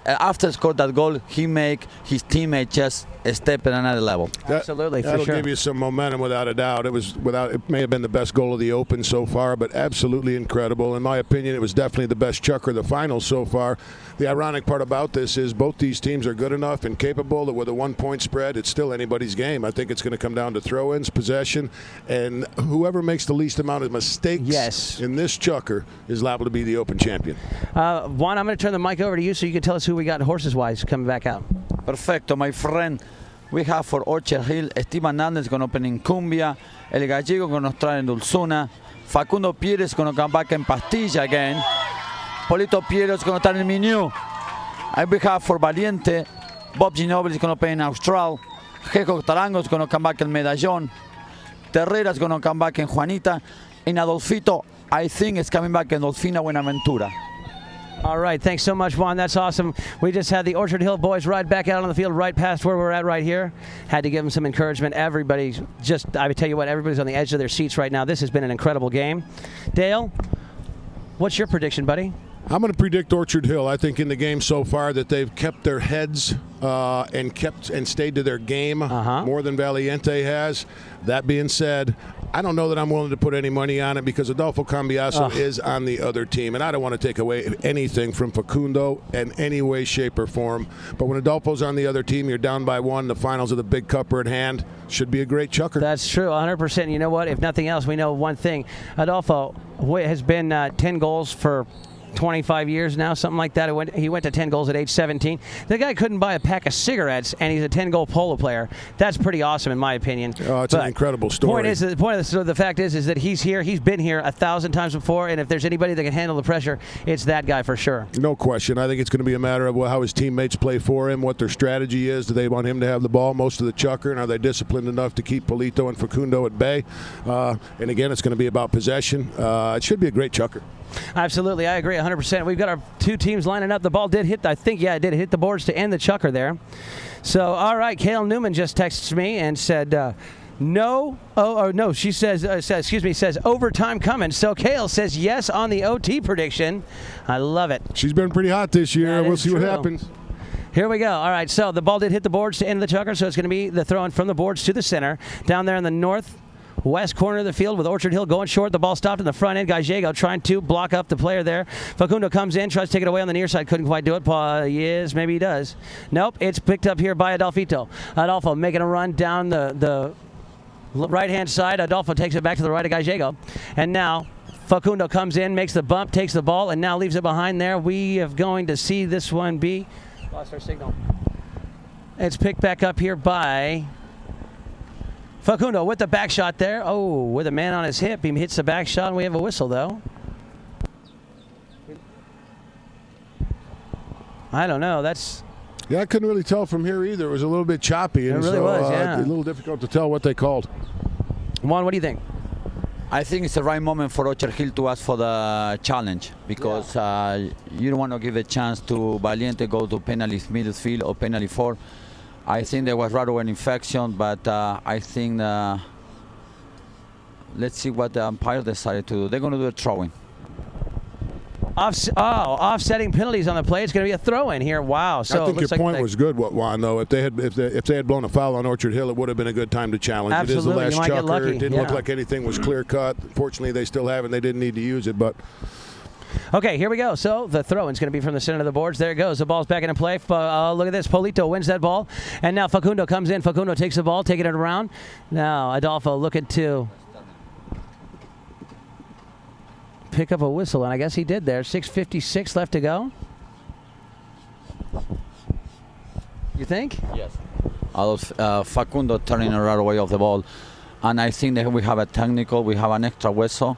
C: after scored that goal, he make his teammate just a step at another level.
A: Absolutely, for
B: that'll
A: sure.
B: give you some momentum without a doubt. It may have been the best goal of the Open so far, but absolutely incredible. In my opinion, it was definitely the best Chukker of the finals so far. The ironic part about this is both these teams are good enough and capable that with a 1-point spread, it's still anybody's game. I think it's going to come down to throw-ins, possession, and whoever makes the least amount of mistakes in this Chukker is liable to be the Open champion.
A: Juan, I'm going to turn the mic over to you so you can tell us who we got horses-wise coming back out.
C: Perfecto, my friend. We have for Orchard Hill, Steve Hernandez going to open in Cumbia, El Gallego going to start in Dulzuna, Facundo Pierres going to come back in Pastilla again, Polito Pierres going to start in Minu. And we have for Valiente, Bob Ginobili is going to play in Austral, Jejo Tarango is going to come back in Medallón, Terrera is going to come back in Juanita, and Adolfito, I think, is coming back in Dolfina Buenaventura.
A: All right, thanks so much, Juan. That's awesome. We just had the Orchard Hill boys ride back out on the field right past where we're at right here. Had to give them some encouragement. Everybody's just, I would tell you what, everybody's on the edge of their seats right now. This has been an incredible game. Dale, what's your prediction, buddy?
B: I'm going to predict Orchard Hill. I think in the game so far that they've kept their heads and stayed to their game more than Valiente has. That being said, I don't know that I'm willing to put any money on it because Adolfo Cambiaso is on the other team, and I don't want to take away anything from Facundo in any way, shape, or form. But when Adolfo's on the other team, you're down by one. The finals of the Big Cup are at hand. Should be a great chucker.
A: That's true, 100%. You know what? If nothing else, we know one thing. Adolfo has been 10 goals for 25 years now, something like that. He went to 10 goals at age 17. The guy couldn't buy a pack of cigarettes, and he's a 10-goal polo player. That's pretty awesome, in my opinion.
B: Oh, it's an incredible story.
A: The fact is that he's here. He's been here 1,000 times before, and if there's anybody that can handle the pressure, it's that guy for sure.
B: No question. I think it's going to be a matter of how his teammates play for him, what their strategy is. Do they want him to have the ball most of the chucker, and are they disciplined enough to keep Polito and Facundo at bay? And again, it's going to be about possession. It should be a great chucker.
A: Absolutely, I agree 100%. We've got our two teams lining up. The ball did hit, I think, it did hit the boards to end the chucker there. So, all right, Kale Newman just texted me and said, no. No, she says overtime coming. So Kale says yes on the OT prediction. I love it.
B: She's been pretty hot this year. We'll see what happens.
A: Here we go. All right, so the ball did hit the boards to end the chucker, so it's going to be the throw-in from the boards to the center. Down there in the northwest corner of the field with Orchard Hill going short. The ball stopped in the front end. Gallego trying to block up the player there. Facundo comes in, tries to take it away on the near side. Couldn't quite do it. Yes, maybe he does. Nope, it's picked up here by Adolfito. Adolfo making a run down the right-hand side. Adolfo takes it back to the right of Gallego. And now Facundo comes in, makes the bump, takes the ball, and now leaves it behind there. We are going to see this one be... Lost our signal. It's picked back up here by... Facundo with the back shot there. Oh, with a man on his hip. He hits the back shot, and we have a whistle, though. I don't know.
B: Yeah, I couldn't really tell from here either. It was a little bit choppy.
A: It really was, yeah.
B: A little difficult to tell what they called.
A: Juan, what do you think?
C: I think it's the right moment for Orchard Hill to ask for the challenge because you don't want to give a chance to Valiente go to penalty midfield or penalty 4. I think there was rather an infection, but I think let's see what the umpire decided to do. They're going to do a throw-in.
A: Offsetting penalties on the play. It's going to be a throw-in here. Wow. So
B: I think your point was good, Juan. Though, if they had blown a foul on Orchard Hill, it would have been a good time to challenge.
A: Absolutely.
B: It is the last chucker. It didn't look like anything was clear cut. Fortunately, they still have it. And they didn't need to use it, but.
A: Okay, here we go. So the throw-in's going to be from the center of the boards. There it goes. The ball's back into play. Look at this. Polito wins that ball. And now Facundo comes in. Facundo takes the ball, taking it around. Now Adolfo looking to pick up a whistle, and I guess he did there. 6:56 left to go. You think?
C: Yes. Facundo turning right away off the ball. And I think that we have a technical, we have an extra whistle.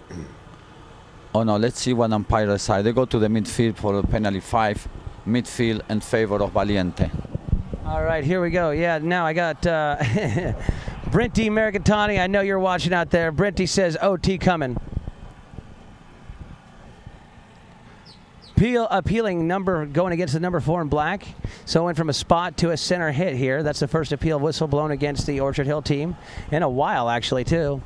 C: Oh no, let's see what umpire decides. They go to the midfield for the penalty 5, midfield in favor of Valiente.
A: All right, here we go. Yeah, now I got Brinty Mercatani. I know you're watching out there. Brinty says OT coming. Appealing number going against the number 4 in black. So went from a spot to a center hit here. That's the first appeal whistle blown against the Orchard Hill team in a while, actually, too.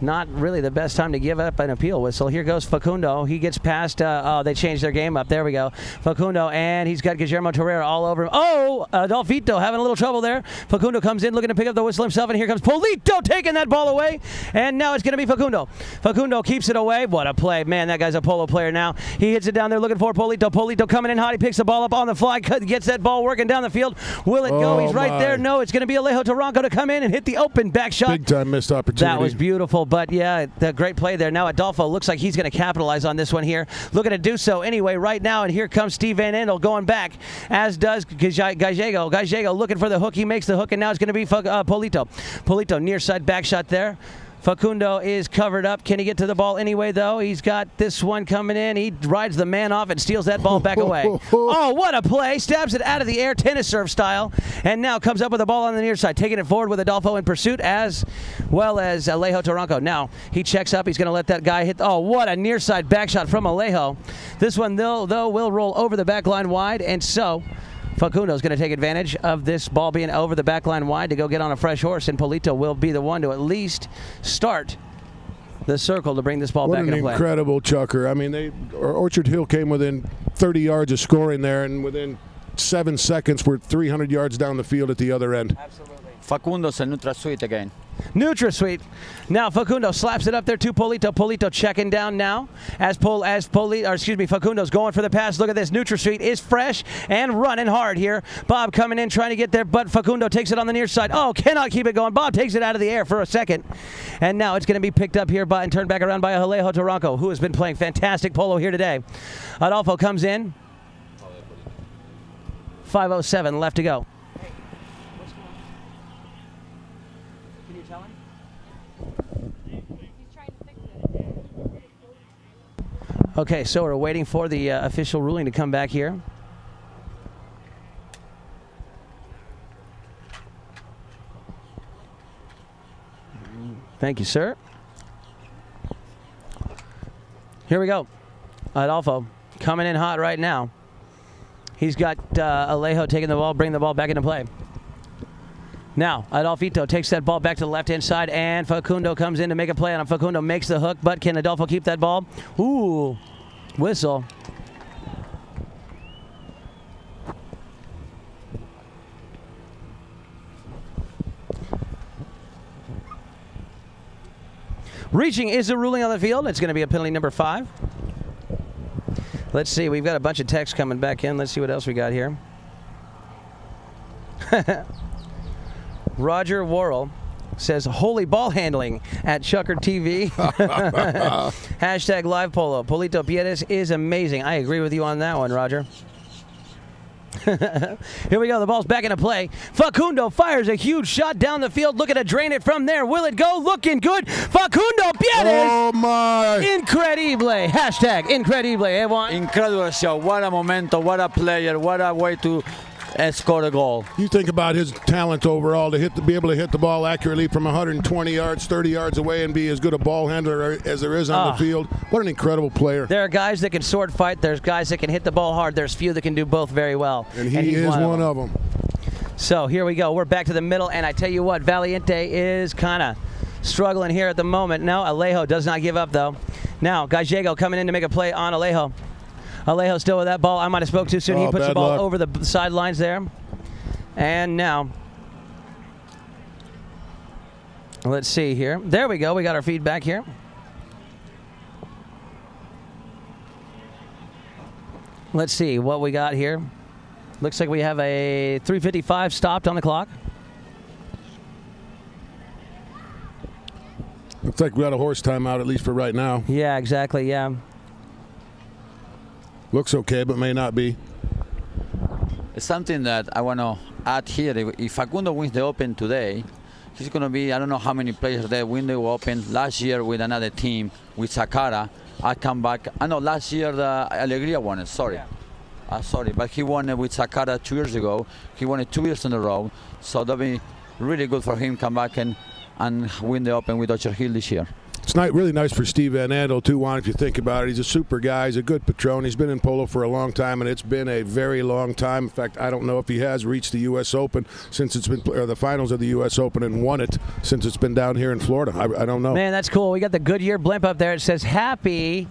A: Not really the best time to give up an appeal whistle. Here goes Facundo. He gets past. They changed their game up. There we go. Facundo, and he's got Guillermo Torreira all over him. Oh, Adolfito having a little trouble there. Facundo comes in looking to pick up the whistle himself, and here comes Polito taking that ball away. And now it's going to be Facundo. Facundo keeps it away. What a play. Man, that guy's a polo player now. He hits it down there looking for Polito. Polito coming in hot. He picks the ball up on the fly, gets that ball working down the field. Will it go? He's right there. No, it's going to be Alejo Taranco to come in and hit the open back shot.
B: Big time missed opportunity.
A: That was beautiful. but yeah, the great play there. Now Adolfo looks like he's going to capitalize on this one here. Looking to do so anyway right now, and here comes Steve Van Andel going back, as does Gallego. Gallego looking for the hook. He makes the hook, and now it's going to be Polito. Polito near side back shot there. Facundo is covered up. Can he get to the ball anyway, though? He's got this one coming in. He rides the man off and steals that ball back away. Oh, what a play. Stabs it out of the air, tennis serve style, and now comes up with the ball on the near side, taking it forward with Adolfo in pursuit, as well as Alejo Taranco. Now, he checks up. He's going to let that guy hit. Oh, what a near side back shot from Alejo. This one, though, will roll over the back line wide, and so Facundo's going to take advantage of this ball being over the back line wide to go get on a fresh horse, and Polito will be the one to at least start the circle to bring this ball back into play.
B: What an incredible chucker. I mean, Orchard Hill came within 30 yards of scoring there, and within 7 seconds we're 300 yards down the field at the other end.
A: Absolutely.
C: Facundo's a neutral sweet again.
A: NutraSweet. Now Facundo slaps it up there to Polito. Polito checking down now Facundo's going for the pass. Look at this. NutraSweet is fresh and running hard here. Bob coming in trying to get there, but Facundo takes it on the near side. Oh, cannot keep it going. Bob takes it out of the air for a second, and now it's going to be picked up here and turned back around by Alejo Taranco, who has been playing fantastic polo here today. Adolfo comes in. 5:07 left to go. Okay, so we're waiting for the official ruling to come back here. Thank you, sir. Here we go. Adolfo coming in hot right now. He's got Alejo taking the ball, bringing the ball back into play. Now, Adolfito takes that ball back to the left-hand side, and Facundo comes in to make a play on him. Facundo makes the hook, but can Adolfo keep that ball? Ooh, whistle. Reaching is the ruling on the field. It's going to be a penalty number 5. Let's see. We've got a bunch of texts coming back in. Let's see what else we got here. Roger Worrell says, holy ball handling at ChukkerTV. Hashtag live polo. Polito Piedes is amazing. I agree with you on that one, Roger. Here we go. The ball's back into play. Facundo fires a huge shot down the field, looking to drain it from there. Will it go? Looking good. Facundo Piedes.
B: Oh, my.
A: Incredible. Hashtag incredible. Everyone.
C: Incredible show. What a momento. What a player. What a way to score a goal.
B: You think about his talent overall to be able to hit the ball accurately from 120 yards, 30 yards away, and be as good a ball handler as there is on the field. What an incredible player.
A: There are guys that can sword fight. There's guys that can hit the ball hard. There's few that can do both very well.
B: And he is one of them.
A: So here we go. We're back to the middle, and I tell you what, Valiente is kind of struggling here at the moment. No, Alejo does not give up, though. Now, Gallego coming in to make a play on Alejo. Alejo still with that ball. I might have spoke too soon. He puts the ball over the sidelines there. And now, let's see here. There we go. We got our feedback here. Let's see what we got here. Looks like we have a 3:55 stopped on the clock.
B: Looks like we got a horse timeout, at least for right now.
A: Yeah, exactly, yeah.
B: Looks okay, but may not be.
C: It's something that I want to add here. If Facundo wins the Open today, he's going to be, I don't know how many players there win the Open. Last year with another team, with Sakara, I come back. I know last year the Alegria won it, sorry. Yeah. Sorry, but he won it with Sakara 2 years ago. He won it 2 years in a row. So that'll be really good for him come back and win the Open with Orchard Hill this year.
B: It's really nice for Steve Van Andel, too, Juan, if you think about it. He's a super guy. He's a good patron. He's been in polo for a long time, and it's been a very long time. In fact, I don't know if he has reached the U.S. Open since it's been the finals of the U.S. Open and won it since it's been down here in Florida. I don't know.
A: Man, that's cool. We got the Goodyear blimp up there. It says happy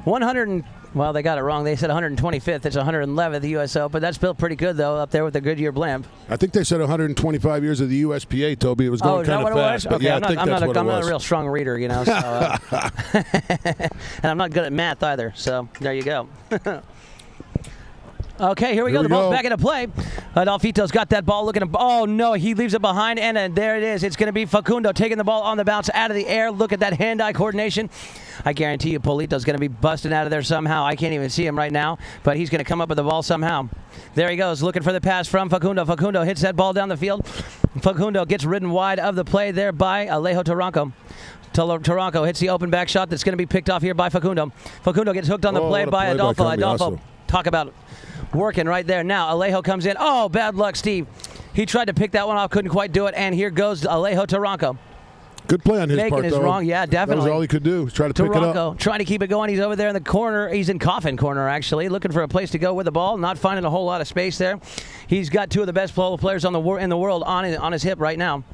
A: 100. Well, they got it wrong. They said 125th. It's 111th U.S. Open. That's built pretty good, though, up there with the Goodyear blimp.
B: I think they said 125 years of the USPA, Toby. It was going kind of fast. But
A: okay,
B: yeah,
A: I'm not a real strong reader, you know. So, and I'm not good at math either. So there you go. Okay, here we go. The ball's back into play. Adolfito's got that ball looking. Oh, no, he leaves it behind, and there it is. It's going to be Facundo taking the ball on the bounce out of the air. Look at that hand-eye coordination. I guarantee you Polito's going to be busting out of there somehow. I can't even see him right now, but he's going to come up with the ball somehow. There he goes, looking for the pass from Facundo. Facundo hits that ball down the field. Facundo gets ridden wide of the play there by Alejo Taranco. Taranco hits the open back shot that's going to be picked off here by Facundo. Facundo gets hooked on the play by Adolfo. Adolfo, talk about working right there. Now Alejo comes in. Oh, bad luck, Steve. He tried to pick that one off, couldn't quite do it, and here goes Alejo Taranco.
B: Good play on his part, though.
A: Wrong. Yeah, definitely.
B: That was all he could do. Try to pick it up.
A: Trying to keep it going. He's over there in the corner. He's in coffin corner, actually, looking for a place to go with the ball. Not finding a whole lot of space there. He's got two of the best players in the world on his hip right now.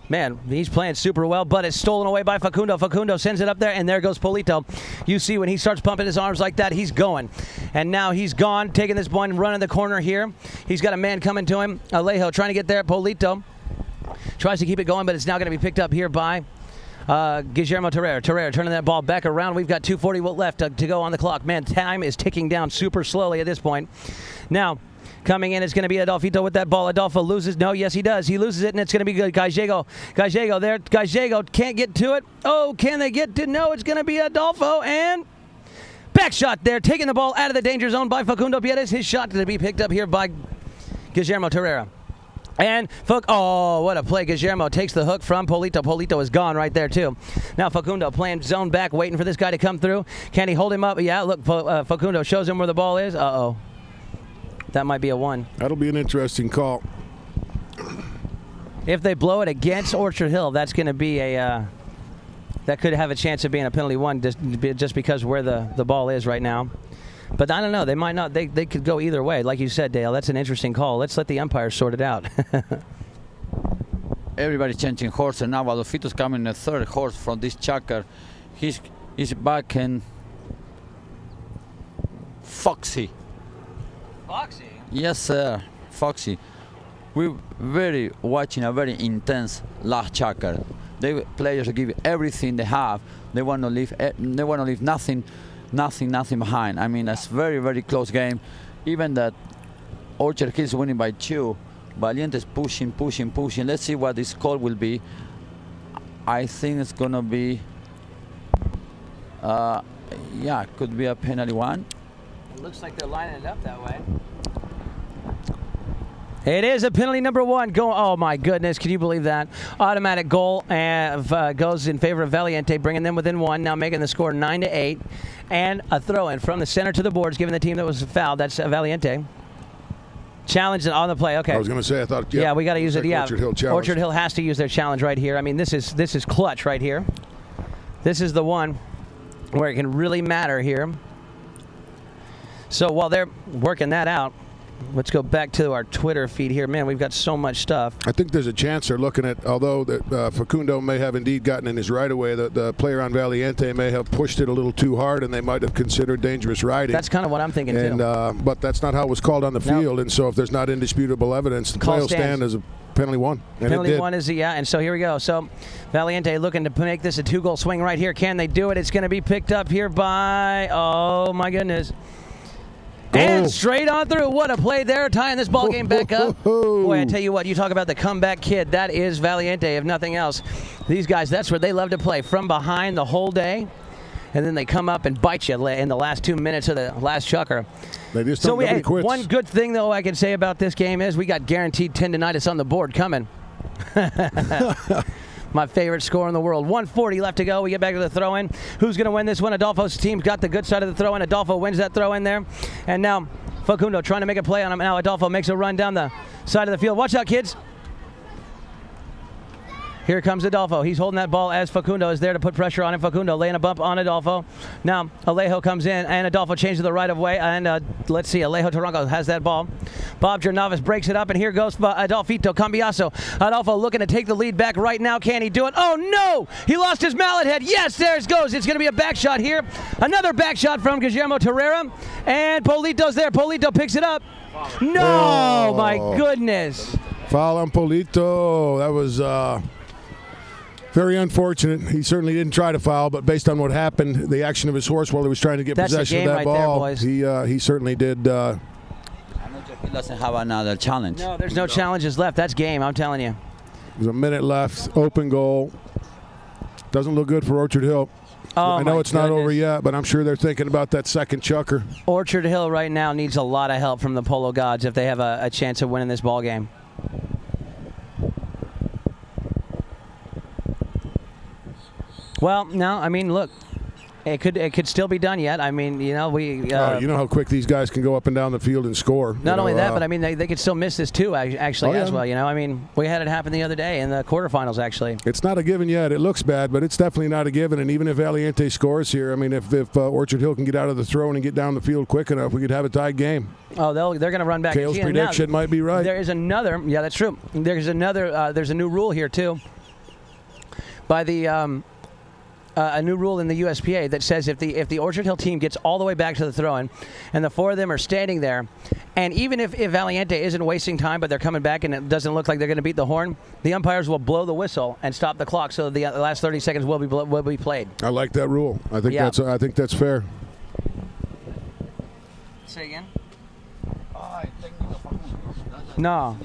A: Man, he's playing super well, but it's stolen away by Facundo. Facundo sends it up there, and there goes Polito. You see when he starts pumping his arms like that, he's going. And now he's gone, taking this ball and running the corner here. He's got a man coming to him. Alejo trying to get there. Polito tries to keep it going, but it's now going to be picked up here by Guillermo Terrera. Terrera turning that ball back around. We've got 2:40 left to go on the clock. Man, time is ticking down super slowly at this point. Now, coming in is going to be Adolfito with that ball. Adolfo loses. No, yes, he does. He loses it, and it's going to be Gallego. Gallego there. Gallego can't get to it. Oh, can they get to? No, it's going to be Adolfo, and back shot there, taking the ball out of the danger zone by Facundo Pierres. His shot to be picked up here by Guillermo Terrera. And oh, what a play. Guillermo takes the hook from Polito. Polito is gone right there, too. Now Facundo playing zone back, waiting for this guy to come through. Can he hold him up? Yeah, look, Facundo shows him where the ball is. Uh-oh. That might be a one.
B: That'll be an interesting call.
A: If they blow it against Orchard Hill, that's going to be a that could have a chance of being a penalty one just because where the ball is right now. But I don't know. They might not. They could go either way. Like you said, Dale, that's an interesting call. Let's let the umpires sort it out.
C: Everybody changing horse, and now Adolfito's coming a third horse from this chucker. He's back in Foxy.
A: Foxy?
C: Yes, sir. Foxy. We're watching a very intense last chucker. The players give everything they have. They want to leave nothing behind. I mean, it's very, very close game. Even that Orchard Hill is winning by 2. Valiente is pushing. Let's see what this call will be. I think it's going to be, could be a penalty one.
A: It looks like they're lining it up that way. It is a penalty number one. Oh, my goodness. Can you believe that? Automatic goal goes in favor of Valiente, bringing them within 1, now making the score 9-8. And a throw-in from the center to the boards, giving the team that was fouled. That's Valiente. Challenge on the play. Okay.
B: I was going to say, I thought,
A: yeah, we got to use it. Yeah.
B: Orchard Hill challenge.
A: Orchard Hill has to use their challenge right here. I mean, this is clutch right here. This is the one where it can really matter here. So while they're working that out, let's go back to our Twitter feed here. Man, we've got so much stuff.
B: I think there's a chance they're looking at, although that Facundo may have indeed gotten in his right of way, the player on Valiente may have pushed it a little too hard, and they might have considered dangerous riding.
A: That's kind of what I'm thinking, too.
B: But that's not how it was called on the field, and so if there's not indisputable evidence, the play will stand as a penalty one. And
A: penalty one is, and so here we go. So Valiente looking to make this a 2-goal swing right here. Can they do it? It's going to be picked up here by, oh, my goodness. And straight on through. What a play there, tying this ball game back up. Boy, I tell you what, you talk about the comeback kid. That is Valiente, if nothing else. These guys, that's where they love to play, from behind the whole day. And then they come up and bite you in the last 2 minutes of the last chucker.
B: They just don't nobody quits.
A: One good thing, though, I can say about this game is we got guaranteed 10 tonight. It's on the board coming. My favorite score in the world. 1:40 left to go. We get back to the throw-in. Who's going to win this one? Adolfo's team's got the good side of the throw-in. Adolfo wins that throw-in there. And now Facundo trying to make a play on him. Now Adolfo makes a run down the side of the field. Watch out, kids. Here comes Adolfo. He's holding that ball as Facundo is there to put pressure on him. Facundo laying a bump on Adolfo. Now Alejo comes in, and Adolfo changes to the right of way. And let's see, Alejo Taranco has that ball. Bob Jernavis breaks it up, and here goes Adolfito Cambiaso. Adolfo looking to take the lead back right now. Can he do it? Oh, no! He lost his mallet head. Yes, there it goes. It's going to be a back shot here. Another back shot from Guillermo Terrera. And Polito's there. Polito picks it up. No! My goodness.
B: Foul on Polito. That was... very unfortunate. He certainly didn't try to foul, but based on what happened, the action of his horse while he was trying to get possession of that ball, he certainly did
C: He doesn't have another challenge.
A: No, there's no challenges left. That's game, I'm telling you.
B: There's a minute left. Open goal. Doesn't look good for Orchard Hill.
A: Oh,
B: I know it's not over
A: goodness.
B: yet, but I'm sure they're thinking about that second chucker.
A: Orchard Hill right now needs a lot of help from the Polo Gods if they have a chance of winning this ball game. Well, no, I mean, look, it could still be done yet. I mean, you know,
B: you know how quick these guys can go up and down the field and score.
A: Not only that, but I mean, they could still miss this too, actually, as
B: yeah.
A: well. You know, I mean, we had it happen the other day in the quarterfinals, actually.
B: It's not a given yet. It looks bad, but it's definitely not a given. And even if Valiente scores here, I mean, if Orchard Hill can get out of the throw and get down the field quick enough, we could have a tied game.
A: Oh, they're going to run back.
B: Kale's prediction might be right.
A: There is another. Yeah, that's true. There's another. There's a new rule here too. By the a new rule in the USPA that says if the Orchard Hill team gets all the way back to the throw-in, and the four of them are standing there, and even if Valiente isn't wasting time, but they're coming back and it doesn't look like they're going to beat the horn, the umpires will blow the whistle and stop the clock, so the last 30 seconds will be played.
B: I like that rule. I think that's fair.
A: Say again. No.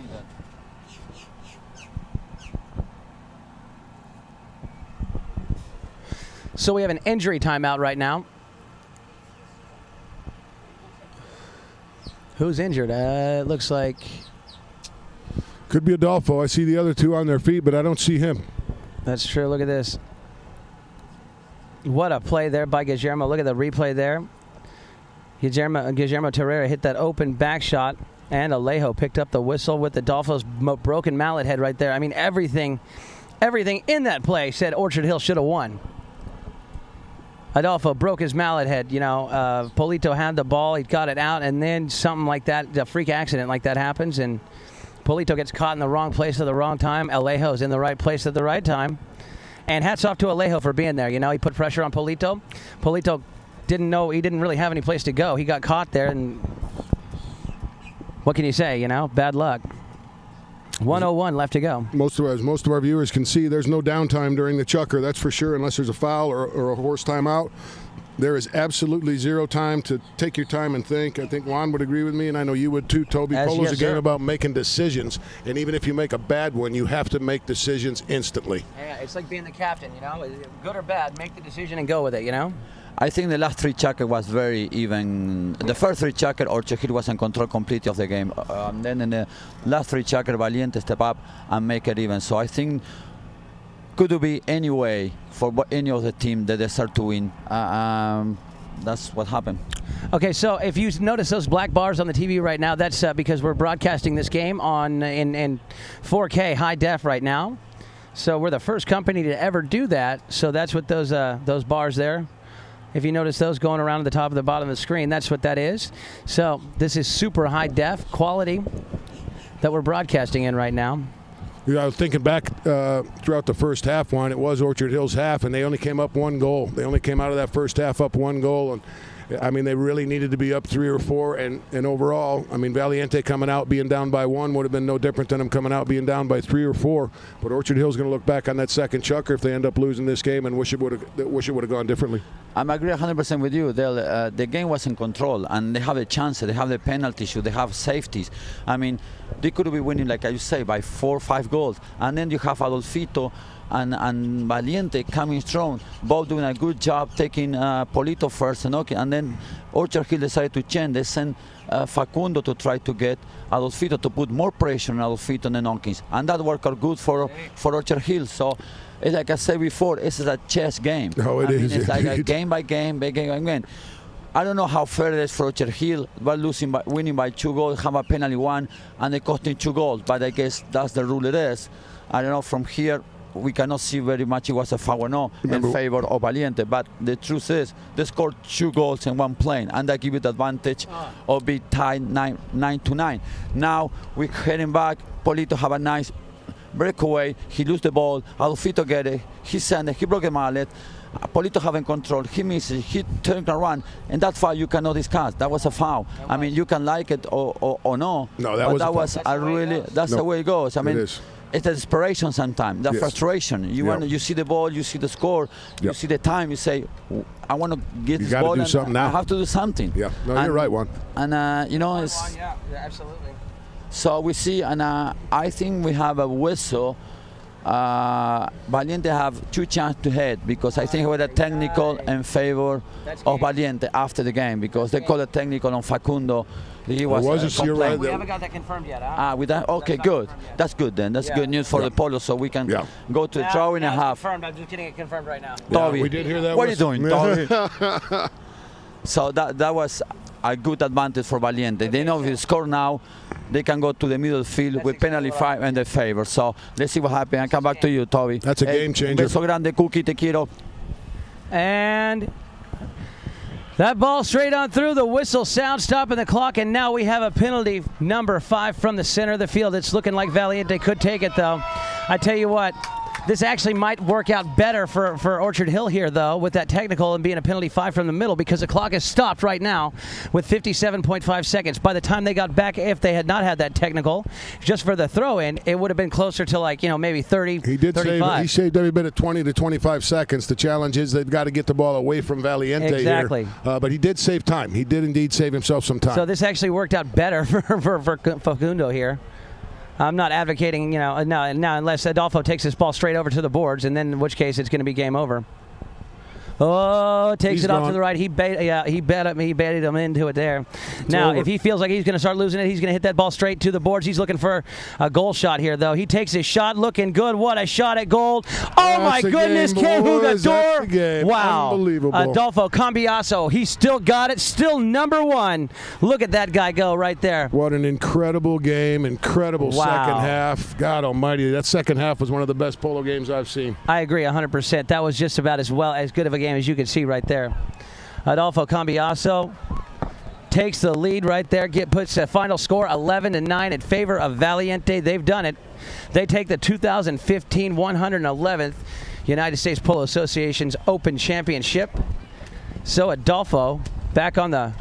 A: So we have an injury timeout right now. Who's injured? It looks like...
B: Could be Adolfo. I see the other two on their feet, but I don't see him.
A: That's true. Look at this. What a play there by Guillermo. Look at the replay there. Guillermo Terrera hit that open back shot, and Alejo picked up the whistle with Adolfo's broken mallet head right there. I mean, everything in that play said Orchard Hill should have won. Adolfo broke his mallet head. You know, Polito had the ball. He got it out, and then something like that, a freak accident like that happens, and Polito gets caught in the wrong place at the wrong time. Alejo's in the right place at the right time. And hats off to Alejo for being there. You know, he put pressure on Polito. Polito didn't know, he didn't really have any place to go. He got caught there, and what can you say, you know? Bad luck. 1:01 left to go.
B: Most of our viewers can see there's no downtime during the chucker, that's for sure, unless there's a foul or a horse timeout. There is absolutely zero time to take your time and think. I think Juan would agree with me, and I know you would too, Toby. Polo's a game about making decisions, and even if you make a bad one, you have to make decisions instantly.
A: Yeah, it's like being the captain, you know? Good or bad, make the decision and go with it, you know?
C: I think the last three chucker was very even. The first three chucker, Orchard Hill was in control completely of the game. Then in the last three chucker, Valiente step up and make it even. So I think could be any way for any of the team that deserve to win. That's what happened.
A: Okay, so if you notice those black bars on the TV right now, that's because we're broadcasting this game on in 4K high def right now. So we're the first company to ever do that. So that's what those bars there. If you notice those going around at the top of the bottom of the screen, that's what that is. So this is super high def quality that we're broadcasting in right now.
B: Yeah, I was thinking back throughout the first half, Juan, it was Orchard Hill's half, and they only came up one goal. They only came out of that first half up one goal, and I mean, they really needed to be up 3 or 4, and overall, I mean, Valiente coming out being down by 1 would have been no different than them coming out being down by 3 or 4. But Orchard Hill's going to look back on that second chucker if they end up losing this game and wish it would have gone differently.
C: I agree 100% with you. The game was in control, and they have a chance. They have the penalty shoot. They have safeties. I mean, they could be winning, like you say, by 4 or 5 goals. And then you have Adolfito and Valiente coming strong, both doing a good job taking Polito first, and then Orchard Hill decided to change. They sent Facundo to try to get Adolfito to put more pressure on Adolfito and the Nonkins, and that worked out good for Orchard Hill. So, it's like I said before, this is a chess game.
B: Oh, it is.
C: It's like a game by game, big game by game. I don't know how fair it is for Orchard Hill, but winning by 2 goals, have a penalty 1, and they costing 2 goals. But I guess that's the rule it is. I don't know, from here, we cannot see very much it was a foul or no in favor of Valiente, but the truth is they scored 2 goals in one play, and that give it the advantage of being tied 9-9. Now we're heading back. Polito have a nice breakaway. He lose the ball. Adolfito get it. He sent it. He broke the mallet. Polito having control. He misses. He turned around, and that foul you cannot discuss. That was a foul. I mean, you can like it or no.
B: No, that was
C: a really. That's the way it goes. I mean, it's a desperation sometimes, the
B: Yes.
C: frustration. You see the ball, you see the score, you
B: Yep.
C: see the time. You say, I want to get this
B: gotta
C: ball.
B: do
C: and
B: something now.
C: I have to do something.
B: Yeah, no,
C: And-
B: you're right, Juan.
C: And you know, it's
A: Yeah, absolutely.
C: so we see, and I think we have a whistle. Valiente have 2 chances to head because I think we had a technical in favor of Valiente after the game because they called a technical on Facundo. He was
B: you're right.
A: We haven't got that confirmed yet, huh?
C: with that, okay, good. That's good then. That's good news for the Polo, so we can
B: Yeah.
C: go to the throwing and a half.
A: Confirmed. I'm just getting it confirmed right now.
C: Toby,
B: we did hear that
C: What are you
B: whistle.
C: doing, Toby? So that was a good advantage for Valiente. They know if they score now, they can go to the middle field with penalty 5 and their favor. So let's see what happens. I come back to you, Toby.
B: That's a game changer.
C: Un beso grande, Cookie, te quiero.
A: And that ball straight on through. The whistle sound stopping the clock, and now we have a penalty number 5 from the center of the field. It's looking like Valiente could take it, though. I tell you what, this actually might work out better for Orchard Hill here, though, with that technical and being a penalty 5 from the middle, because the clock is stopped right now with 57.5 seconds. By the time they got back, if they had not had that technical, just for the throw-in, it would have been closer to, like, maybe 30,
B: He did
A: 35.
B: he saved every bit of 20 to 25 seconds. The challenge is they've got to get the ball away from Valiente
A: Exactly.
B: here. But he did save time. He did indeed save himself some time.
A: So this actually worked out better for Facundo here. I'm not advocating, no, unless Adolfo takes this ball straight over to the boards, and then in which case it's going to be game over. Oh, takes
B: He's
A: it off
B: gone.
A: to the right. He baited him into it there. Now,
B: over.
A: if he feels like he's going to start losing it, he's going to hit that ball straight to the boards. He's looking for a goal shot here, though. He takes his shot, looking good. What a shot at goal. Oh, my
B: the
A: goodness.
B: game,
A: Que
B: boys. That's the
A: jugador.
B: game.
A: Wow.
B: Unbelievable.
A: Adolfo Cambiaso, he still got it. Still number 1. Look at that guy go right there.
B: What an incredible game, incredible
A: Wow.
B: second half. God almighty, that second half was one of the best polo games I've seen.
A: I agree 100%. That was just about as good of a game as you could see right there. Adolfo Cambiaso takes the lead right there, puts a final score 11-9 in favor of Valiente. They've done it. They take the 2015 111th United States Polo Association's Open Championship. So Adolfo back on the...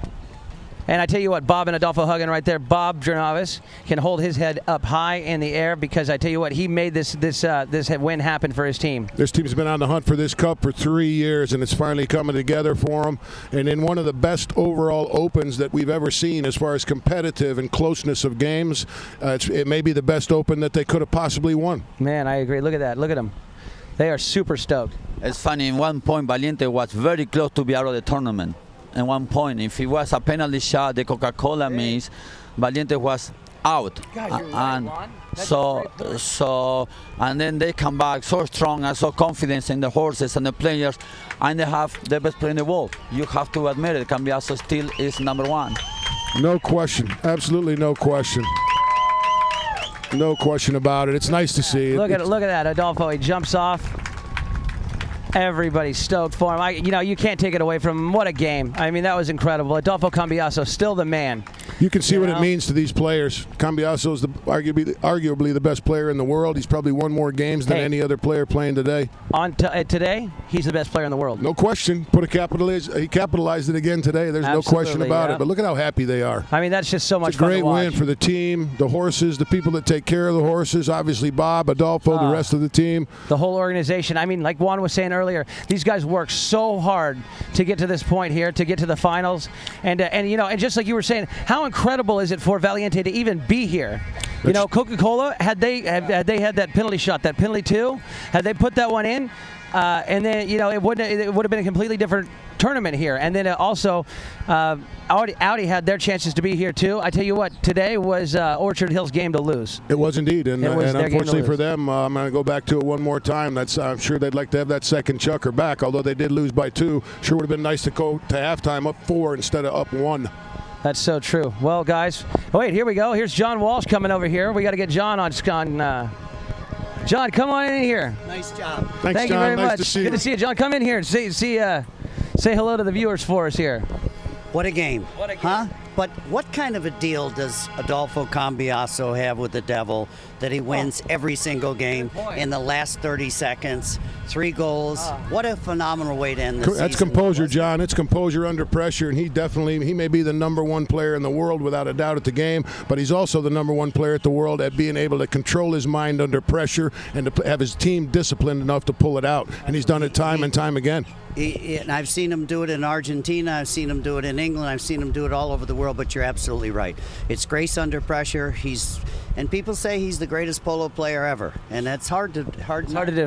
A: And I tell you what, Bob and Adolfo hugging right there. Bob Dranovis can hold his head up high in the air because I tell you what, he made this win happen for his team.
B: This team's been on the hunt for this cup for 3 years, and it's finally coming together for them. And in one of the best overall opens that we've ever seen as far as competitive and closeness of games, it may be the best open that they could have possibly won.
A: Man, I agree. Look at that. Look at them. They are super stoked.
C: It's funny, in one point, Valiente was very close to be out of the tournament. At one point, if it was a penalty shot, the Coca-Cola means Valiente was out. And and then they come back so strong and so confident in the horses and the players, and they have the best player in the world. You have to admit it, Cambiaso still is number 1.
B: No question. Absolutely no question. No question about it. It's nice to see.
A: Look at that, Adolfo. He jumps off. Everybody's stoked for him. You can't take it away from him. What a game. I mean, that was incredible. Adolfo Cambiaso, still the man.
B: You can see what it means to these players. Cambiaso is arguably the best player in the world. He's probably won more games than any other player playing today.
A: Today, he's the best player in the world.
B: No question. He capitalized it again today. There's no question about it. But look at how happy they are.
A: I mean, that's just so much
B: It's a
A: fun
B: great
A: to watch.
B: win for the team, the horses, the people that take care of the horses. Obviously, Bob, Adolfo, the rest of the team.
A: The whole organization. I mean, like Juan was saying earlier, these guys work so hard to get to this point here, to get to the finals, and just like you were saying, how incredible is it for Valiente to even be here? Coca-Cola, had they had that penalty shot, that penalty 2, had they put that one in, and then it would have been a completely different tournament here. And then also, Audi had their chances to be here too. I tell you what, today was Orchard Hill's game to lose.
B: It was indeed, and
A: their game to
B: unfortunately for
A: lose.
B: them, I'm going to go back to it one more time. I'm sure they'd like to have that second chukker back, although they did lose by 2. Sure would have been nice to go to halftime up 4 instead of up 1.
A: That's so true. Well, guys, wait, here we go. Here's John Walsh coming over here. We got to get John on. John, come on in here.
E: Nice job.
B: Thanks,
A: Thank
B: John.
A: you very
B: nice
A: much.
B: to see
A: Good
B: you.
A: to see you, John. Come in here and say hello to the viewers for us here.
E: What a game.
A: What a game.
E: Huh? But what kind of a deal does Adolfo Cambiaso have with the Devil that he wins every single game in the last 30 seconds? 3 goals. What a phenomenal way to end the season.
B: That's composure, John. It's composure under pressure, and he may be the #1 player in the world without a doubt at the game, but he's also the #1 player at the world at being able to control his mind under pressure and to have his team disciplined enough to pull it out, and he's done it time and time again.
E: And I've seen him do it in Argentina. I've seen him do it in England. I've seen him do it all over the world. But you're absolutely right. It's grace under pressure. And people say he's the greatest polo player ever, and that's hard to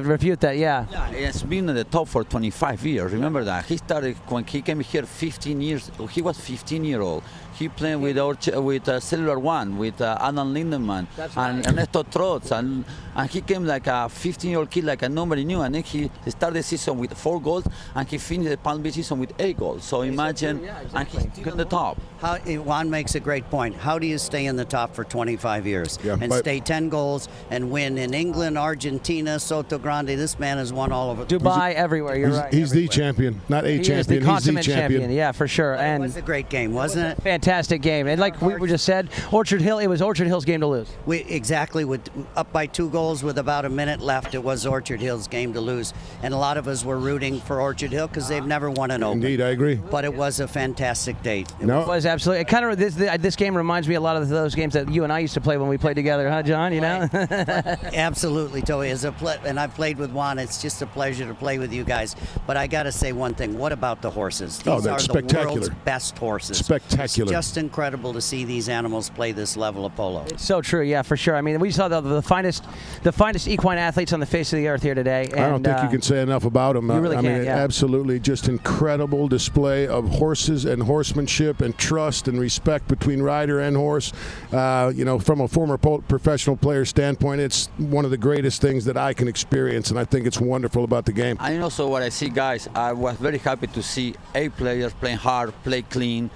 A: refute that. Yeah.
C: It's been in the top for 25 years. Remember that he started when he came here 15 years. He was 15-year-old. He played with Cellular One, with Adam Lindemann and Ernesto Trotz, and he came like a 15-year-old kid, like nobody knew. And then he started the season with 4 goals, and he finished the Palm Beach season with 8 goals. So imagine, and he's still on the top.
E: Juan makes a great point. How do you stay in the top for 25 years and stay 10 goals and win in England, Argentina, Soto Grande? This man has won all over
A: Dubai, everywhere. You're right.
B: He's the champion, not a champion.
A: He is the consummate champion. Yeah, for sure.
E: And it was a great game, wasn't it?
A: Fantastic game. And like we just said, Orchard Hill. It was Orchard Hill's game to lose.
E: Exactly. With up by 2 goals with about a minute left, it was Orchard Hill's game to lose, and a lot of us were rooting for Orchard Hill because they've never won an Open.
B: Indeed, I agree.
E: But it was a fantastic date.
A: It was absolutely. It kind of this game reminds me a lot of those games that you and I used to play when we played together, huh, John? You know.
E: Absolutely, Toby. And I've played with Juan. It's just a pleasure to play with you guys. But I got to say one thing. What about the horses? These are the world's best horses.
B: Spectacular.
E: It's just incredible to see these animals play this level of polo.
A: It's so true. Yeah, for sure. I mean, we saw the finest equine athletes on the face of the earth here today. And,
B: I don't think you can say enough about them.
A: You really can't, yeah.
B: Absolutely, just incredible display of horses and horsemanship and trust and respect between rider and horse. From a former professional player standpoint, it's one of the greatest things that I can experience, and I think it's wonderful about the game.
C: And also what I see, guys, I was very happy to see 8 players playing hard, play clean.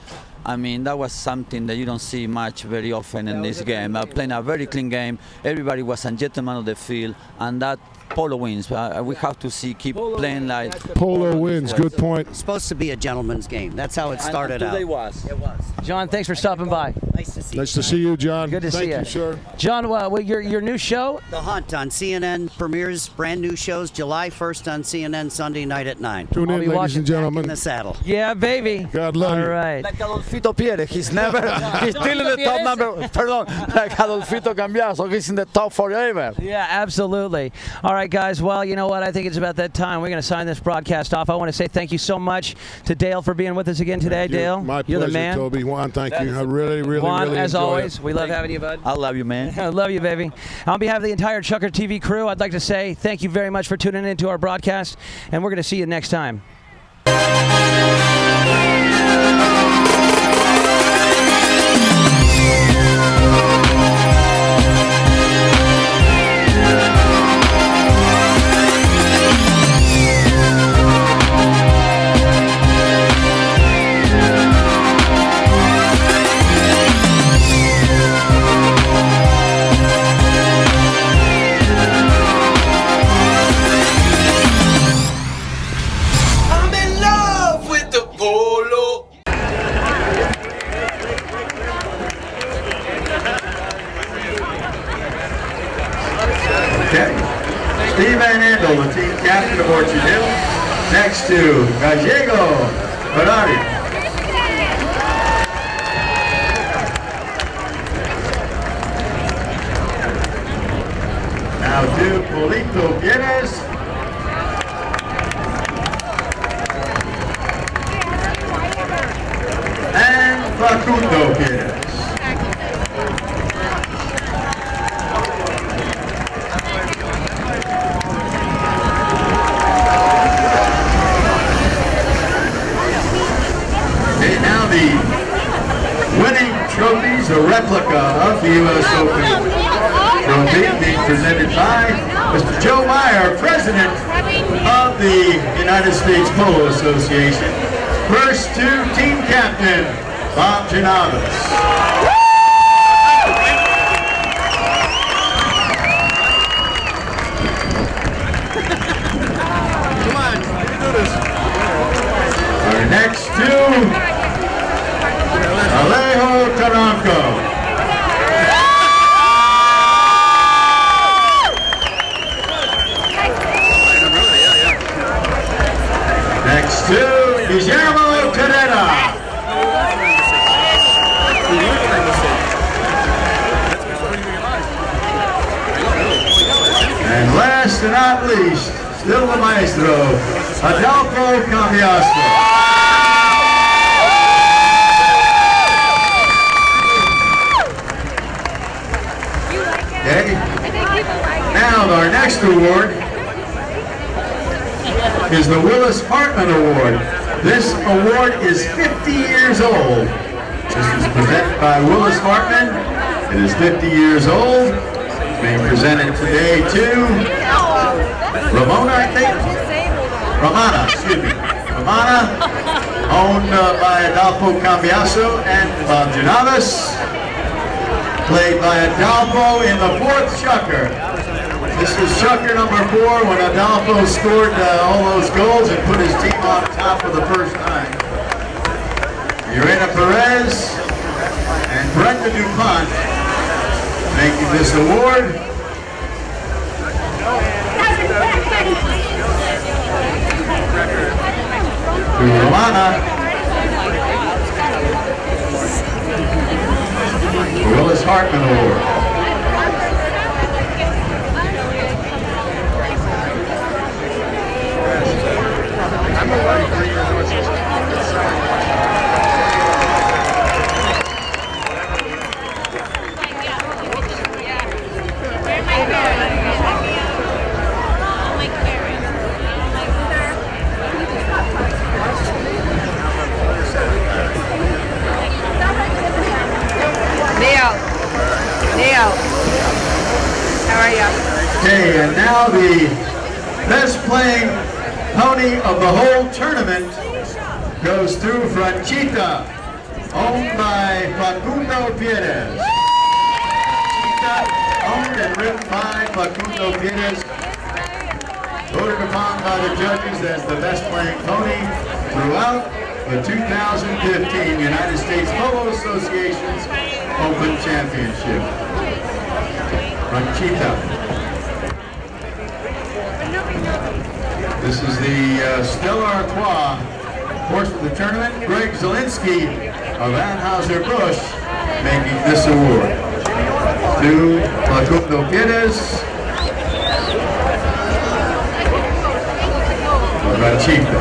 C: I mean, that was something that you don't see much very often in this game. Playing a very clean game. Everybody was a gentleman of the field, and that polo wins. We have to keep playing like
B: polo wins. Good point.
E: It's supposed to be a gentleman's game. That's how it started out.
C: It was.
A: John, thanks for stopping by.
E: Nice to see you.
B: Nice to see you, John.
A: Good to see you.
B: Thank you, sir.
A: John, your new show?
E: The Hunt on CNN premieres brand new shows July 1st on CNN Sunday night at 9.
B: Tune in, ladies and gentlemen.
E: In the saddle.
A: Yeah, baby.
B: God love you.
A: All right.
C: Like Adolfito Pierre, he's still in the top number. Pardon, like Adolfito Cambiaso, he's in the top forever.
A: Yeah, absolutely. All right, guys. Well, you know what? I think it's about that time. We're going to sign this broadcast off. I want to say thank you so much to Dale for being with us again today. Dale,
B: my
A: you're
B: pleasure,
A: the man.
B: Toby. Juan, thank you. I really
A: Juan, as
B: enjoy
A: always,
B: it.
A: we love having you, bud.
C: I love you, man.
A: I love you, baby. On behalf of the entire Chucker TV crew, I'd like to say thank you very much for tuning into our broadcast, and we're going to see you next time.
F: Steve Van Andel, the team captain of Orchard Hill, next to Gallego Ferrari. Now to Polito Guinness. And Facundo Guinness. Trophies, a replica of the U.S. Open trophy being presented by Mr. Joe Meyer, President of the United States Polo Association. First to team captain, Bob Janavis. Our next two Alejo Taranco. Next to Guillermo Caneda. And last and not least, still the maestro, Adolfo Cambiasso. Okay. Now our next award is the Willis Hartman Award. This award is 50 years old. This is presented by Willis Hartman. It is 50 years old. It's being presented today to Ramona, I think? Romana, excuse me. Romana, owned by Adolfo Cambiasso and Bob Janavis. Played by Adolfo in the 4th chukker. This is chukker number 4 when Adolfo scored all those goals and put his team on top for the first time. Irena Perez and Brenda DuPont making this award. To Romana. Willis Hartman Award.
G: How are you?
F: Okay, and now the best playing pony of the whole tournament goes to Franchita, owned by Facundo Pires. Franchita, owned and ridden by Facundo Pires, voted upon by the judges as the best playing pony throughout the 2015 United States Polo Association's Open Championship. Franchita. This is the Stella Artois horse of the tournament. Greg Zielinski of Anheuser-Busch making this award. To Facundo Pires. Franchita.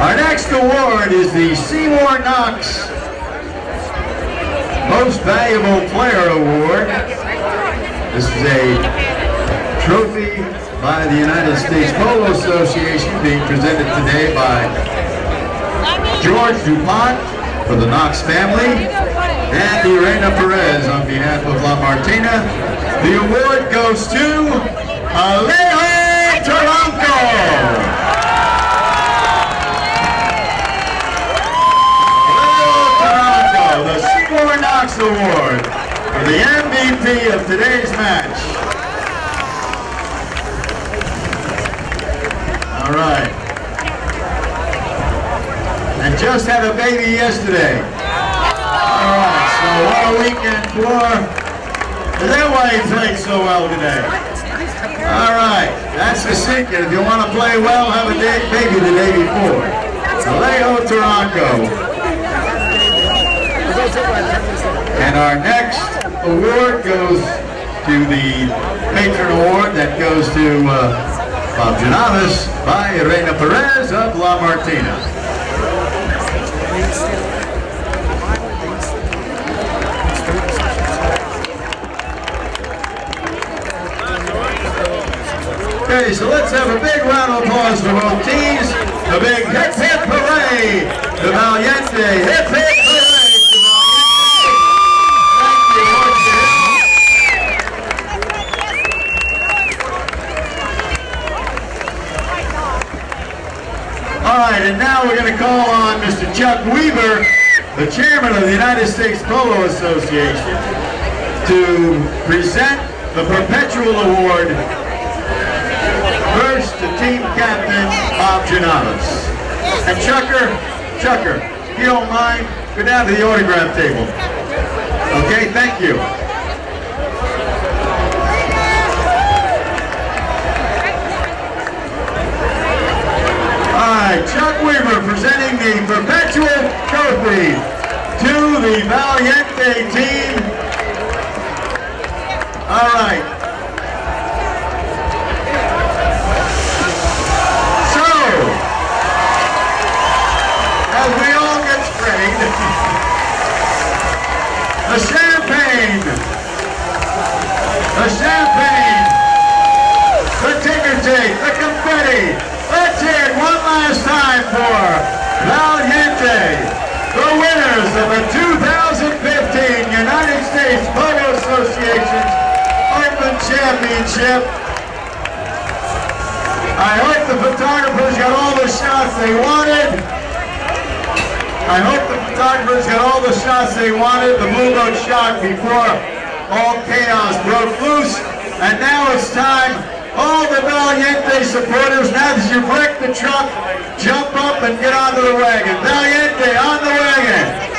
F: Our next award is the Seymour Knox Most Valuable Player Award. This is a trophy by the United States Polo Association being presented today by George DuPont for the Knox family and Irena Perez on behalf of La Martina. The award goes to Alejo Taranco. The Seymour Knox Award for the MVP of today's match. All right. And just had a baby yesterday. All right, so what a weekend for. Is that why he played so well today? All right, that's the secret. If you want to play well, have a baby the day before. Alejo Taranco. And our next award goes to the patron award that goes to Bob Janavis by Irena Perez of La Martina. Okay, so let's have a big round of applause for both teams. The big hip hip hooray to Valiente. Hip hip hooray. All right, and now we're going to call on Mr. Chuck Weaver, the chairman of the United States Polo Association, to present the Perpetual Award first to team captain Bob Janavis. And Chucker, if you don't mind, go down to the autograph table. Okay, thank you. All right, Chuck Weaver presenting the Perpetual Trophy to the Valiente team. All right. So, as we all get sprayed, the champagne, the ticker tape, the confetti. Let's hear it one last time for Valiente, the winners of the 2015 United States Polo Association's Open Championship. I hope the photographers got all the shots they wanted. The moonboat shot before all chaos broke loose. And now it's time, all the Valiente supporters, now that you've wrecked the truck, jump up and get onto the wagon. Valiente, on the wagon.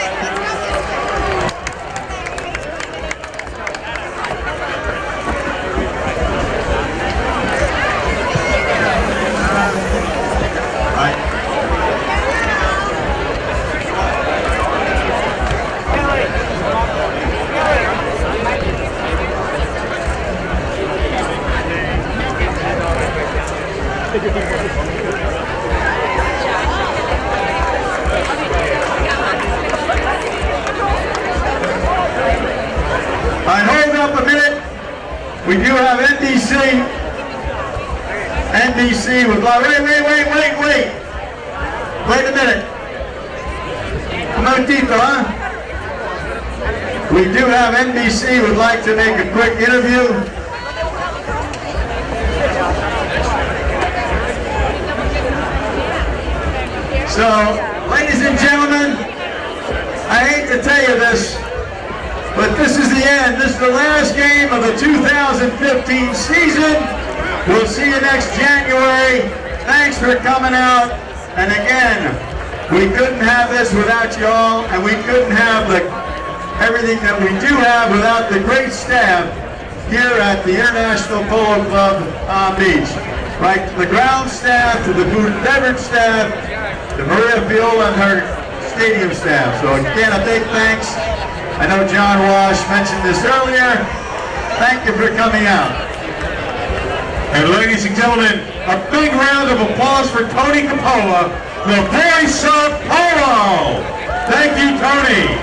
F: I hold up a minute. We do have NBC with, wait. Wait a minute. Un momentito, huh? We do have NBC would like to make a quick interview. So, ladies and gentlemen, I hate to tell you this, but this is the end. This is the last game of the 2015 season. We'll see you next January. Thanks for coming out. And again, we couldn't have this without you all, and we couldn't have everything that we do have without the great staff here at the International Polo Club Palm Beach. Right, the ground staff, to the food and beverage staff, to Maria Fiola and her stadium staff. So again, a big thanks. I know John Walsh mentioned this earlier. Thank you for coming out. And ladies and gentlemen, a big round of applause for Tony Capola, the voice of polo. Thank you, Tony.